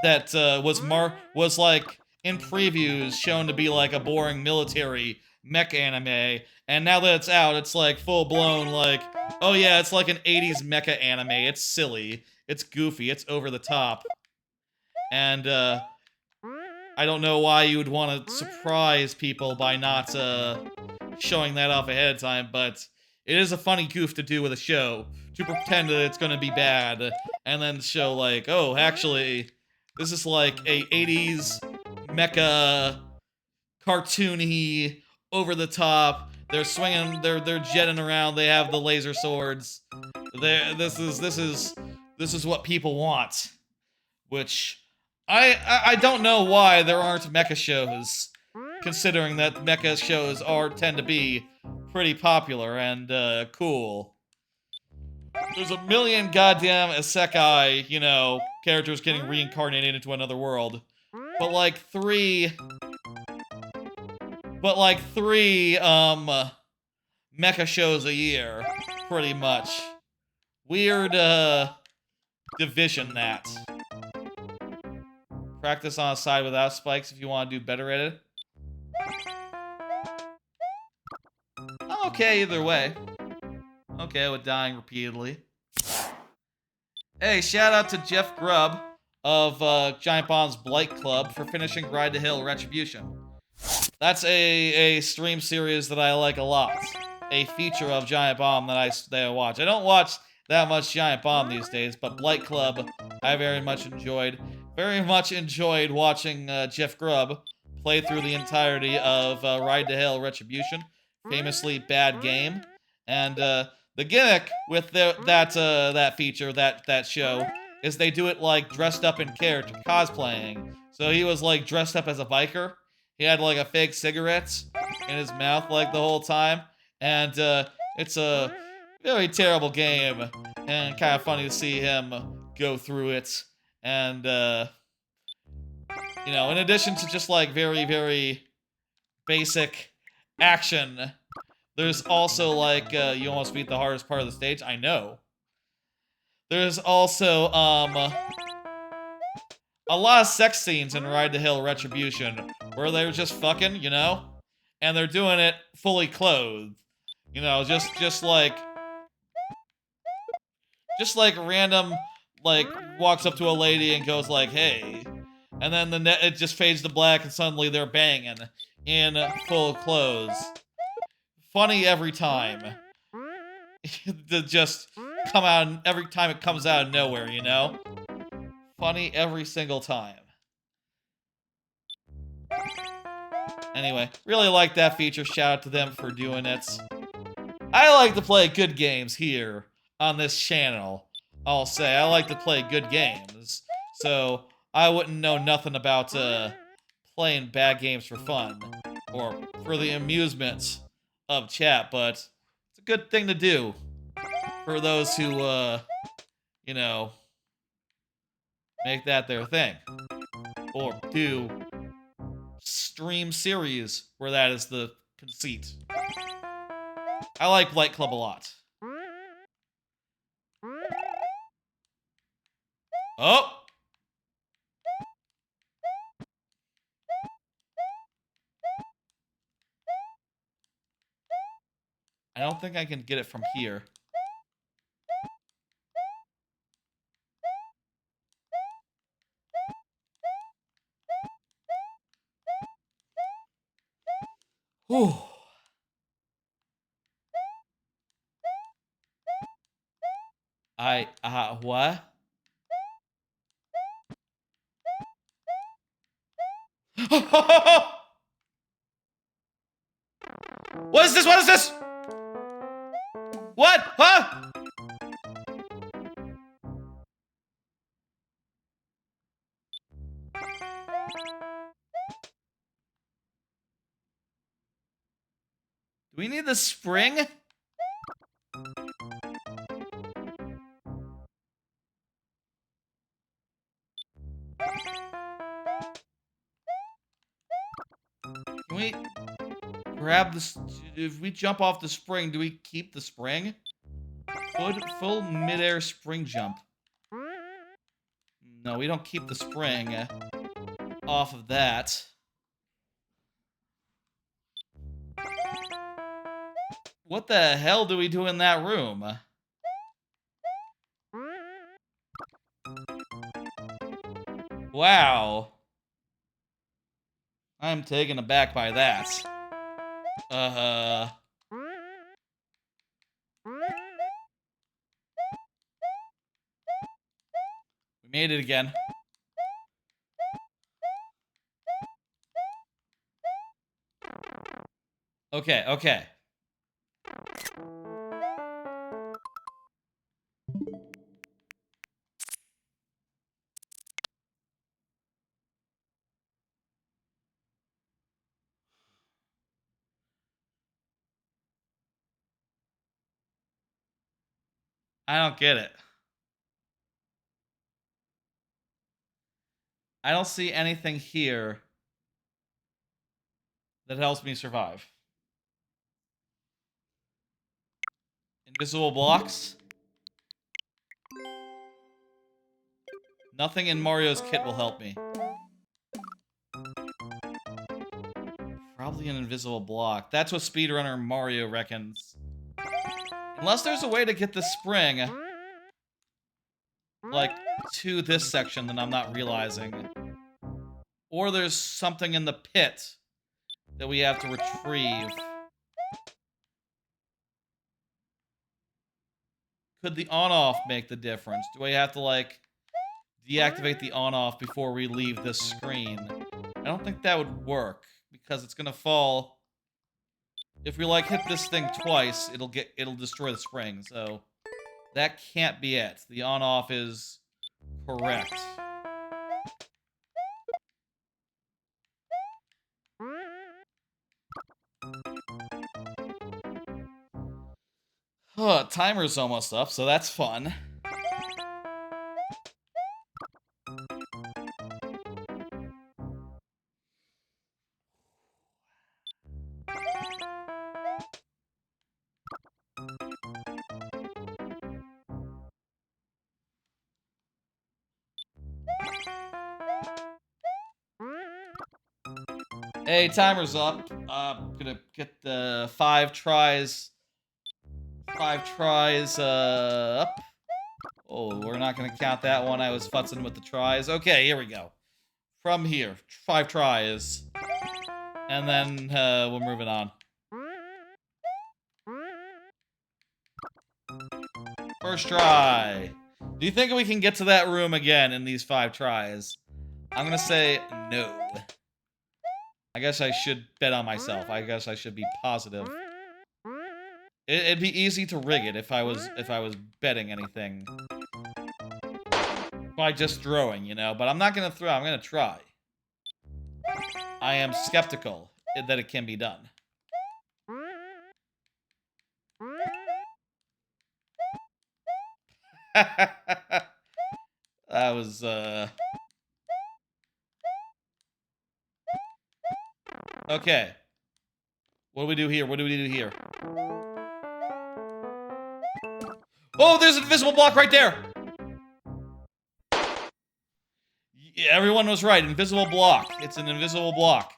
[SPEAKER 1] that was like in previews shown to be like a boring military mech anime, and now that it's out, it's like full blown like, oh yeah, it's like an 80s mecha anime. It's silly, it's goofy, it's over the top, and I don't know why you would want to surprise people by not showing that off ahead of time, but it is a funny goof to do with a show, to pretend that it's gonna be bad, and then show like, oh, actually, this is like a 80s mecha cartoony, over the top. They're swinging, they're jetting around. They have the laser swords. This is what people want, which I don't know why there aren't mecha shows, considering that mecha shows tend to be pretty popular and cool. There's a million goddamn isekai, you know, characters getting reincarnated into another world. But like three mecha shows a year, pretty much. Weird division that. Practice on a side without spikes if you want to do better at it. Okay, either way. Okay, with dying repeatedly. Hey, shout out to Jeff Grubb of Giant Bomb's Blight Club for finishing Ride to Hill Retribution. That's a stream series that I like a lot. A feature of Giant Bomb that I watch. I don't watch that much Giant Bomb these days, but Blight Club I very much enjoyed. Very much enjoyed watching Jeff Grubb play through the entirety of Ride to Hell Retribution. Famously bad game. And the gimmick with that feature, that show, is they do it like dressed up in character, cosplaying. So he was like dressed up as a biker. He had like a fake cigarette in his mouth like the whole time. And it's a very terrible game, and kind of funny to see him go through it. And you know, in addition to just like very, very basic action, there's also like you almost beat the hardest part of the stage. I know. There's also a lot of sex scenes in Ride to Hill Retribution where they're just fucking, you know, and they're doing it fully clothed. You know, just like random, like, walks up to a lady and goes like, hey. And then it just fades to black and suddenly they're banging in full clothes. Funny every time. To just come out, every time it comes out of nowhere, you know? Funny every single time. Anyway, really like that feature. Shout out to them for doing it. I like to play good games here on this channel. I'll say, I like to play good games. So, I wouldn't know nothing about playing bad games for fun. Or for the amusement of chat, but it's a good thing to do. For those who, you know, make that their thing. Or do stream series where that is the conceit. I like Blight Club a lot. Oh! I don't think I can get it from here. Whew. what? What is this? What is this? What? Huh? Do we need the spring? Can we grab this? If we jump off the spring, do we keep the spring? Full midair spring jump. No, we don't keep the spring off of that. What the hell do we do in that room? Wow. I'm taken aback by that. We made it again. Okay, okay. I don't get it. I don't see anything here that helps me survive. Invisible blocks? Nothing in Mario's kit will help me. Probably an invisible block. That's what speedrunner Mario reckons. Unless there's a way to get the spring, like, to this section that I'm not realizing. Or there's something in the pit that we have to retrieve. Could the on-off make the difference? Do I have to, like, deactivate the on-off before we leave this screen? I don't think that would work, because it's gonna fall. If we, like, hit this thing twice, it'll destroy the spring, so that can't be it. The on-off is correct. Timer's almost up, so that's fun. Hey, timer's up. Gonna get the 5 tries. 5 tries, up. Oh, we're not gonna count that one. I was futzing with the tries. Okay, here we go. From here, 5 tries. And then, we're moving on. First try. Do you think we can get to that room again in these 5 tries? I'm gonna say no. I guess I should bet on myself. I guess I should be positive. It'd be easy to rig it if I was betting anything. By just throwing, you know, but I'm not gonna throw, I'm gonna try. I am skeptical that it can be done. That was, okay. What do we do here? What do we do here? Oh, there's an invisible block right there! Yeah, everyone was right. Invisible block. It's an invisible block.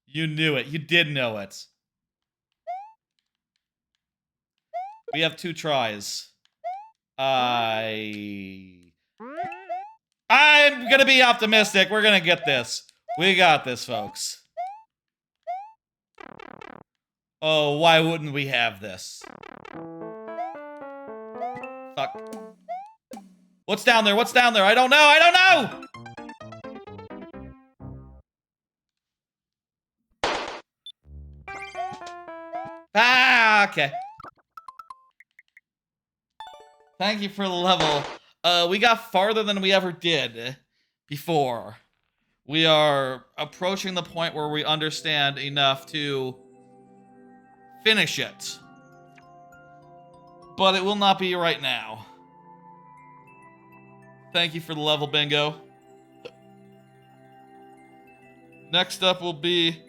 [SPEAKER 1] You knew it. You did know it. We have 2 tries. I'm gonna be optimistic. We're gonna get this. We got this, folks. Oh, why wouldn't we have this? Fuck. What's down there? What's down there? I don't know. I don't know! Ah, okay. Thank you for the level. We got farther than we ever did before. We are approaching the point where we understand enough to finish it. But it will not be right now. Thank you for the level, Bingo. Next up will be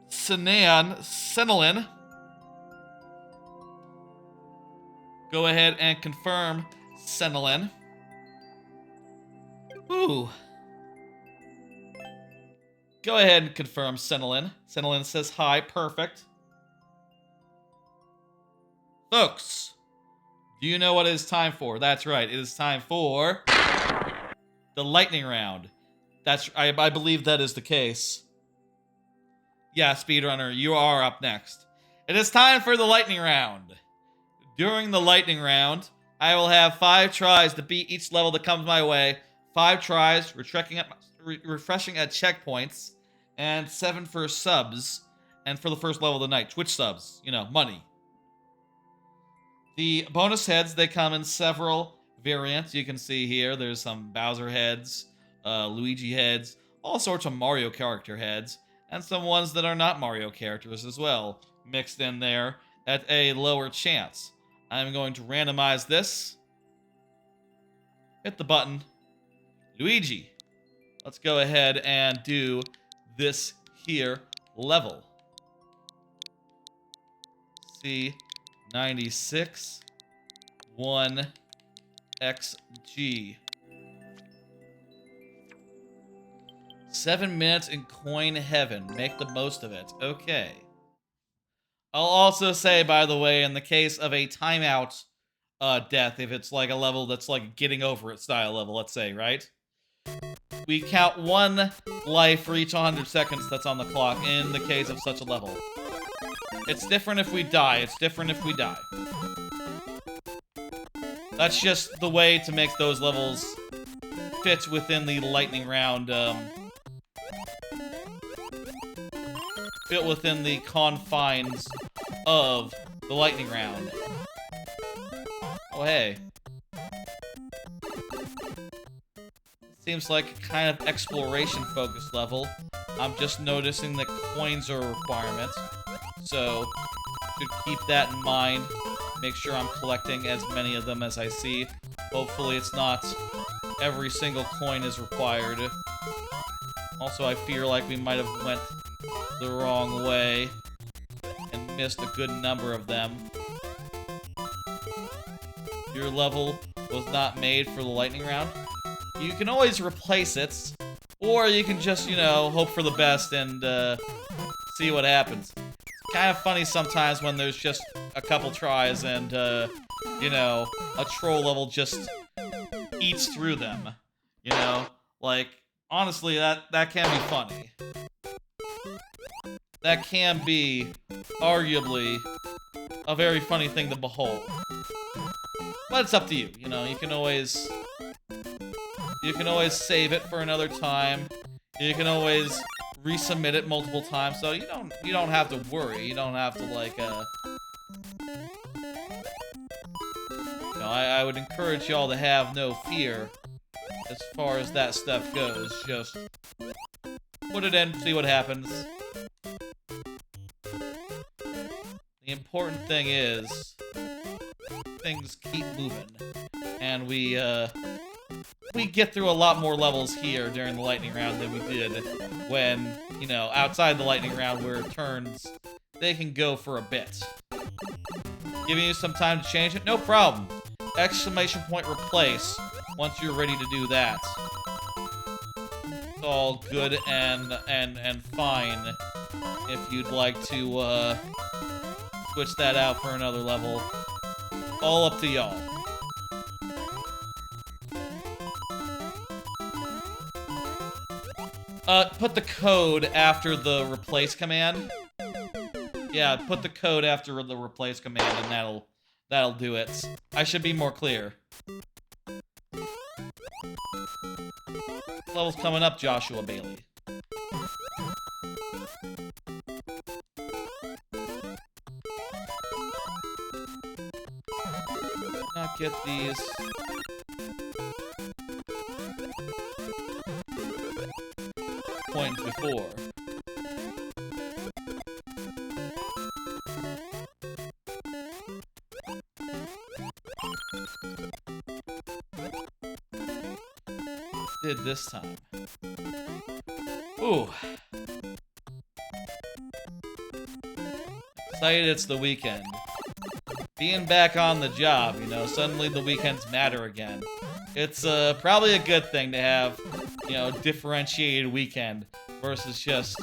[SPEAKER 1] Senelin. Go ahead and confirm Senelin. Ooh. Go ahead and confirm Senelin. Senelin says hi. Perfect. Folks, do you know what it is time for? That's right. It is time for the lightning round. I believe that is the case. Yeah, speedrunner, you are up next. It is time for the lightning round. During the lightning round, I will have 5 tries to beat each level that comes my way. 5 tries, refreshing at checkpoints, and 7 for subs, and for the first level of the night. Twitch subs, you know, money. The bonus heads, they come in several variants. You can see here, there's some Bowser heads, Luigi heads, all sorts of Mario character heads, and some ones that are not Mario characters as well, mixed in there at a lower chance. I'm going to randomize this. Hit the button. Luigi. Let's go ahead and do this here level. C96 1XG. 7 minutes in coin heaven. Make the most of it. Okay. I'll also say, by the way, in the case of a timeout death, if it's like a level that's like getting over it style level, let's say, right? We count 1 life for each 100 seconds that's on the clock in the case of such a level. It's different if we die. It's different if we die. That's just the way to make those levels fit within the lightning round, fit within the confines of the lightning round. Oh, hey. Seems like a kind of exploration-focused level. I'm just noticing that coins are a requirement, so should keep that in mind. Make sure I'm collecting as many of them as I see. Hopefully it's not every single coin is required. Also, I feel like we might have went the wrong way and missed a good number of them. Your level was not made for the lightning round. You can always replace it, or you can just, you know, hope for the best and see what happens. It's kind of funny sometimes when there's just a couple tries and, you know, a troll level just eats through them. You know? Like, honestly, that can be funny. That can be, arguably, a very funny thing to behold. But it's up to you, you know, you can always save it for another time. You can always resubmit it multiple times, so you don't have to worry. You don't have to, like, you know, I would encourage y'all to have no fear as far as that stuff goes. Just put it in, see what happens. The important thing is things keep moving, and we get through a lot more levels here during the lightning round than we did when, you know, outside the lightning round where turns, they can go for a bit. Giving you some time to change it? No problem. Exclamation point replace once you're ready to do that. It's all good and fine if you'd like to switch that out for another level. All up to y'all. Put the code after the replace command. Yeah, put the code after the replace command, and that'll do it. I should be more clear. level's coming up, Joshua Bailey. Not get these. Points before. Did this time. Ooh. Excited it's the weekend. Being back on the job, you know, suddenly the weekends matter again. It's probably a good thing to have, you know, differentiated weekend versus just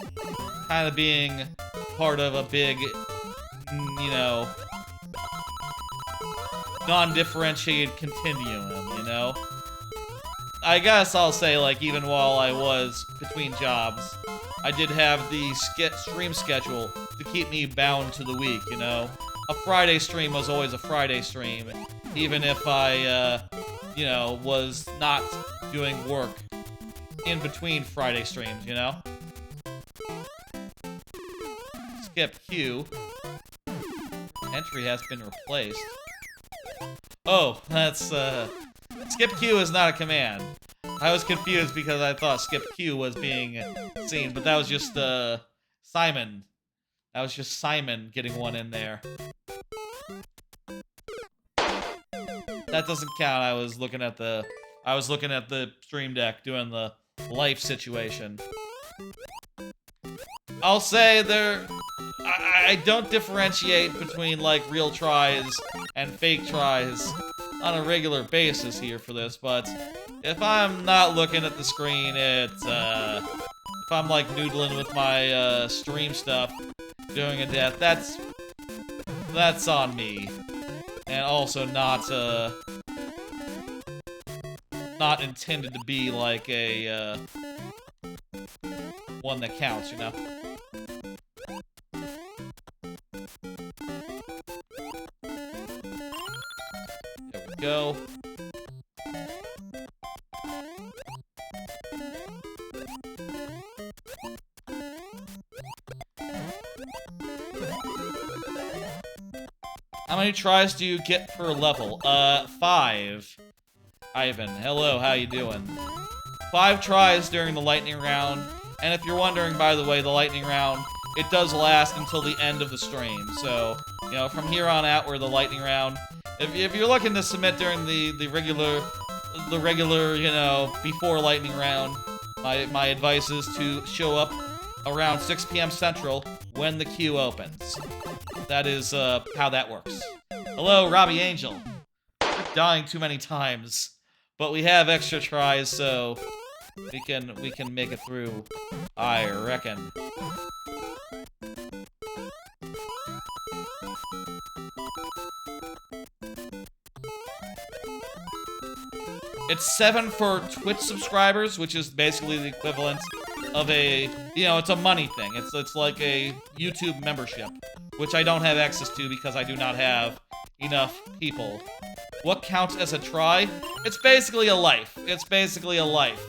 [SPEAKER 1] kind of being part of a big, you know, non-differentiated continuum, you know? I guess I'll say, like, even while I was between jobs, I did have the stream schedule to keep me bound to the week, you know? A Friday stream was always a Friday stream, even if I, you know, was not doing work in between Friday streams, you know? Skip Q. Entry has been replaced. Oh, that's, Skip Q is not a command. I was confused because I thought Skip Q was being seen, but that was just, Simon. That was just Simon getting one in there. That doesn't count. I was looking at the stream deck doing the life situation. I'll say I don't differentiate between, like, real tries and fake tries on a regular basis here for this, but if I'm not looking at the screen, it's, if I'm, like, noodling with my, stream stuff, doing a death, that's on me. And also not intended to be, like, a, one that counts, you know? There we go. How many tries do you get per level? 5. Ivan, hello, how you doing? 5 tries during the lightning round, and if you're wondering, by the way, the lightning round, it does last until the end of the stream, so, you know, from here on out, we're the lightning round. If you're looking to submit during the regular, you know, before lightning round, my advice is to show up around 6 p.m. Central when the queue opens. That is, how that works. Hello, Robbie Angel. We're dying too many times, but we have extra tries, so we can make it through, I reckon. It's 7 for Twitch subscribers, which is basically the equivalent of a, you know, it's a money thing. It's like a YouTube membership, which I don't have access to because I do not have enough people. What counts as a try? It's basically a life. It's basically a life.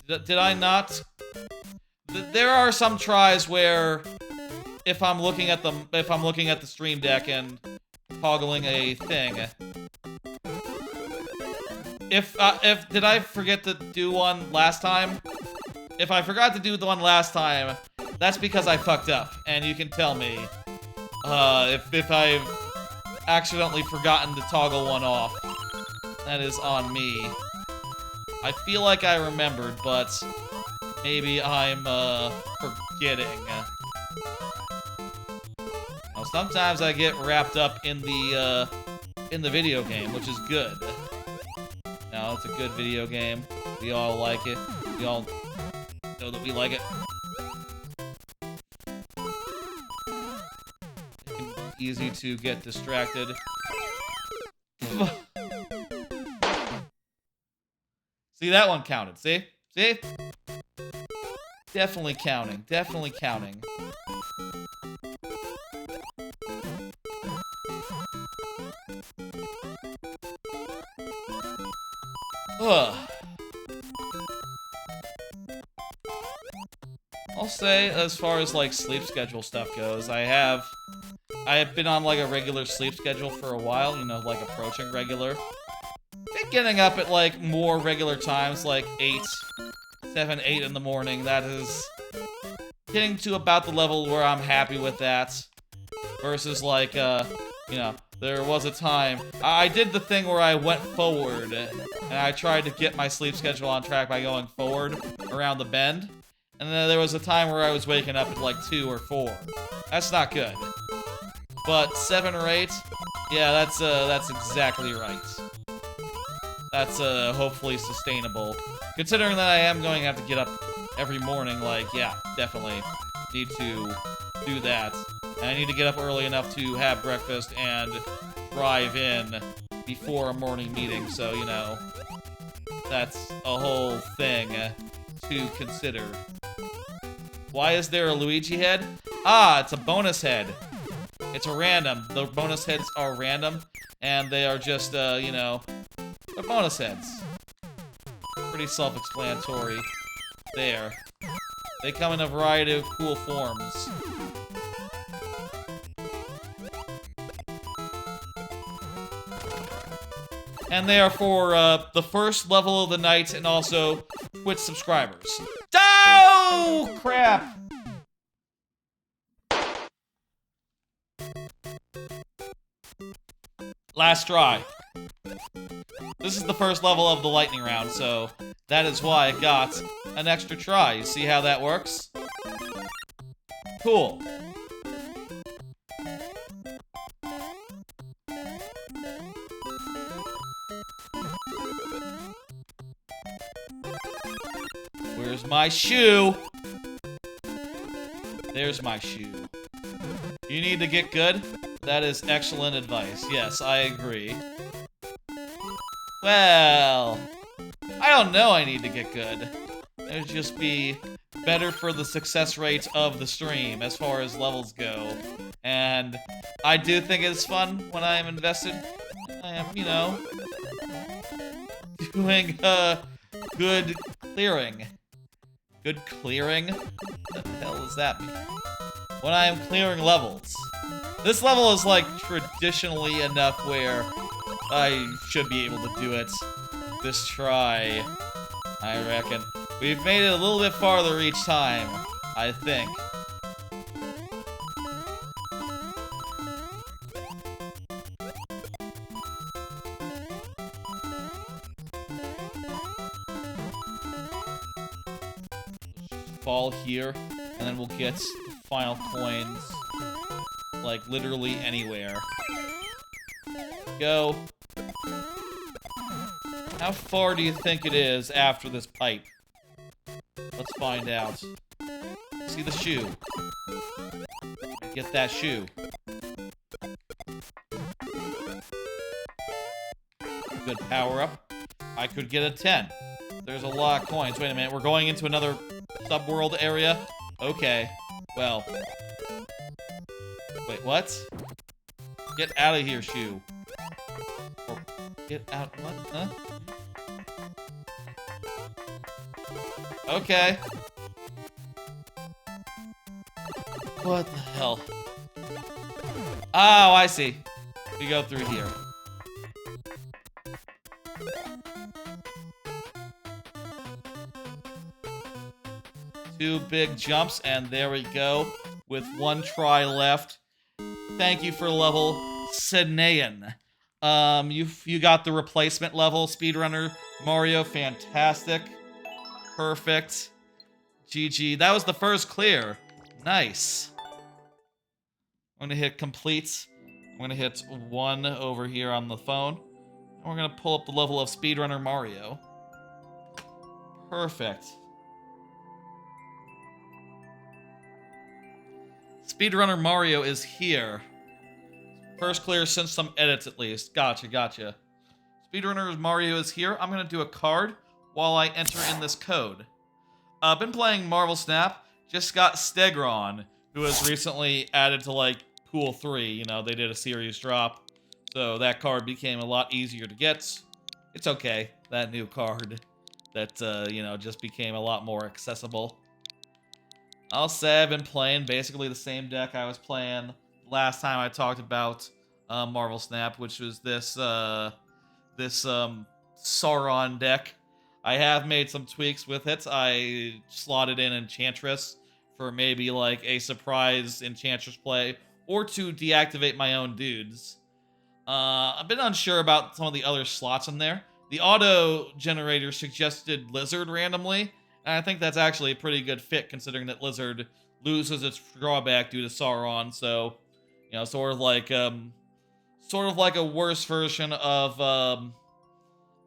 [SPEAKER 1] Did I not? There are some tries where if I'm looking at the stream deck and toggling a thing, if did I forget to do one last time? If I forgot to do the one last time, that's because I fucked up, and you can tell me if I've accidentally forgotten to toggle one off. That is on me. I feel like I remembered, but maybe I'm forgetting. Now, sometimes I get wrapped up in the video game, which is good. Now, it's a good video game. We all like it. We all know that we like it. Easy to get distracted. See, that one counted. See? See? Definitely counting. Definitely counting. Ugh. I'll say, as far as, like, sleep schedule stuff goes, I have been on, like, a regular sleep schedule for a while, you know, like, approaching regular. Been getting up at, like, more regular times, like 7, 8 in the morning. That is getting to about the level where I'm happy with that. Versus, like, you know, there was a time I did the thing where I went forward, and I tried to get my sleep schedule on track by going forward around the bend. And then there was a time where I was waking up at, like, 2 or 4. That's not good. But 7 or 8, yeah, that's exactly right. That's, hopefully sustainable. Considering that I am going to have to get up every morning, like, yeah, definitely need to do that. And I need to get up early enough to have breakfast and drive in before a morning meeting, so, you know, that's a whole thing to consider. Why is there a Luigi head? Ah, it's a bonus head. It's a random. The bonus heads are random, and they are just, you know, they're bonus heads. Pretty self-explanatory there. They come in a variety of cool forms. And they are for the first level of the night and also Twitch subscribers. Oh, crap! Last try. This is the first level of the lightning round, so that is why I got an extra try. You see how that works? Cool. Where's my shoe? There's my shoe. You need to get good? That is excellent advice. Yes, I agree. Well, I don't know I need to get good. It would just be better for the success rate of the stream as far as levels go. And I do think it's fun when I am invested. I am, you know, doing good clearing. Good clearing? What the hell does that mean? When I am clearing levels. This level is, like, traditionally enough where I should be able to do it this try, I reckon. We've made it a little bit farther each time, I think. Fall here, and then we'll get the final coins, like, literally anywhere. Go. How far do you think it is after this pipe? Let's find out. See the shoe. Get that shoe. Good power up. I could get a 10. There's a lot of coins. Wait a minute, we're going into another subworld area? Okay. Well. Wait, what? Get out of here, shoe. Or get out, what? Huh? Okay. What the hell? Oh, I see. We go through here. Two big jumps, and there we go. With one try left. Thank you for level Sinean. You got the replacement level, speedrunner Mario. Fantastic. Perfect. GG. That was the first clear. Nice. I'm gonna hit complete. I'm gonna hit 1 over here on the phone. And we're gonna pull up the level of speedrunner Mario. Perfect. Speedrunner Mario is here. First clear since some edits, at least. Gotcha, gotcha. Speedrunner Mario is here. I'm gonna do a card while I enter in this code. Been playing Marvel Snap. Just got Stegron, who was recently added to, like, Pool 3. You know, they did a series drop. So that card became a lot easier to get. It's okay. That new card that, you know, just became a lot more accessible. I'll say I've been playing basically the same deck I was playing last time I talked about Marvel Snap, which was this Sauron deck. I have made some tweaks with it. I slotted in Enchantress for maybe like a surprise Enchantress play or to deactivate my own dudes. I've been unsure about some of the other slots in there. The auto generator suggested Lizard randomly, and I think that's actually a pretty good fit considering that Lizard loses its drawback due to Sauron. So, you know, sort of like a worse version of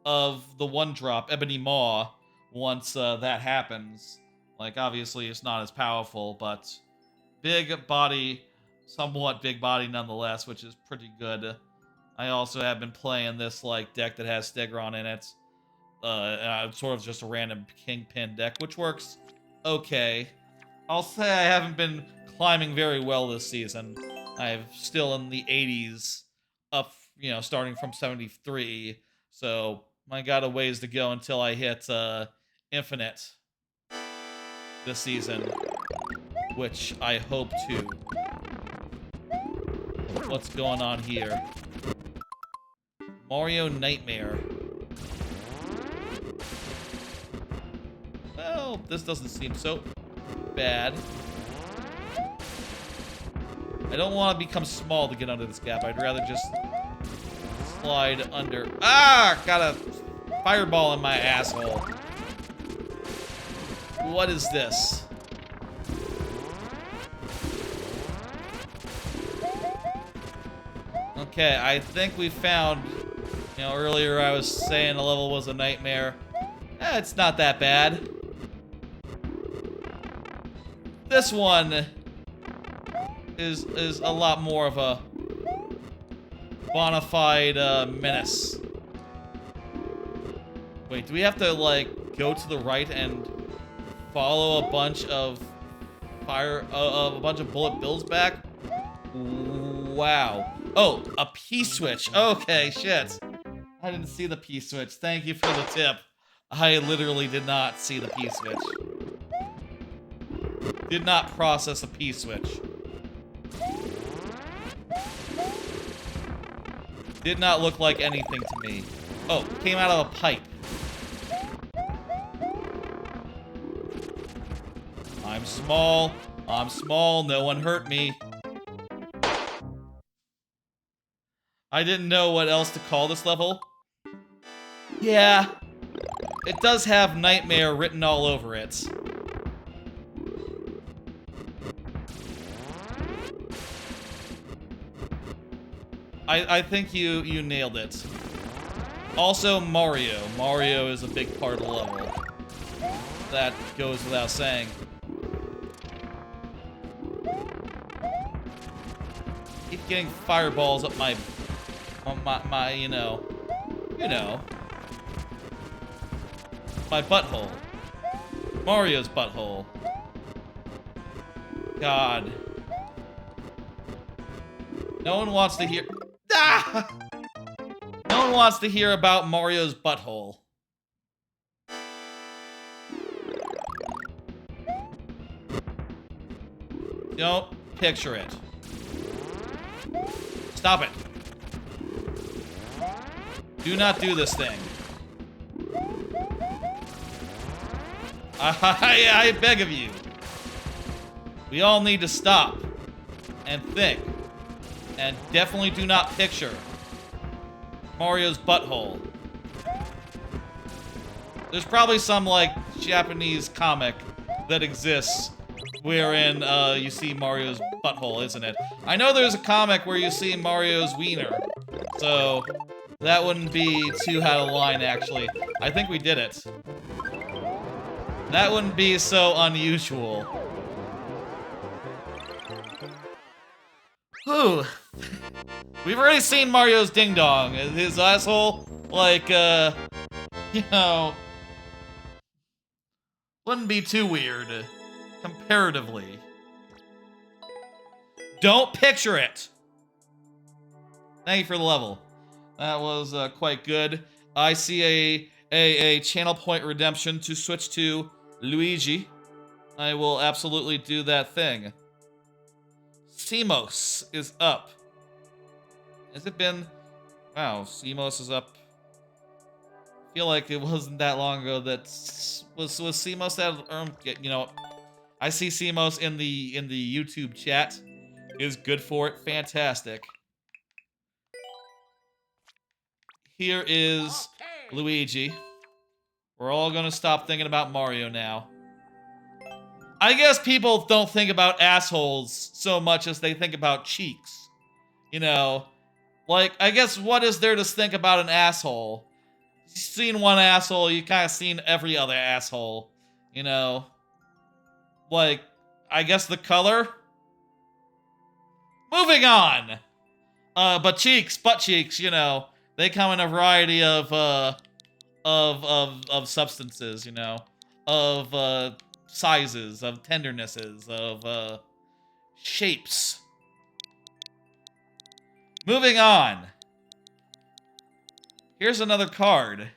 [SPEAKER 1] the one drop Ebony Maw. Once that happens, like obviously it's not as powerful, but big body, somewhat big body nonetheless, which is pretty good. I also have been playing this like deck that has Stegron in it. Sort of just a random Kingpin deck, which works okay. I'll say I haven't been climbing very well this season. I'm still in the 80s, up, you know, starting from 73. So I got a ways to go until I hit Infinite this season, which I hope to. What's going on here? Mario Nightmare. Well, this doesn't seem so bad. I don't want to become small to get under this gap. I'd rather just slide under. Ah! Got a fireball in my asshole. What is this? Okay, I think we found... You know, earlier I was saying the level was a nightmare. It's not that bad. This one is a lot more of a bona fide menace. Wait, do we have to, like, go to the right and follow a bunch of a bunch of bullet bills back? Wow. Oh, a P-switch. Okay, shit. I didn't see the P-switch. Thank you for the tip. I literally did not see the P-switch. Did not process a P-switch. Did not look like anything to me. Oh, came out of a pipe. I'm small. I'm small. No one hurt me. I didn't know what else to call this level. Yeah. It does have Nightmare written all over it. I think you nailed it. Also, Mario. Mario is a big part of the level. That goes without saying. Keep getting fireballs up my you know, my butthole. Mario's butthole. God. No one wants to hear... Ah! No one wants to hear about Mario's butthole. Don't picture it. Stop it. Do not do this thing. I beg of you. We all need to stop and think. And definitely do not picture Mario's butthole. There's probably some, like, Japanese comic that exists wherein you see Mario's butthole, isn't it? I know there's a comic where you see Mario's wiener, so that wouldn't be too out of line, actually. I think we did it. That wouldn't be so unusual. Whew. We've already seen Mario's ding-dong. His asshole, like, you know, wouldn't be too weird, comparatively. Don't picture it! Thank you for the level. That was quite good. I see a channel point redemption to switch to Luigi. I will absolutely do that thing. CMOS is up. Has it been... Wow, CMOS is up. I feel like it wasn't that long ago that... Was CMOS that... You know, I see CMOS in the YouTube chat. Is good for it. Fantastic. Here is Luigi. We're all gonna stop thinking about Mario now. I guess people don't think about assholes so much as they think about cheeks. You know, like, I guess what is there to think about an asshole? You've seen one asshole, you kind of seen every other asshole. You know, like, I guess the color? Moving on! But cheeks, butt cheeks, you know, they come in a variety of substances, you know, of sizes, of tendernesses, of shapes. Moving on. Here's another card.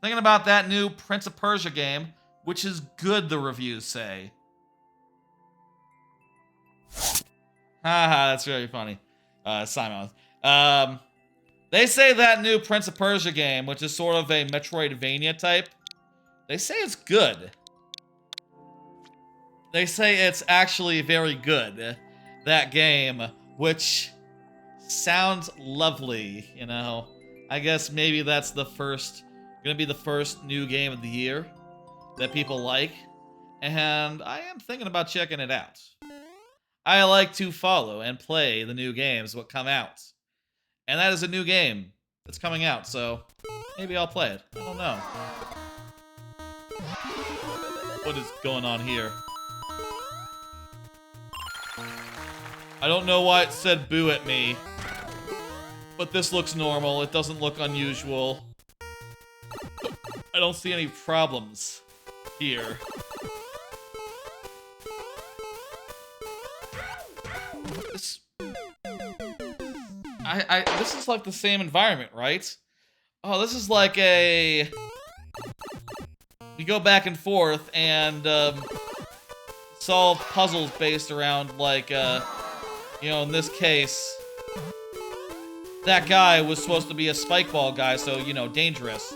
[SPEAKER 1] Thinking about that new Prince of Persia game, which is good, the reviews say. Haha, that's very funny. Simon. They say that new Prince of Persia game, which is sort of a Metroidvania type, they say it's good. They say it's actually very good. That game, which sounds lovely, you know. I guess maybe that's gonna be the first new game of the year that people like. And I am thinking about checking it out. I like to follow and play the new games that come out. And that is a new game that's coming out, so maybe I'll play it. I don't know. What is going on here? I don't know why it said boo at me, but this looks normal. It doesn't look unusual. I don't see any problems here. This is like the same environment, right? Oh, this is like a... You go back and forth and solve puzzles based around, like, you know, in this case, that guy was supposed to be a spike ball guy, so, you know, dangerous.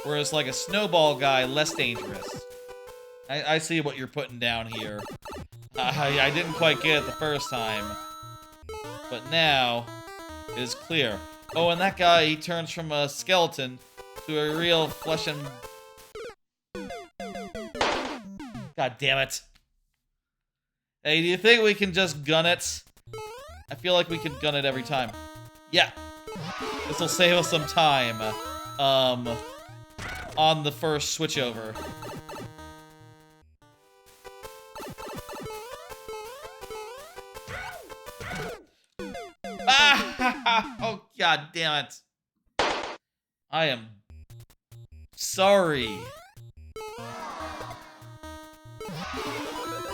[SPEAKER 1] Whereas, like, a snowball guy, less dangerous. I see what you're putting down here. I didn't quite get it the first time. But now, it is clear. Oh, and that guy, he turns from a skeleton to a real flesh and... God damn it. Hey, do you think we can just gun it? I feel like we could gun it every time. Yeah. This will save us some time. On the first switchover. Ah! Oh, god damn it. I am sorry.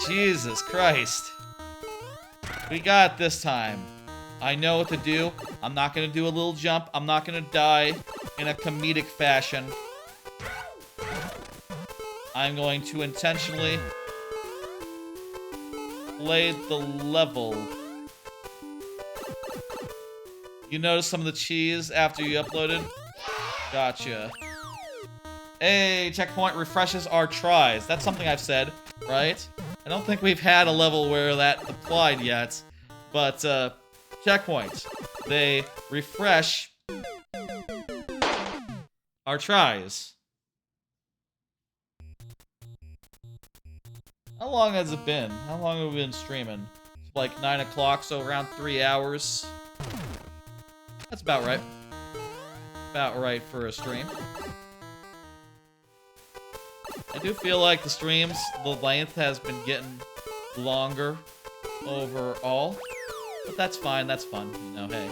[SPEAKER 1] Jesus Christ. We got it this time. I know what to do. I'm not gonna do a little jump. I'm not gonna die in a comedic fashion. I'm going to intentionally play the level. You notice some of the cheese after you uploaded? Gotcha. Hey, checkpoint refreshes our tries. That's something I've said, right? I don't think we've had a level where that applied yet, but checkpoints. They refresh our tries. How long has it been? How long have we been streaming? It's like 9 o'clock, so around 3 hours. That's about right. About right for a stream. I do feel like the streams, the length has been getting longer overall. But that's fine, that's fun, you know, hey.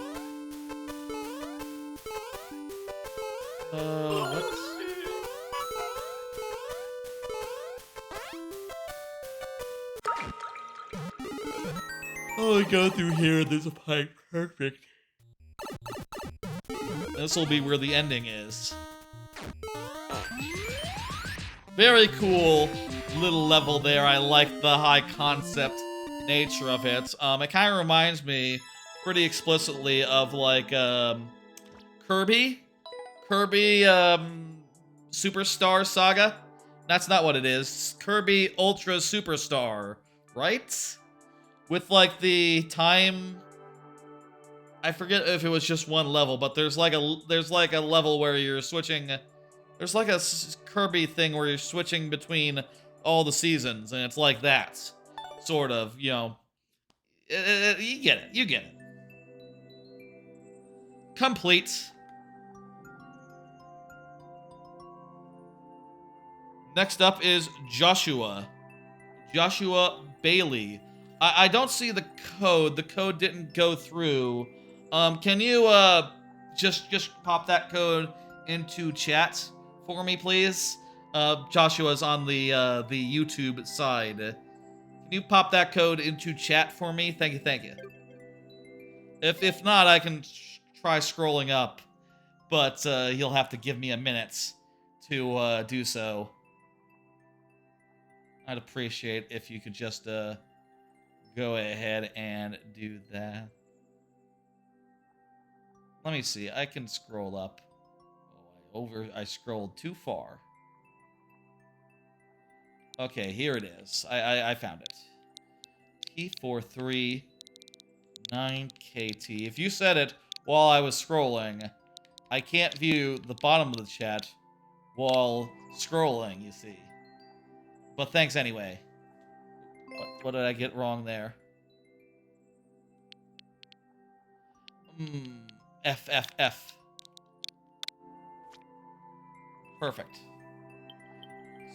[SPEAKER 1] What? Oh, I go through here, there's a pipe, perfect. This will be where the ending is. Very cool. little level there. I like the high concept nature of it. It kind of reminds me pretty explicitly of like Kirby Superstar Saga. That's not what it is. Kirby Ultra Superstar, right? With like the time, I forget if it was just one level, but there's like a level where you're switching. There's like a Kirby thing where you're switching between all the seasons, and it's like that, sort of. You know, you get it. You get it. Complete. Next up is Joshua. Joshua Bailey. I don't see the code. The code didn't go through. Can you just pop that code into chat for me, please? Joshua's on the YouTube side. Can you pop that code into chat for me? Thank you, thank you. If not, I can try scrolling up, but you'll have to give me a minute to do so. I'd appreciate if you could just go ahead and do that. Let me see. I can scroll up. Oh, I scrolled too far. Okay, here it is. I found it. T439KT. If you said it while I was scrolling, I can't view the bottom of the chat while scrolling, you see. But thanks anyway. What did I get wrong there? F. Perfect.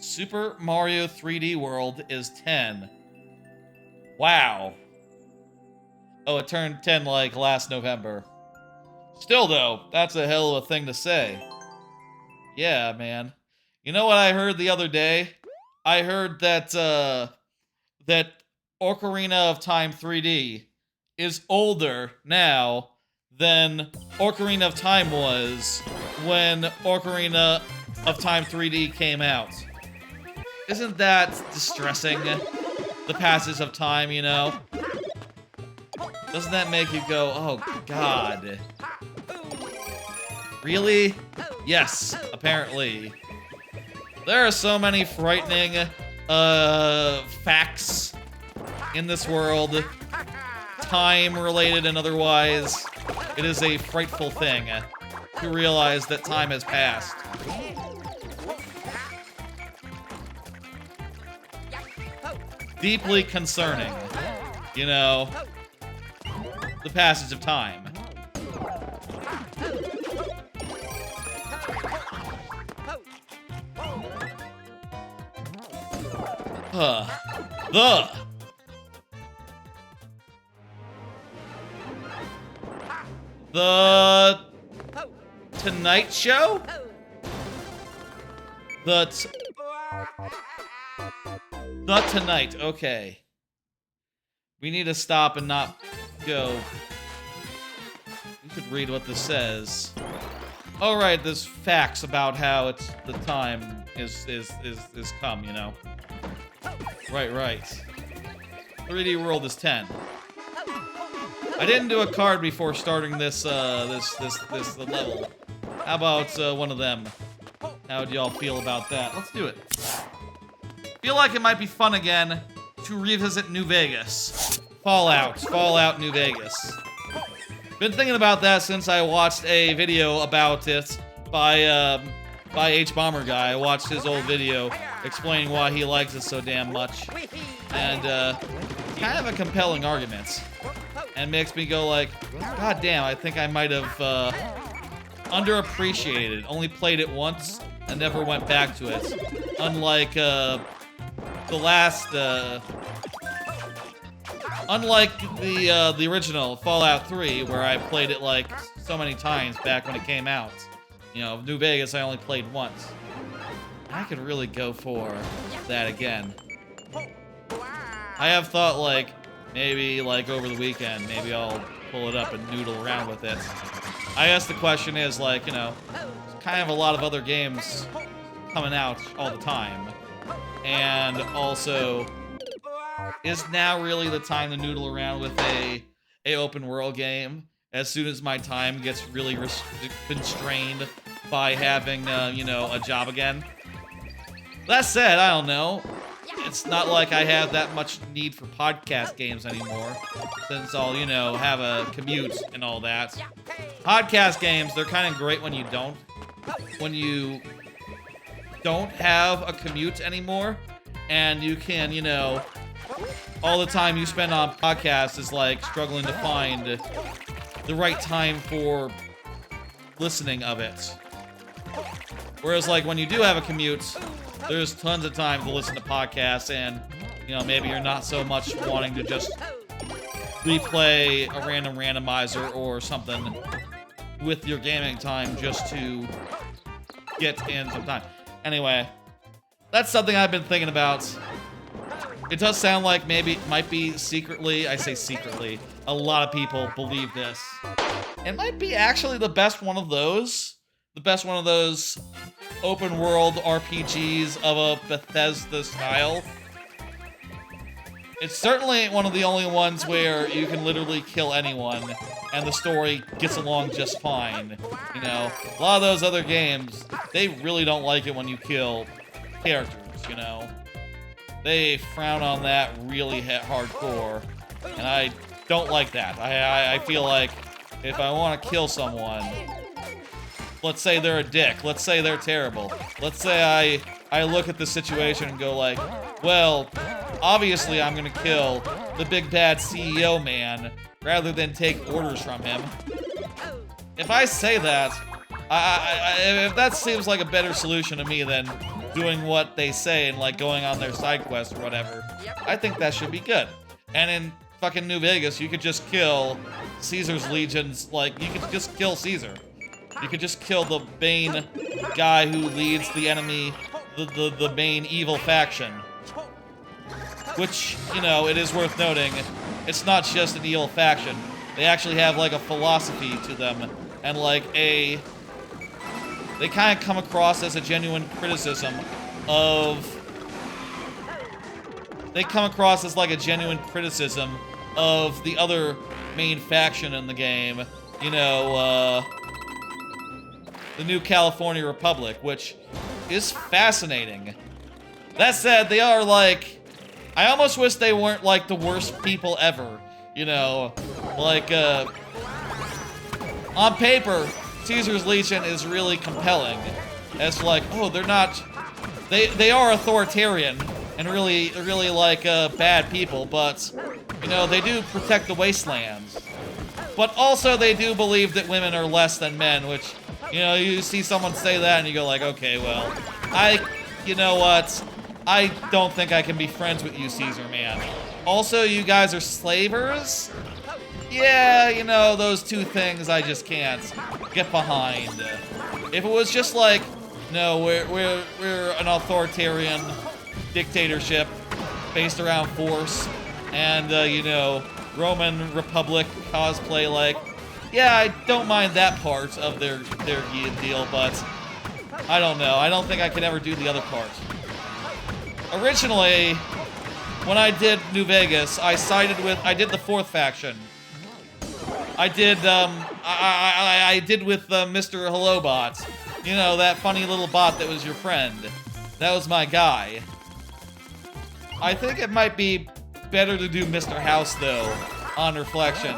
[SPEAKER 1] Super Mario 3D World is 10. Wow. Oh, it turned 10 like last November. Still though, that's a hell of a thing to say. Yeah, man. You know what I heard the other day? I heard that that Ocarina of Time 3D is older now than Ocarina of Time was when Ocarina of Time 3D came out. Isn't that distressing? The passage of time, you know? Doesn't that make you go, oh god. Really? Yes, apparently. There are so many frightening facts in this world, time-related and otherwise. It is a frightful thing to realize that time has passed. Deeply concerning, you know, the passage of time. The Tonight Show? The Tonight, okay. We need to stop and not go. You could read what this says. All right, there's facts about how it's the time is come, you know. Right. 3D World is 10. I didn't do a card before starting this level. How about one of them? How do y'all feel about that? Let's do it. Feel like it might be fun again to revisit New Vegas. Fallout New Vegas. Been thinking about that since I watched a video about it by H Bomber Guy. I watched his old video explaining why he likes it so damn much, and kind of a compelling argument, and makes me go like, god damn, I think I might have underappreciated it. Only played it once and never went back to it. Unlike the original Fallout 3, where I played it like so many times back when it came out. You know, New Vegas I only played once. I could really go for that again. I have thought like, maybe like over the weekend, maybe I'll pull it up and noodle around with it. I guess the question is like, you know, there's kind of a lot of other games coming out all the time. and also is now really the time to noodle around with a open world game as soon as my time gets really constrained by having, you know, a job again. That said, I don't know. It's not like I have that much need for podcast games anymore, since I'll, you know, have a commute and all that. Podcast games, they're kind of great when you don't have a commute anymore, and you can, you know, all the time you spend on podcasts is like struggling to find the right time for listening of it. Whereas like when you do have a commute, there's tons of time to listen to podcasts, and, you know, maybe you're not so much wanting to just replay a random randomizer or something with your gaming time just to get in some time. Anyway, that's something I've been thinking about. It does sound like maybe it might be secretly, I say secretly, a lot of people believe this. It might be actually the best one of those. The best one of those open world RPGs of a Bethesda style. It's certainly one of the only ones where you can literally kill anyone and the story gets along just fine. You know, a lot of those other games, they really don't like it when you kill characters, you know. They frown on that really hardcore, and I don't like that. I feel like if I want to kill someone, let's say they're a dick, let's say they're terrible, let's say I look at the situation and go like, well, obviously I'm gonna kill the big bad CEO man rather than take orders from him. If I say that, if that seems like a better solution to me than doing what they say and like going on their side quest or whatever, I think that should be good. And in fucking New Vegas, you could just kill Caesar's legions, like, you could just kill Caesar. You could just kill the main guy who leads the enemy, the main evil faction. Which, you know, it is worth noting, it's not just an evil faction. They actually have, like, a philosophy to them, and, like, they kind of come across as a genuine criticism of... They come across as, like, a genuine criticism of the other main faction in the game. You know, the New California Republic, which is fascinating. That said, they are, like... I almost wish they weren't, like, the worst people ever. You know, like, on paper, Caesar's Legion is really compelling. It's like, oh, they're not... They are authoritarian and really, like, bad people, but, you know, they do protect the wastelands. But also they do believe that women are less than men, which, you know, you see someone say that and you go like, okay, well, you know what? I don't think I can be friends with you, Caesar, man. Also, you guys are slavers? Yeah, you know, those two things I just can't get behind. If it was just like, no, we're an authoritarian dictatorship based around force and, you know, Roman Republic cosplay, like, yeah, I don't mind that part of their deal, but I don't know. I don't think I could ever do the other part. Originally, when I did New Vegas, I did the fourth faction. I did with Mr. Hello Bot. You know, that funny little bot that was your friend. That was my guy. I think it might be better to do Mr. House, though, on reflection.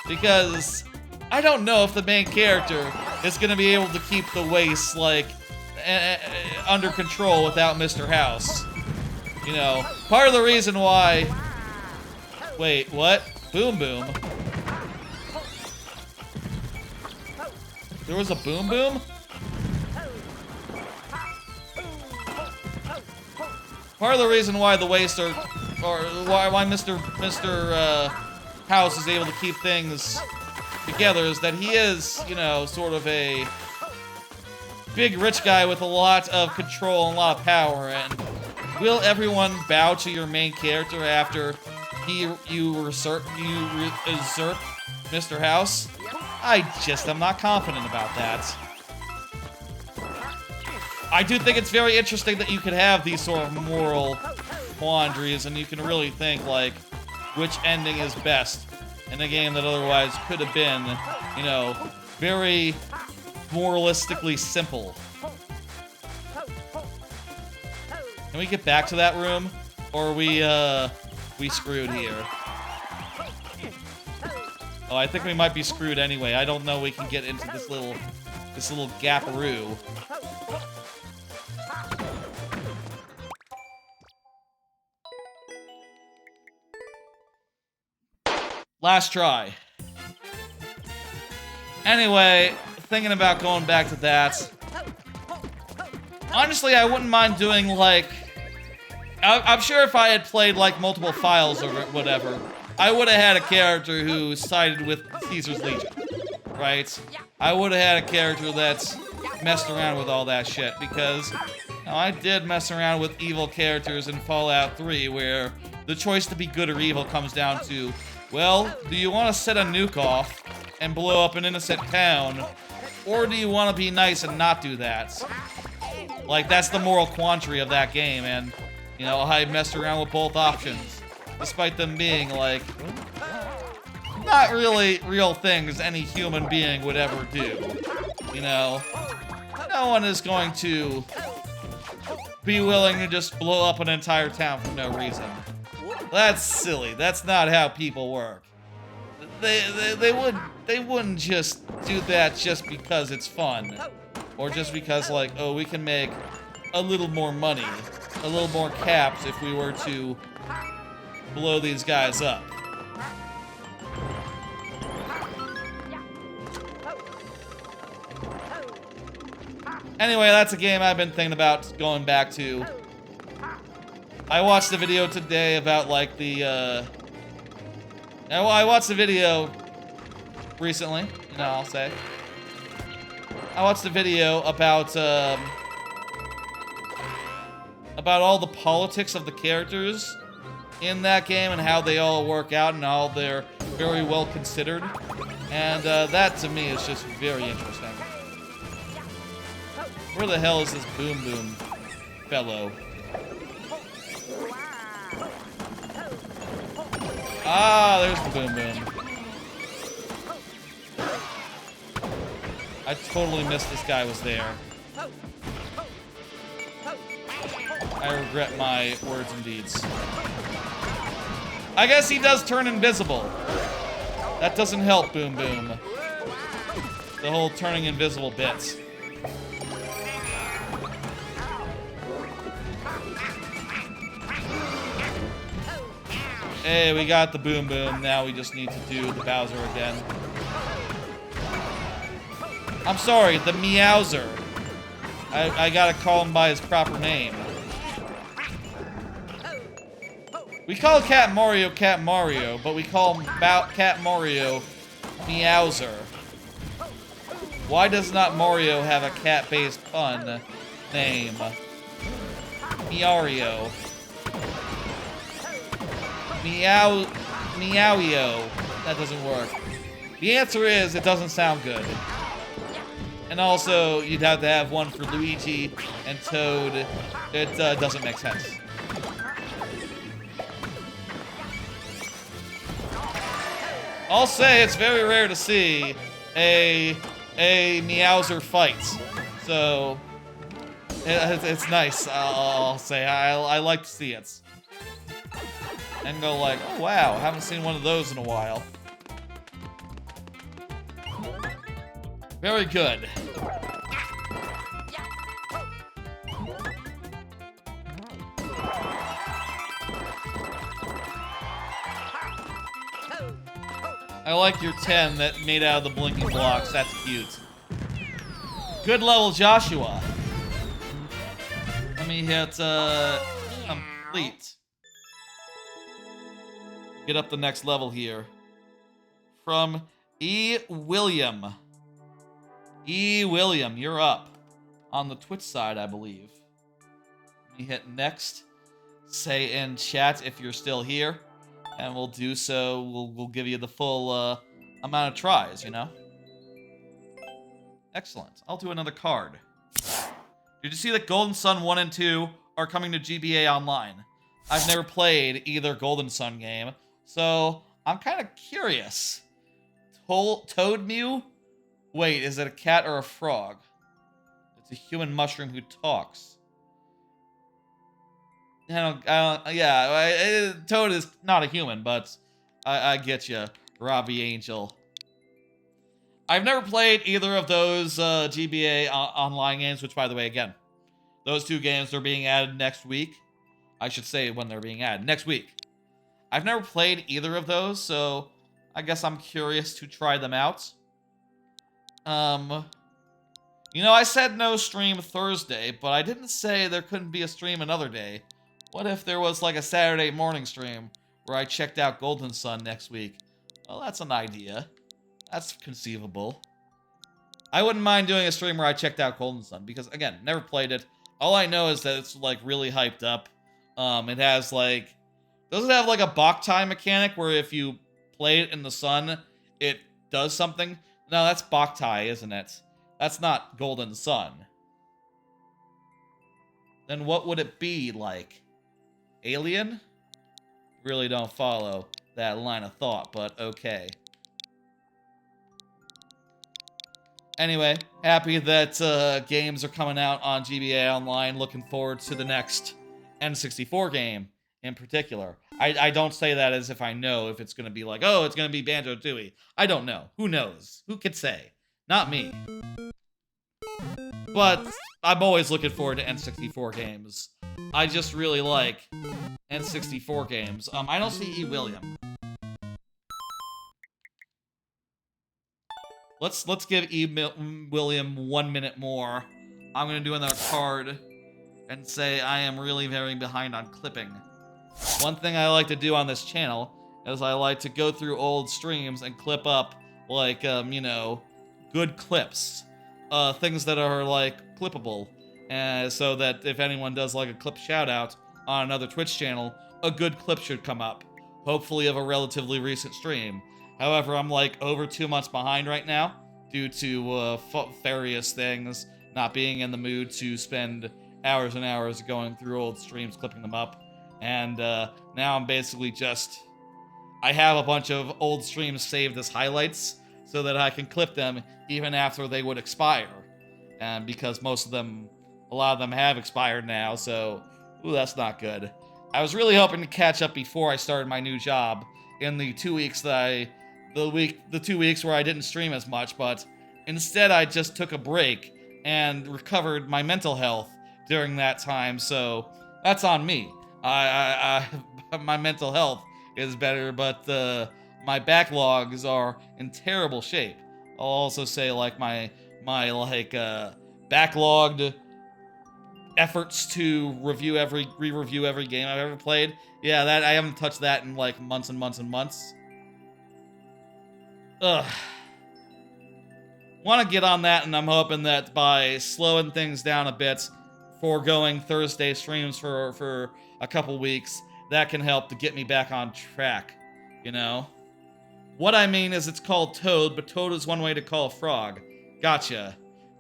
[SPEAKER 1] Because I don't know if the main character is going to be able to keep the waste, like, under control without Mr. House. You know, part of the reason why... Wait, what? Boom Boom? There was a Boom Boom? Part of the reason why the waste are... Or why Mr. House is able to keep things together is that he is, you know, sort of a big rich guy with a lot of control and a lot of power, and will everyone bow to your main character after you usurp Mr. House? I'm not confident about that. I do think it's very interesting that you could have these sort of moral quandaries, and you can really think, like, which ending is best in a game that otherwise could have been, you know, very moralistically simple. Can we get back to that room? Or are we screwed here? Oh, I think we might be screwed anyway. I don't know we can get into this little gaparoo. Last try. Anyway, thinking about going back to that. Honestly, I wouldn't mind doing, like... I'm sure if I had played, like, multiple files or whatever, I would have had a character who sided with Caesar's Legion, right? I would have had a character that's messed around with all that shit, because, you know, I did mess around with evil characters in Fallout 3, where the choice to be good or evil comes down to, well, do you want to set a nuke off and blow up an innocent town, or do you want to be nice and not do that? Like, that's the moral quandary of that game, and, you know, I messed around with both options, despite them being, like, not really real things any human being would ever do. You know, no one is going to be willing to just blow up an entire town for no reason. That's silly. That's not how people work. They wouldn't just do that just because it's fun. Or just because, like, oh, we can make a little more money, a little more caps if we were to blow these guys up. Anyway, that's a game I've been thinking about going back to. I watched a video today about, like, the, I watched a video recently, you know, I'll say. I watched a video about all the politics of the characters in that game and how they all work out and how they're very well considered. And that, to me, is just very interesting. Where the hell is this Boom Boom fellow? Ah, there's the Boom Boom. I totally missed this guy was there. I regret my words and deeds. I guess he does turn invisible. That doesn't help, Boom Boom. The whole turning invisible bits. Hey, we got the Boom Boom. Now we just need to do the Bowser again. I'm sorry, the Meowser. I gotta call him by his proper name. We call Cat Mario, but we call him Cat Mario Meowser. Why does not Mario have a cat-based pun name? Meowio. Meowio. That doesn't work. The answer is, it doesn't sound good. And also, you'd have to have one for Luigi and Toad. It doesn't make sense. I'll say it's very rare to see a Meowser fight. So, it's nice, I'll say. I like to see it. And go like, oh wow, haven't seen one of those in a while. Very good. I like your 10 that made out of the blinking blocks. That's cute. Good level, Joshua. Let me hit, complete. Get up the next level here. From E. William. E. William, you're up. On the Twitch side, I believe. Let me hit next. Say in chat if you're still here. And we'll do so. We'll give you the full amount of tries, you know? Excellent. I'll do another card. Did you see that Golden Sun 1 and 2 are coming to GBA Online? I've never played either Golden Sun game, so I'm kind of curious. Toad Mew? Wait, is it a cat or a frog? It's a human mushroom who talks. Toad is not a human, but I get you, Robbie Angel. I've never played either of those GBA online games, which, by the way, again, those two games are being added next week. I should say when they're being added. Next week. I've never played either of those, so I guess I'm curious to try them out. You know, I said no stream Thursday, but I didn't say there couldn't be a stream another day. What if there was like a Saturday morning stream where I checked out Golden Sun next week? Well, that's an idea. That's conceivable. I wouldn't mind doing a stream where I checked out Golden Sun because, again, never played it. All I know is that it's like really hyped up. It has like, does it have like a Boktai mechanic where if you play it in the sun, it does something? No, that's Boktai, isn't it? That's not Golden Sun. Then what would it be like? Alien? Really don't follow that line of thought, but okay. Anyway, happy that games are coming out on GBA Online. Looking forward to the next N64 game in particular. I don't say that as if I know if it's going to be like, oh, it's going to be Banjo-Tooie. I don't know. Who knows? Who could say? Not me. But I'm always looking forward to N64 games. I just really like N64 games. I don't see E. William. Let's give E. William 1 minute more. I'm gonna do another card and say I am really very behind on clipping. One thing I like to do on this channel is I like to go through old streams and clip up like you know, good clips, things that are like clippable, so that if anyone does like a clip shout out on another Twitch channel, a good clip should come up, hopefully of a relatively recent stream. However, I'm like over 2 months behind right now due to various things, not being in the mood to spend hours and hours going through old streams, clipping them up. And now I'm basically just, I have a bunch of old streams saved as highlights so that I can clip them even after they would expire. And because most of them, a lot of them have expired now, so, ooh, that's not good. I was really hoping to catch up before I started my new job in the 2 weeks that the 2 weeks where I didn't stream as much, but instead I just took a break and recovered my mental health during that time, so that's on me. My mental health is better, but my backlogs are in terrible shape. I'll also say like my backlogged efforts to re-review every game I've ever played. Yeah, that I haven't touched that in like months and months and months. Ugh. Want to get on that, and I'm hoping that by slowing things down a bit, foregoing Thursday streams for a couple weeks, that can help to get me back on track, you know? What I mean is it's called Toad, but Toad is one way to call a frog. Gotcha.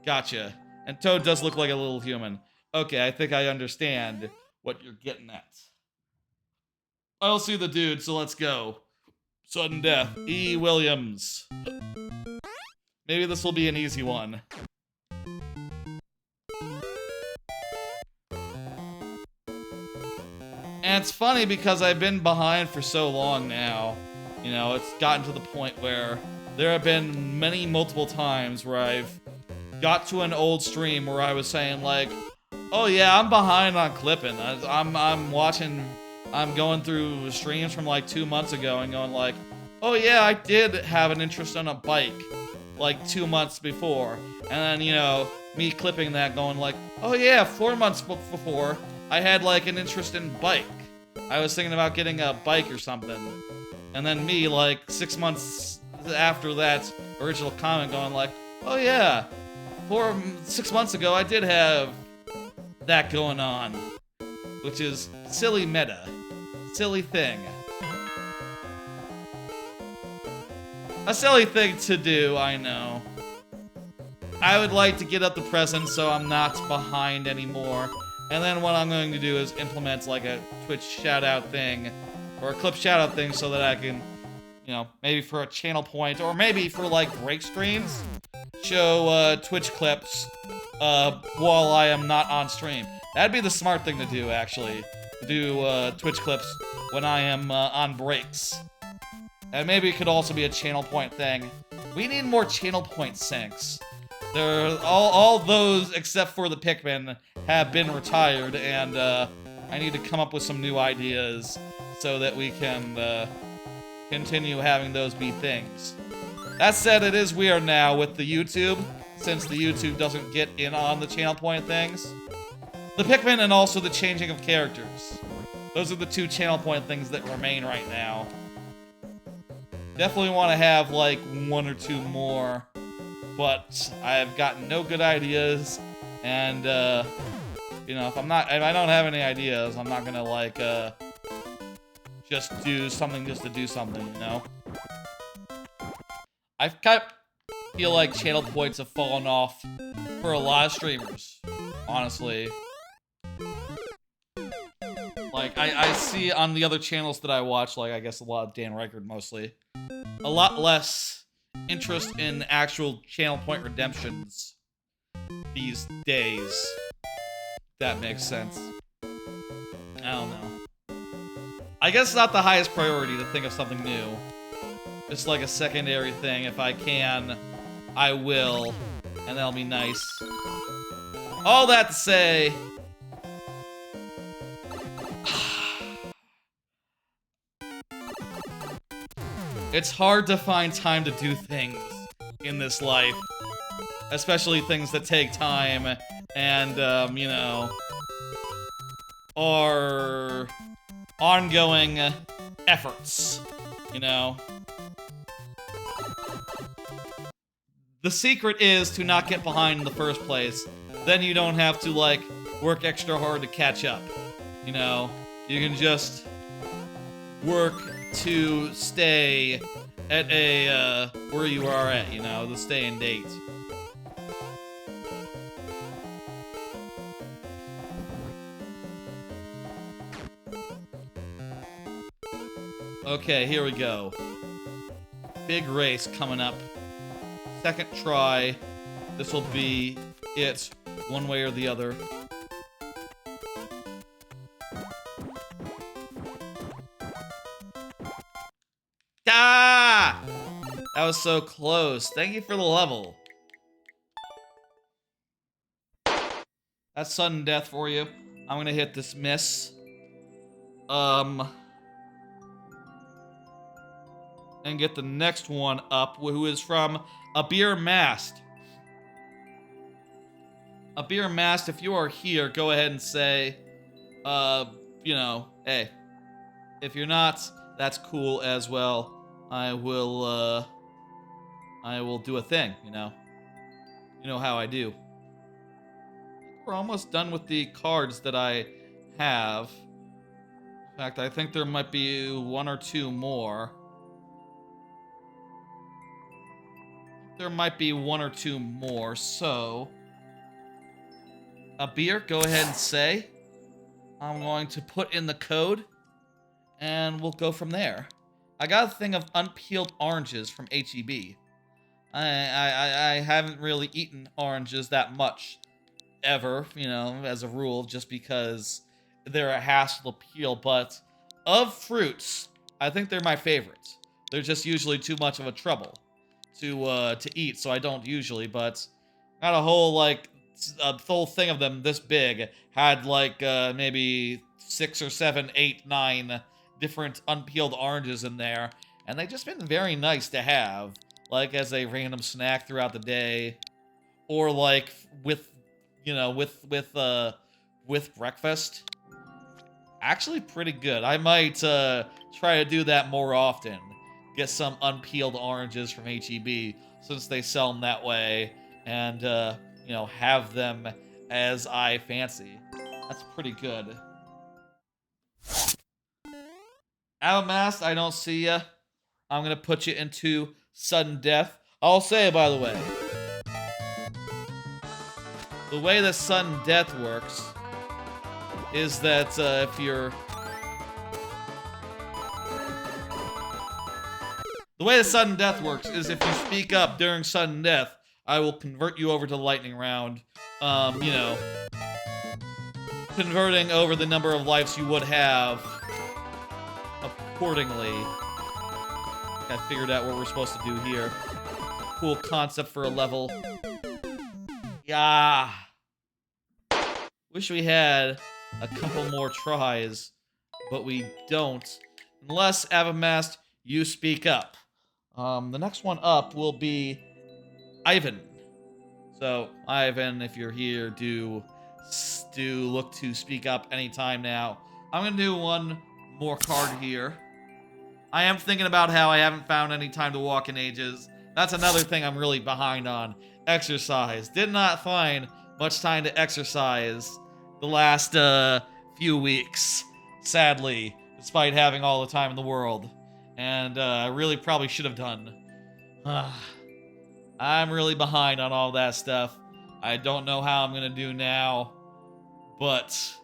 [SPEAKER 1] Gotcha. And Toad does look like a little human. Okay, I think I understand what you're getting at. I'll see the dude, so let's go. Sudden death. E. Williams. Maybe this will be an easy one. And it's funny because I've been behind for so long now. You know, it's gotten to the point where there have been multiple times where I've got to an old stream where I was saying like, oh yeah, I'm behind on clipping. I'm going through streams from like 2 months ago and going like, oh yeah, I did have an interest in a bike like 2 months before. And then, you know, me clipping that going like, oh yeah, 4 months before, I had like an interest in bike. I was thinking about getting a bike or something. And then me like 6 months after that original comment going like, oh yeah, 6 months ago I did have that going on. Which is silly meta. Silly thing. A silly thing to do, I know. I would like to get up the present so I'm not behind anymore. And then what I'm going to do is implement like a Twitch shoutout thing, or a clip shoutout thing, so that I can, you know, maybe for a channel point, or maybe for like break streams, show Twitch clips while I am not on stream. That'd be the smart thing to do, actually. Do Twitch clips when I am on breaks. And maybe it could also be a channel point thing. We need more channel point syncs. They're all those except for the Pikmin have been retired, and I need to come up with some new ideas so that we can continue having those be things. That said, it is weird now with the YouTube, since the YouTube doesn't get in on the channel point things. The Pikmin and also the changing of characters. Those are the two channel point things that remain right now. Definitely want to have like one or two more, but I've gotten no good ideas, and you know, if I don't have any ideas, I'm not gonna like just do something just to do something, you know? I kind of feel like channel points have fallen off for a lot of streamers, honestly. Like, I see on the other channels that I watch, like, I guess a lot of Dan Reichard mostly, a lot less interest in actual channel point redemptions these days. That makes sense. I don't know. I guess it's not the highest priority to think of something new. Just like a secondary thing. If I can, I will. And that'll be nice. All that to say... it's hard to find time to do things in this life. Especially things that take time and, you know, are ongoing efforts, you know? The secret is to not get behind in the first place. Then you don't have to, like, work extra hard to catch up, you know? You can just work to stay at a, where you are at, you know, the stay and date. Okay, here we go. Big race coming up. Second try. This will be it, one way or the other. Ah! That was so close. Thank you for the level. That's sudden death for you. I'm gonna hit this miss. And get the next one up, who is from A Beer Mast. A Beer Mast, if you are here, go ahead and say, you know, hey. If you're not, that's cool as well. I will do a thing, you know. You know how I do. We're almost done with the cards that I have. In fact, I think there might be one or two more. There might be one or two more, so... A beer, go ahead and say. I'm going to put in the code, and we'll go from there. I got a thing of unpeeled oranges from HEB. I haven't really eaten oranges that much, ever, you know, as a rule, just because they're a hassle to peel, but of fruits, I think they're my favorites. They're just usually too much of a trouble to eat, so I don't usually, but got a whole, like, a whole thing of them this big, had, like, maybe 6 or 7, 8, 9 different unpeeled oranges in there, and they've just been very nice to have, like, as a random snack throughout the day, or, like, with, you know, with breakfast. Actually pretty good. I might, try to do that more often. Get some unpeeled oranges from HEB, since they sell them that way, and, you know, have them as I fancy. That's pretty good. Outmast, I don't see ya. I'm gonna put you into sudden death. I'll say, by the way, The way that sudden death works is that if you're... The way that sudden death works is if you speak up during sudden death, I will convert you over to lightning round. You know, converting over the number of lives you would have accordingly. I figured out what we're supposed to do here. Cool concept for a level. Yeah. Wish we had a couple more tries, but we don't. Unless, Avamast, you speak up. The next one up will be Ivan. So, Ivan, if you're here, do look to speak up anytime now. I'm gonna do one more card here. I am thinking about how I haven't found any time to walk in ages. That's another thing I'm really behind on. Exercise. Did not find much time to exercise the last few weeks, sadly, despite having all the time in the world. And I really probably should have done. I'm really behind on all that stuff. I don't know how I'm gonna do now, but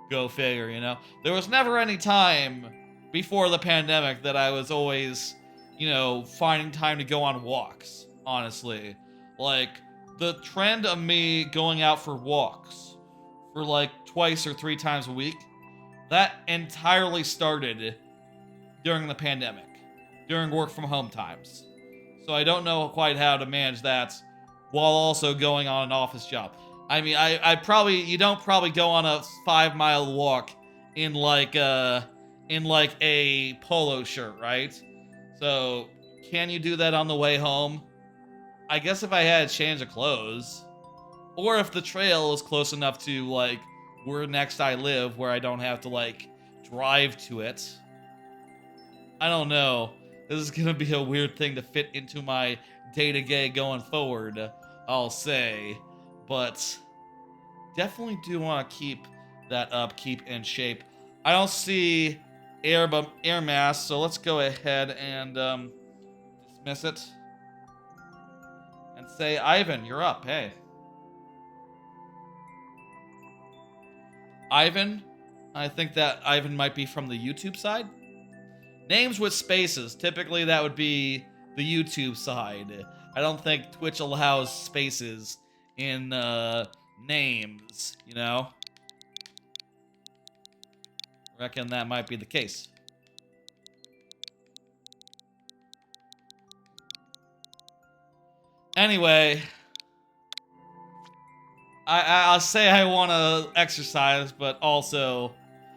[SPEAKER 1] go figure, you know? There was never any time before the pandemic that I was always, you know, finding time to go on walks, honestly. Like, the trend of me going out for walks for like twice or 3 times a week, that entirely started during the pandemic, during work from home times. So I don't know quite how to manage that while also going on an office job. I mean, you don't probably go on a 5-mile walk in like a polo shirt, right? So can you do that on the way home? I guess if I had a change of clothes, or if the trail is close enough to like where next I live, where I don't have to like drive to it. I don't know. This is gonna be a weird thing to fit into my day-to-day going forward, I'll say. But definitely do want to keep that up, keep in shape. I don't see air mass, so let's go ahead and dismiss it. And say, Ivan, you're up, hey. Ivan? I think that Ivan might be from the YouTube side. Names with spaces. Typically, that would be the YouTube side. I don't think Twitch allows spaces in names, you know? Reckon that might be the case. Anyway, I'll say I want to exercise, but also,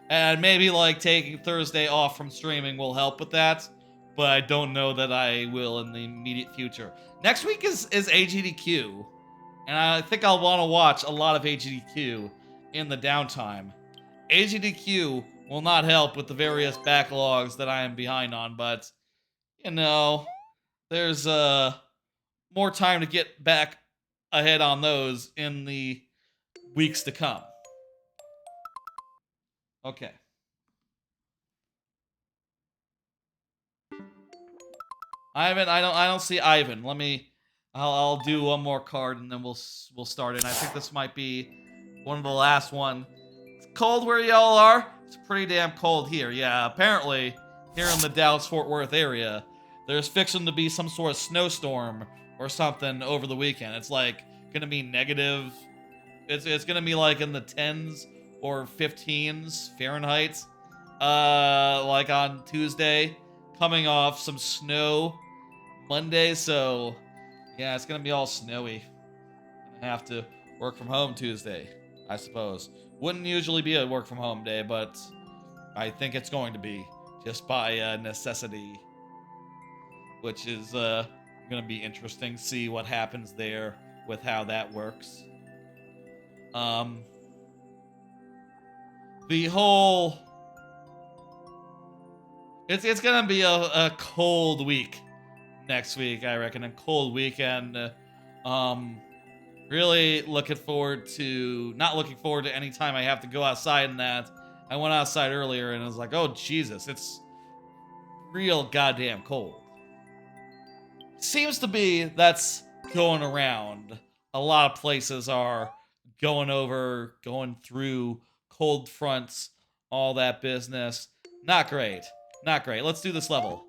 [SPEAKER 1] and maybe like taking Thursday off from streaming will help with that, but I don't know that I will in the immediate future. Next week is AGDQ, and I think I'll want to watch a lot of AGDQ in the downtime. AGDQ will not help with the various backlogs that I am behind on, but, you know, there's more time to get back ahead on those in the weeks to come. Okay. Ivan, I don't see Ivan. I'll do one more card and then we'll start it. And I think this might be one of the last one. It's cold where y'all are. It's pretty damn cold here. Yeah, apparently here in the Dallas-Fort Worth area, there's fixing to be some sort of snowstorm or something over the weekend. It's like gonna be negative. It's gonna be like in the 10s or 15s Fahrenheit. Like on Tuesday, coming off some snow Monday, so yeah, it's gonna be all snowy. Gonna have to work from home Tuesday, I suppose. Wouldn't usually be a work from home day, but I think it's going to be just by necessity, which is gonna be interesting to see what happens there with how that works. The whole it's gonna be a cold week next week, I reckon. A cold weekend. Really looking forward to not looking forward to any time I have to go outside and that. I went outside earlier and I was like, oh Jesus, it's real goddamn cold. Seems to be that's going around. A lot of places are going through cold fronts, all that business. Not great. Not great. Let's do this level.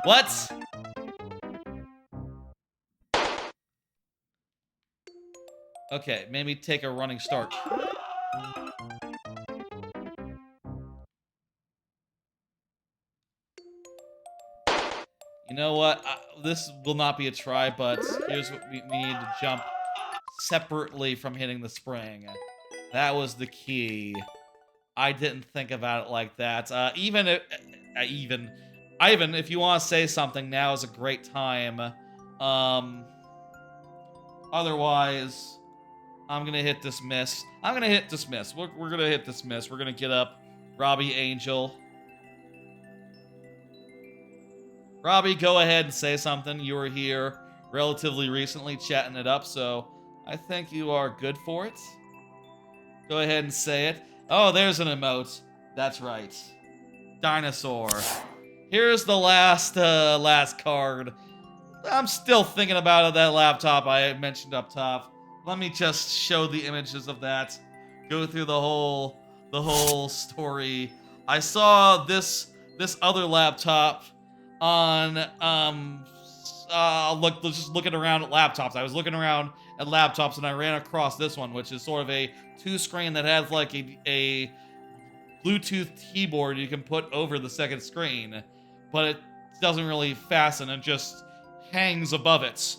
[SPEAKER 1] What? Okay, maybe take a running start. You know what? This will not be a try, but here's what we need to jump separately from hitting the spring. That was the key. I didn't think about it like that. Ivan, if you want to say something, now is a great time. Otherwise, I'm gonna hit dismiss. I'm gonna hit dismiss. We're gonna hit dismiss. We're gonna get up Robbie Angel. Robbie, go ahead and say something. You were here relatively recently chatting it up, so I think you are good for it. Go ahead and say it. Oh, there's an emote. That's right. Dinosaur. Here's the last card. I'm still thinking about that laptop I mentioned up top. Let me just show the images of that. Go through the whole story. I saw this other laptop on just looking around at laptops. I was looking around at laptops and I ran across this one, which is sort of a 2-screen that has like a Bluetooth keyboard you can put over the second screen, but it doesn't really fasten. It just hangs above it,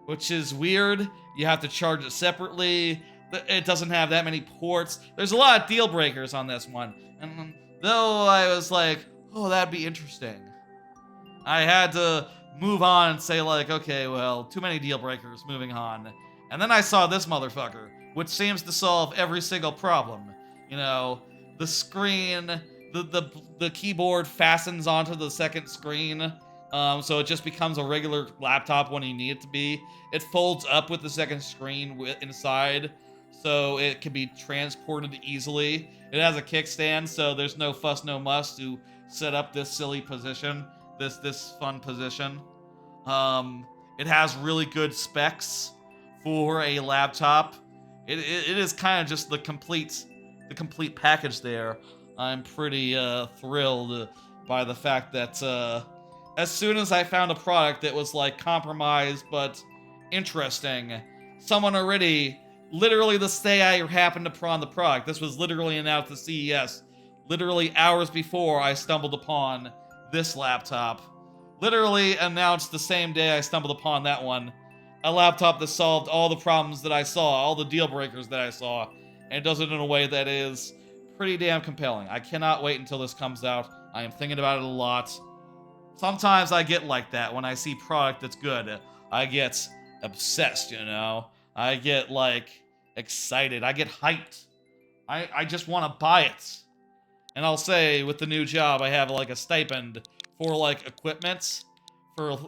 [SPEAKER 1] which is weird. You have to charge it separately. It doesn't have that many ports. There's a lot of deal breakers on this one, and though I was like, oh, that'd be interesting, I had to move on and say like, okay, well, too many deal breakers, moving on. And then I saw this motherfucker, which seems to solve every single problem. You know, the screen, the keyboard fastens onto the second screen, so it just becomes a regular laptop when you need it to be. It folds up with the second screen inside, so it can be transported easily. It has a kickstand, so there's no fuss, no muss to set up this silly position, this fun position. It has really good specs for a laptop. It is kind of just the complete package there. I'm pretty thrilled by the fact that as soon as I found a product that was like compromised but interesting, someone already, literally the day I happened upon the product, this was literally announced at CES, literally hours before I stumbled upon this laptop. Literally announced the same day I stumbled upon that one. A laptop that solved all the problems that I saw, all the deal breakers that I saw, and does it in a way that is pretty damn compelling. I cannot wait until this comes out. I am thinking about it a lot. Sometimes I get like that when I see product that's good. I get obsessed, you know? I get, like, excited. I get hyped. I just want to buy it. And I'll say, with the new job, I have, like, a stipend for, like, equipment.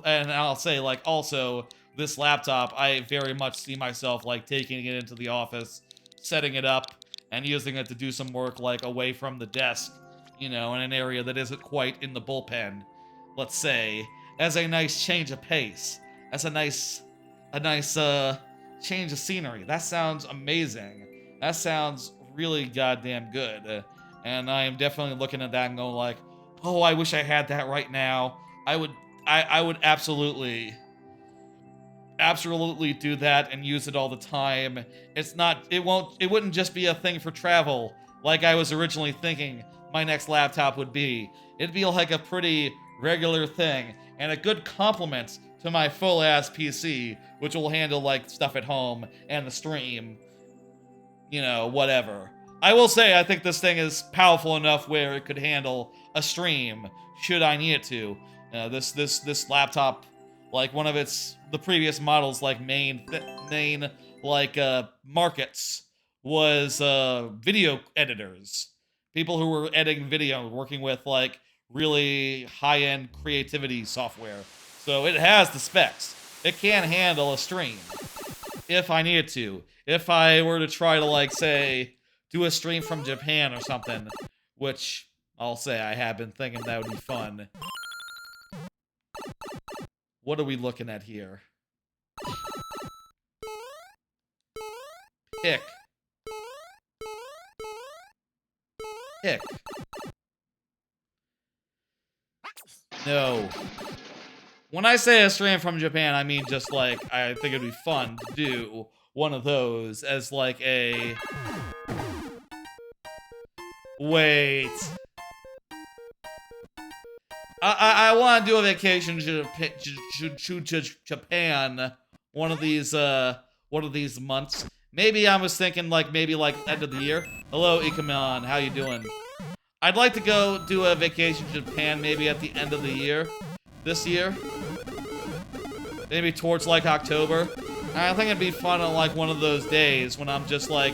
[SPEAKER 1] And I'll say, like, also, this laptop, I very much see myself, like, taking it into the office, setting it up, and using it to do some work, like, away from the desk, you know, in an area that isn't quite in the bullpen, let's say, as a nice change of pace, as a nice change of scenery. That sounds amazing. That sounds really goddamn good. And I am definitely looking at that and going like, oh, I wish I had that right now. I would absolutely do that and use it all the time. It wouldn't just be a thing for travel like I was originally thinking my next laptop would be. It'd be like a pretty regular thing and a good complement to my full ass PC, which will handle like stuff at home and the stream, you know, whatever. I will say I think this thing is powerful enough where it could handle a stream should I need it to. This laptop, like one of the previous models, like main markets was video editors, people who were editing video, working with like really high-end creativity software. So it has the specs. It can handle a stream if I needed to. If I were to try to like say do a stream from Japan or something, which I'll say I have been thinking that would be fun. What are we looking at here? Pick. Ick. No. When I say a stream from Japan, I mean just like, I think it'd be fun to do one of those as like a... Wait. I want to do a vacation to Japan one of these months. Maybe I was thinking like maybe like end of the year. Hello, Ikaman, how you doing? I'd like to go do a vacation to Japan maybe at the end of the year. This year. Maybe towards like October. I think it'd be fun on like one of those days when I'm just like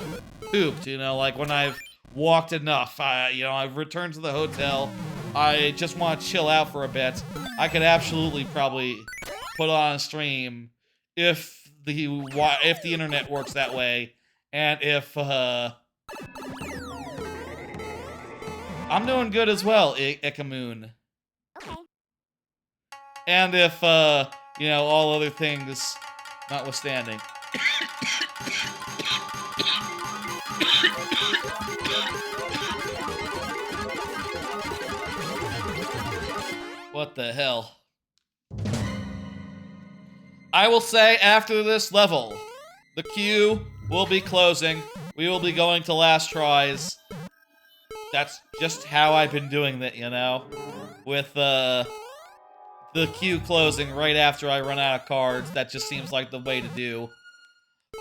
[SPEAKER 1] pooped, you know, like when I've walked enough. I've returned to the hotel. I just want to chill out for a bit. I could absolutely probably put on a stream if the internet works that way, and if I'm doing good as well, Ikamoon.
[SPEAKER 2] Okay.
[SPEAKER 1] And if all other things notwithstanding. What the hell? I will say after this level, the queue will be closing. We will be going to last tries. That's just how I've been doing that, you know? With the queue closing right after I run out of cards. That just seems like the way to do.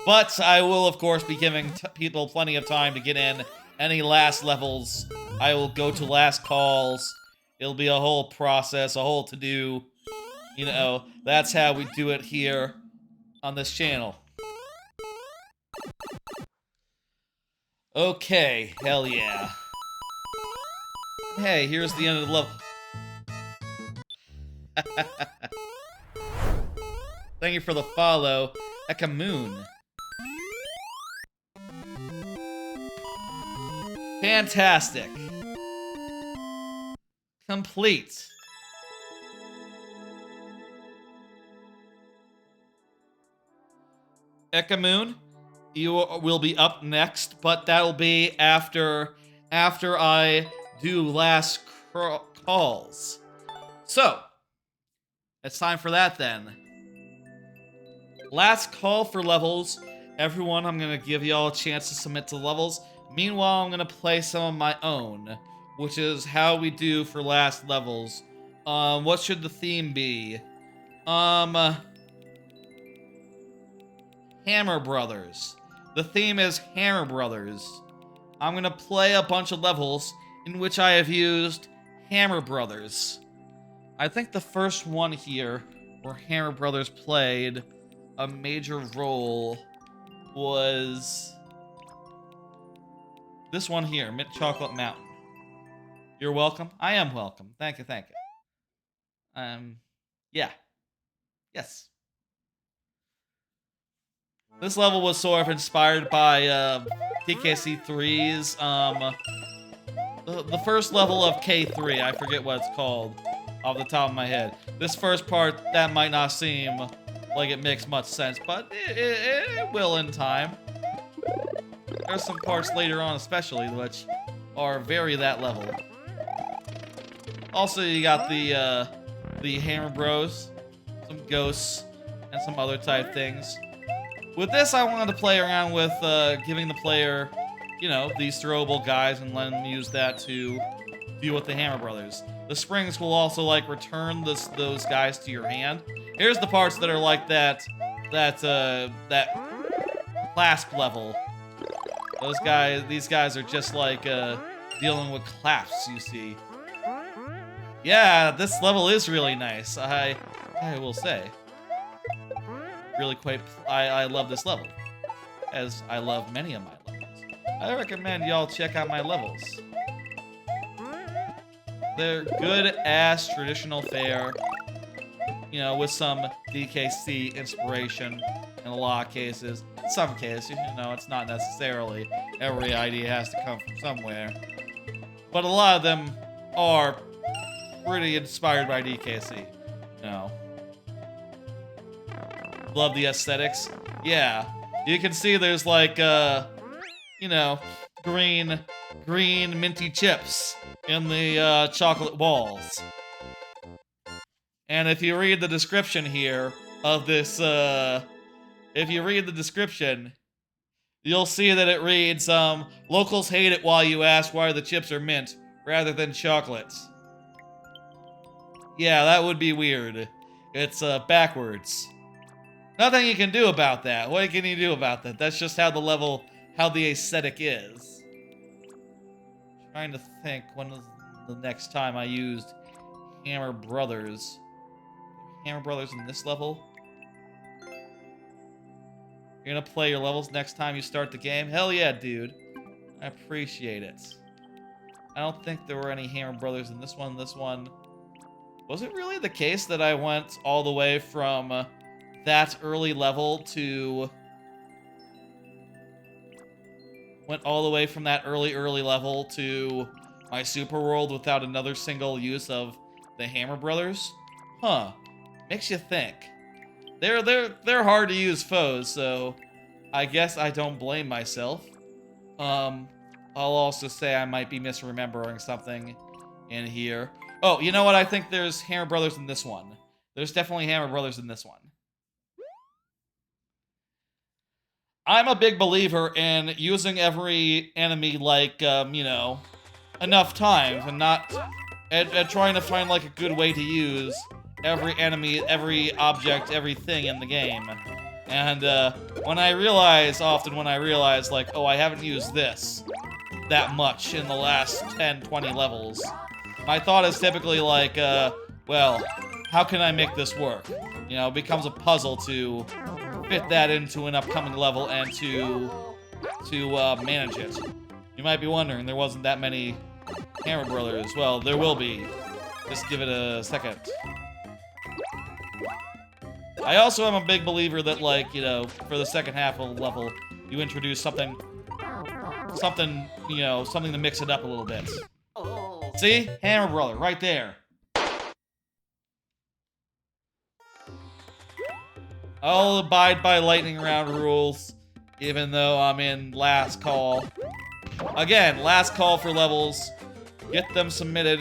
[SPEAKER 1] But I will, of course, be giving people plenty of time to get in any last levels. I will go to last calls. It'll be a whole process, a whole to-do. You know, that's how we do it here on this channel. Okay, hell yeah. Hey, here's the end of the level. Thank you for the follow, Ekamoon. Fantastic. Complete. Ekamoon, you will be up next, but that'll be after I do last calls. So, it's time for that then. Last call for levels. Everyone, I'm gonna give y'all a chance to submit to levels. Meanwhile, I'm gonna play some of my own, which is how we do for last levels. What should the theme be? Hammer Brothers. The theme is Hammer Brothers. I'm gonna play a bunch of levels in which I have used Hammer Brothers. I think the first one here where Hammer Brothers played a major role was this one here, Mint Chocolate Mountain. You're welcome. I am welcome. Thank you, thank you. Yeah. Yes. This level was sort of inspired by DKC3's the first level of K3. I forget what it's called off the top of my head. This first part, that might not seem like it makes much sense, but it will in time. There's some parts later on especially which are very that level. Also, you got the Hammer Bros, some ghosts, and some other type things. With this, I wanted to play around with giving the player, you know, these throwable guys and letting them use that to deal with the Hammer Brothers. The springs will also, like, return those guys to your hand. Here's the parts that are like that clasp level. These guys are just like dealing with clasps, you see. Yeah, this level is really nice. I will say. Really I love this level, as I love many of my levels. I recommend y'all check out my levels. They're good-ass traditional fare, you know, with some DKC inspiration in a lot of cases. In some cases, you know, it's not necessarily every idea has to come from somewhere. But a lot of them are pretty inspired by DKC, you know. Love the aesthetics. Yeah, you can see there's like, you know, green green minty chips in the chocolate balls. And if you read the description here of this, if you read the description, you'll see that it reads, locals hate it while you ask why the chips are mint rather than chocolate. Yeah, that would be weird. It's, backwards. Nothing you can do about that. What can you do about that? That's just how the aesthetic is. Trying to think, when was the next time I used Hammer Brothers? Hammer Brothers in this level? You're gonna play your levels next time you start the game? Hell yeah, dude. I appreciate it. I don't think there were any Hammer Brothers in this one. Was it really the case that I went all the way from that early level to... Went all the way from that early level to my super world without another single use of the Hammer Brothers? Huh. Makes you think. They're hard to use foes, so I guess I don't blame myself. I'll also say I might be misremembering something in here. Oh, you know what? I think there's Hammer Brothers in this one. There's definitely Hammer Brothers in this one. I'm a big believer in using every enemy, like, you know, enough times and not... and trying to find, like, a good way to use every enemy, every object, everything in the game. And, when I realize, like, oh, I haven't used this that much in the last 10, 20 levels, my thought is typically like, well, how can I make this work? You know, it becomes a puzzle to fit that into an upcoming level and to manage it. You might be wondering, there wasn't that many Hammer Brothers. Well, there will be. Just give it a second. I also am a big believer that, like, you know, for the second half of the level, you introduce something, you know, something to mix it up a little bit. See? Hammer Brother, right there. I'll abide by lightning round rules, even though I'm in last call. Again, last call for levels. Get them submitted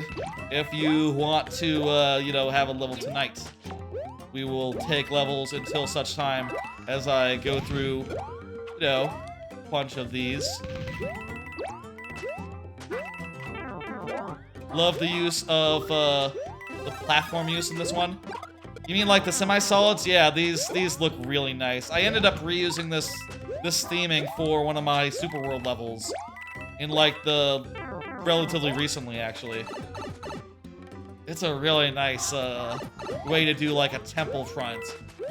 [SPEAKER 1] if you want to, you know, have a level tonight. We will take levels until such time as I go through, you know, a bunch of these. Love the use of, the platform use in this one. You mean like the semi-solids? Yeah, these look really nice. I ended up reusing this theming for one of my Super World levels in, like, the relatively recently, actually. It's a really nice way to do, like, a temple front.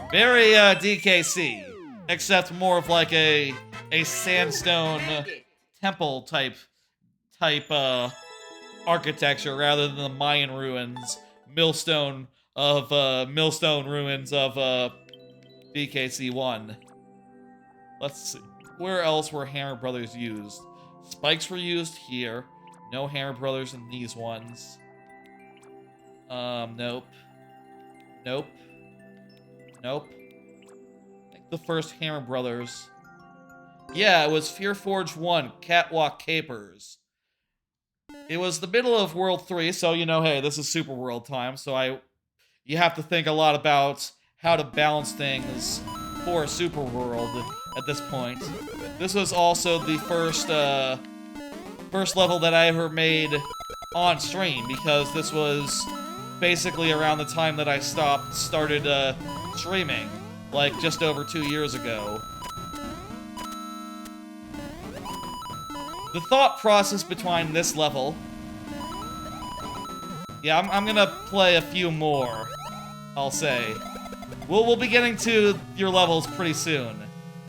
[SPEAKER 1] Very DKC, except more of like a sandstone temple type architecture rather than the Mayan ruins, millstone ruins of DKC1. Let's see. Where else were Hammer Brothers used? Spikes were used here. No Hammer Brothers in these ones. Nope. Nope. Nope. I think the first Hammer Brothers... Yeah, it was Fearforge 1, Catwalk Capers. It was the middle of World 3, so, you know, hey, this is Super World time, so you have to think a lot about how to balance things for a Super World at this point. This was also the first level that I ever made on stream, because this was basically around the time that I started streaming, like just over 2 years ago. The thought process behind this level... Yeah, I'm gonna play a few more, I'll say. We'll be getting to your levels pretty soon.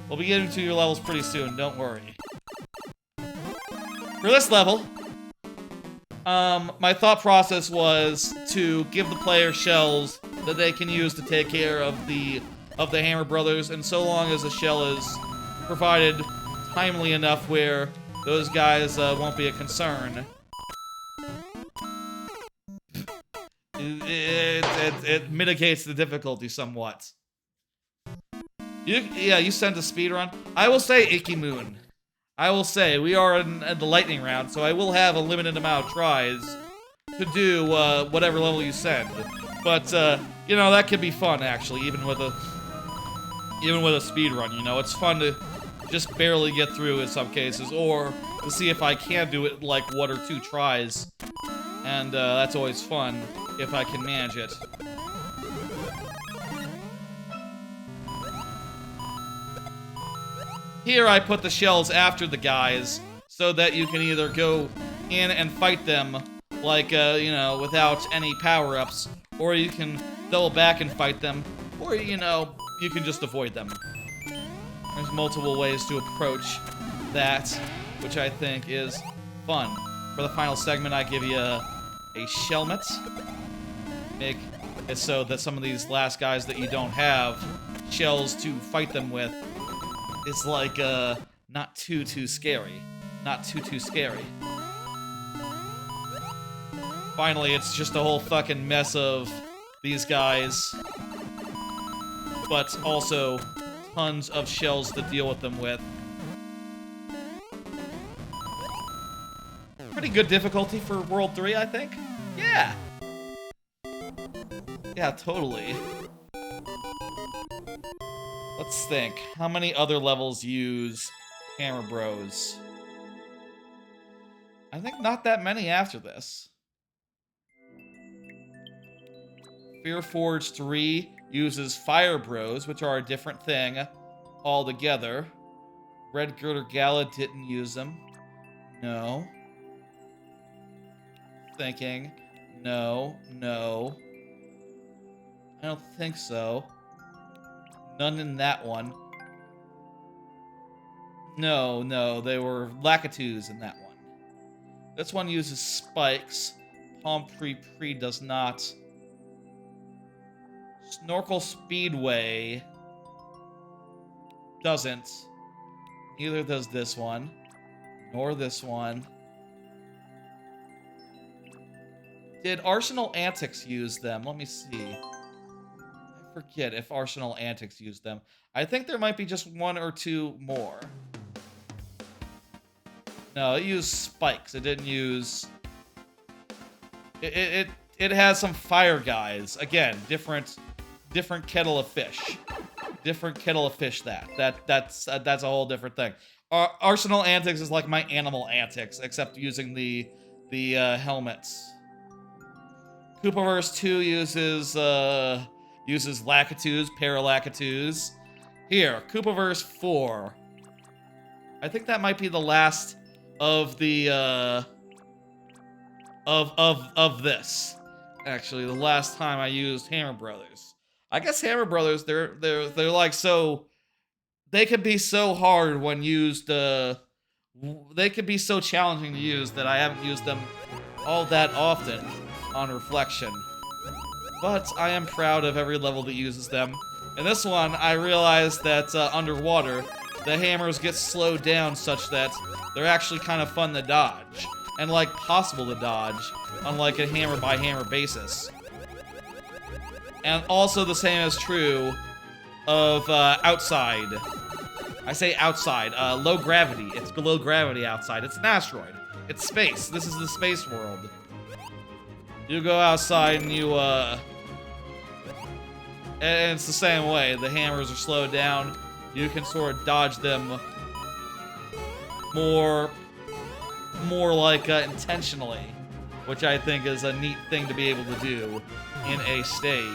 [SPEAKER 1] We'll be getting to your levels pretty soon, don't worry. For this level, my thought process was to give the player shells that they can use to take care of the Hammer Brothers, and so long as the shell is provided timely enough where those guys won't be a concern. It mitigates the difficulty somewhat. You sent a speedrun. I will say Icky Moon. I will say, we are in the lightning round, so I will have a limited amount of tries to do whatever level you send. But, you know, that can be fun, actually, even with a speed run, you know? It's fun to just barely get through in some cases, or to see if I can do it like 1 or 2 tries. And that's always fun, if I can manage it. Here I put the shells after the guys, so that you can either go in and fight them, like, you know, without any power-ups, or you can double back and fight them, or, you know, you can just avoid them. There's multiple ways to approach that, which I think is fun. For the final segment, I give you a shelmet. Make it so that some of these last guys that you don't have shells to fight them with, it's like, not too scary. Not too scary. Finally, it's just a whole fucking mess of these guys, but also tons of shells to deal with them with. Pretty good difficulty for World 3, I think. Yeah! Yeah, totally. Let's think. How many other levels use Hammer Bros? I think not that many after this. Fear Forge 3 uses Fire Bros, which are a different thing altogether. Red Girder Gala didn't use them. No. Thinking. No. I don't think so. None in that one. No, they were Lakitus in that one. This one uses spikes. Palm Pre does not. Snorkel Speedway doesn't. Neither does this one. Nor this one. Did Arsenal Antics use them? Let me see. I forget if Arsenal Antics used them. I think there might be just 1 or 2 more. No, it used spikes. It didn't use... It has some fire guys. Again, different kettle of fish. Different kettle of fish. That's a whole different thing. Arsenal Antics is like my Animal Antics, except using the helmets. Koopaverse 2 uses Lakitus, Paralakitus. Here, Koopaverse 4. I think that might be the last of the of this. Actually, the last time I used Hammer Brothers. I guess Hammer Brothers, they're like so, they can be so hard when used. They can be so challenging to use that I haven't used them all that often on reflection. But I am proud of every level that uses them. In this one, I realized that underwater, the hammers get slowed down such that they're actually kind of fun to dodge. And, like, possible to dodge on, like, a hammer-by-hammer basis. And also the same is true of outside. I say outside. Low gravity. It's below gravity outside. It's an asteroid. It's space. This is the space world. You go outside and you, and it's the same way. The hammers are slowed down. You can sort of dodge them more like intentionally, which I think is a neat thing to be able to do in a stage.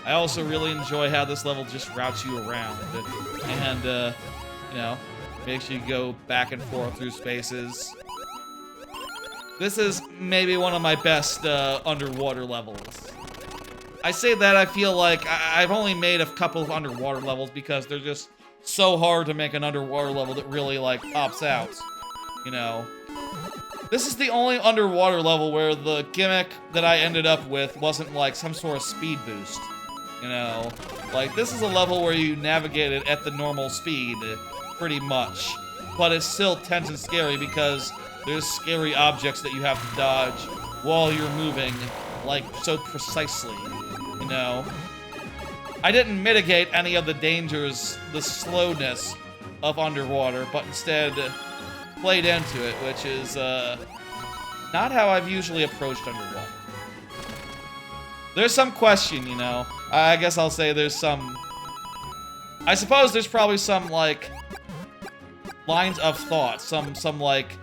[SPEAKER 1] I also really enjoy how this level just routes you around and you know, makes you go back and forth through spaces. This is maybe one of my best underwater levels. I say that I feel like I've only made a couple of underwater levels because they're just so hard to make an underwater level that really, like, pops out, you know. This is the only underwater level where the gimmick that I ended up with wasn't, like, some sort of speed boost, you know. Like, this is a level where you navigate it at the normal speed, pretty much. But it's still tense and scary because there's scary objects that you have to dodge while you're moving, like, so precisely, you know. I didn't mitigate any of the dangers, the slowness, of underwater, but instead played into it, which is not how I've usually approached underwater. There's some question, you know. I guess I'll say there's some... I suppose there's probably some, like, lines of thought, some like,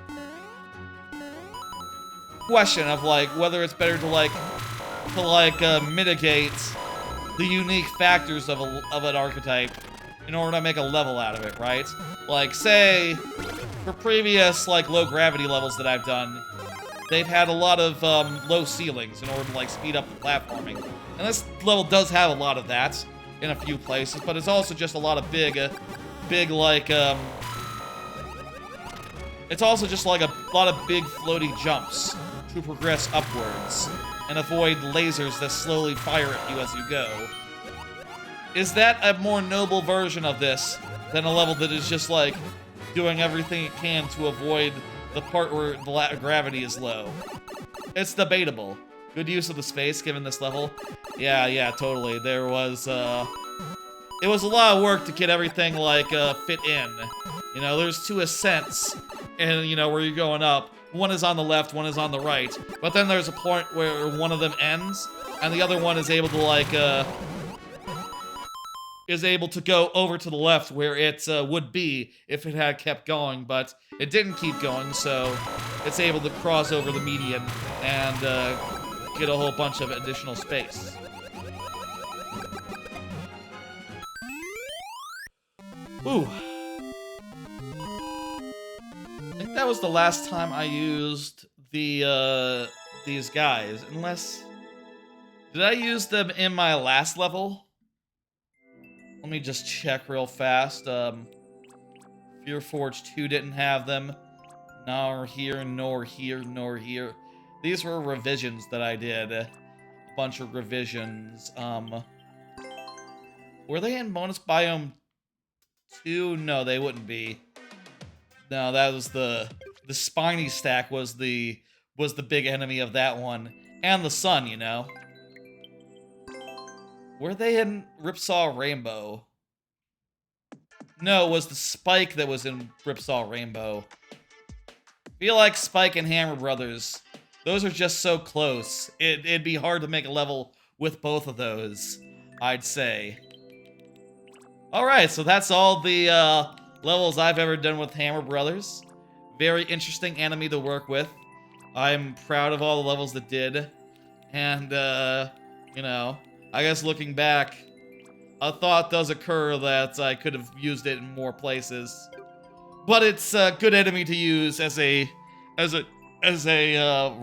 [SPEAKER 1] question of, like, whether it's better to, mitigate the unique factors of an archetype in order to make a level out of it, right? Like, say, for previous, like, low-gravity levels that I've done, they've had a lot of low ceilings in order to, like, speed up the platforming. And this level does have a lot of that in a few places, but it's also just a lot of big, like, it's also just, like, a lot of big floaty jumps to progress upwards and avoid lasers that slowly fire at you as you go. Is that a more noble version of this than a level that is just, like, doing everything it can to avoid the part where the gravity is low? It's debatable. Good use of the space given this level. Yeah, totally. There was, it was a lot of work to get everything, like, fit in. You know, there's two ascents, and, you know, where you're going up. One is on the left, one is on the right. But then there's a point where one of them ends, and the other one is able to, like, is able to go over to the left where it would be if it had kept going, but it didn't keep going, so it's able to cross over the median and get a whole bunch of additional space. Ooh. I think that was the last time I used the these guys, unless... Did I use them in my last level? Let me just check real fast. Fear Forge 2 didn't have them. Nor here, nor here, nor here. These were revisions that I did. A bunch of revisions. Were they in bonus biome 2? No, they wouldn't be. No, that was the spiny stack was the big enemy of that one. And the sun, you know. Were they in Ripsaw Rainbow? No, it was the Spike that was in Ripsaw Rainbow. I feel like Spike and Hammer Brothers, those are just so close. It'd be hard to make a level with both of those, I'd say. Alright, so that's all the levels I've ever done with Hammer Brothers. Very interesting enemy to work with. I'm proud of all the levels that did. And, you know... I guess looking back, a thought does occur that I could have used it in more places, but it's a good enemy to use as a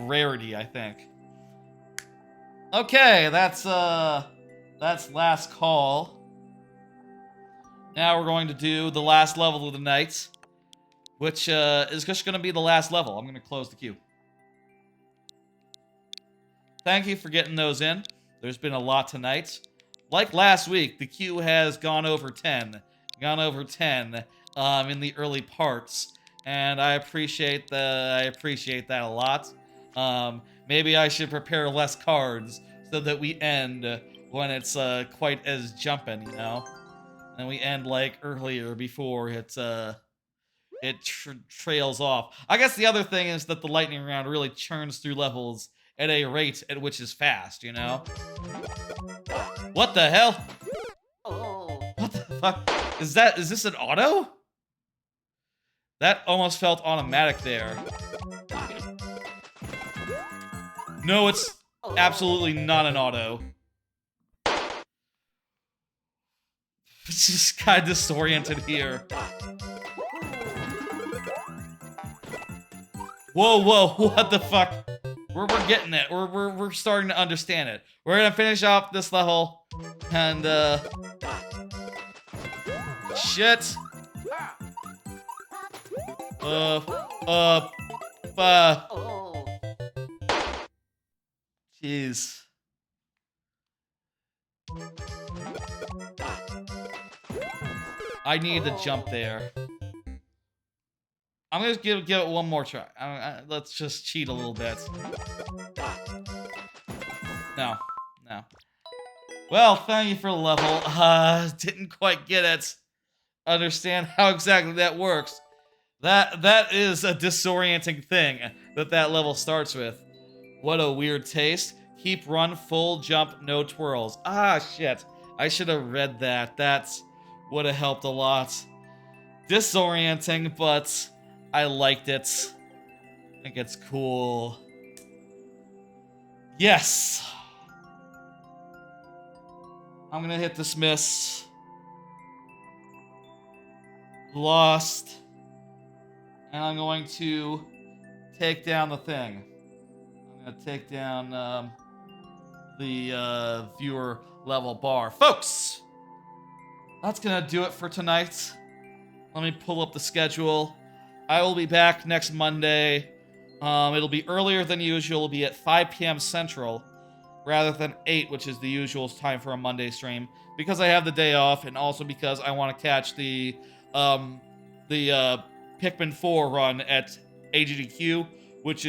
[SPEAKER 1] rarity, I think. Okay, that's last call. Now we're going to do the last level of the night, which is just going to be the last level. I'm going to close the queue. Thank you for getting those in. There's been a lot tonight. Like last week, the queue has gone over 10. Gone over 10 in the early parts. And I appreciate that a lot. Maybe I should prepare less cards so that we end when it's quite as jumping, you know? And we end like earlier before it trails off. I guess the other thing is that the lightning round really churns through levels at a rate at which is fast, you know? What the hell? What the fuck? Is this an auto? That almost felt automatic there. No, it's absolutely not an auto. It's just kind of disoriented here. Whoa, what the fuck? We're getting it. We're starting to understand it. We're gonna finish off this level, and shit. Jeez. I need to jump there. I'm gonna give it one more try. Let's just cheat a little bit. No. Well, thank you for the level. Didn't quite get it. understand how exactly that works. That is a disorienting thing that level starts with. What a weird taste. Keep run, full jump, no twirls. Ah, shit. I should have read that. That would have helped a lot. Disorienting, but I liked it. I think it's cool. Yes! I'm gonna hit dismiss. Lost. And I'm going to take down the thing. I'm gonna take down the viewer level bar. Folks! That's gonna do it for tonight. Let me pull up the schedule. I will be back next Monday. It'll be earlier than usual. It'll be at 5 p.m. Central rather than 8, which is the usual time for a Monday stream, because I have the day off, and also because I want to catch the Pikmin 4 run at AGDQ, which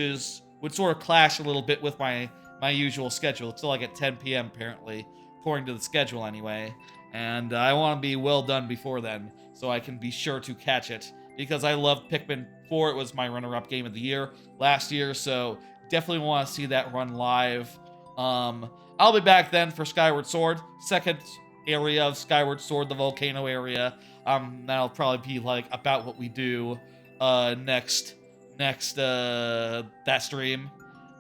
[SPEAKER 1] would sort of clash a little bit with my usual schedule. It's still like at 10 p.m. apparently, according to the schedule anyway. And I want to be well done before then, so I can be sure to catch it. Because I love Pikmin 4. It was my runner-up game of the year last year, so definitely want to see that run live. I'll be back then for Skyward Sword, second area of Skyward Sword, the volcano area. That'll probably be like about what we do next that stream.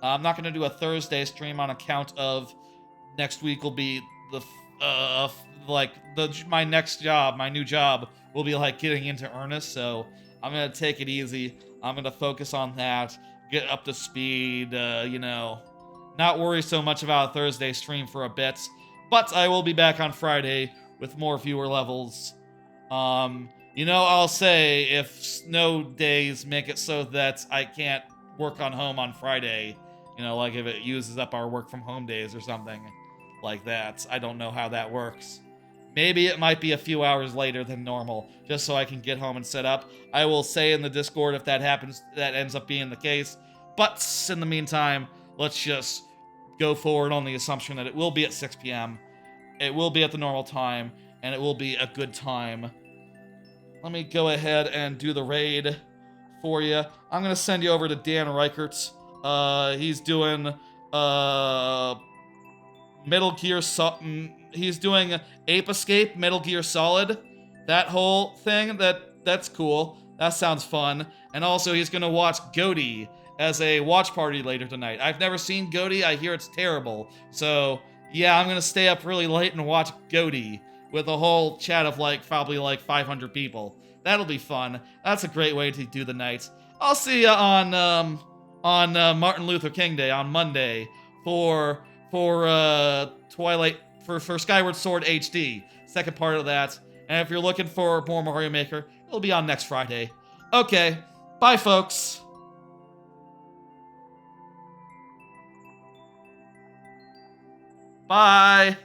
[SPEAKER 1] I'm not gonna do a Thursday stream on account of next week will be the my next job, my new job will be like getting into earnest, so I'm gonna take it easy. I'm gonna focus on that, get up to speed, not worry so much about a Thursday stream for a bit. But I will be back on Friday with more viewer levels. I'll say if snow days make it so that I can't work on home on Friday, like if it uses up our work from home days or something like that. I don't know how that works. Maybe it might be a few hours later than normal, just so I can get home and set up. I will say in the Discord if that happens, that ends up being the case. But in the meantime, let's just go forward on the assumption that it will be at 6 p.m. It will be at the normal time, and it will be a good time. Let me go ahead and do the raid for you. I'm going to send you over to Dan Reichert. He's doing Metal Gear he's doing Ape Escape, Metal Gear Solid. That whole thing, that's cool. That sounds fun. And also he's gonna watch Goaty as a watch party later tonight. I've never seen Goaty. I hear it's terrible. So yeah, I'm gonna stay up really late and watch Goaty with a whole chat of probably 500 people. That'll be fun. That's a great way to do the night. I'll see you on Martin Luther King Day on Monday for Twilight for Skyward Sword HD, second part of that. And if you're looking for more Mario Maker, it'll be on next Friday. Okay, bye folks. Bye.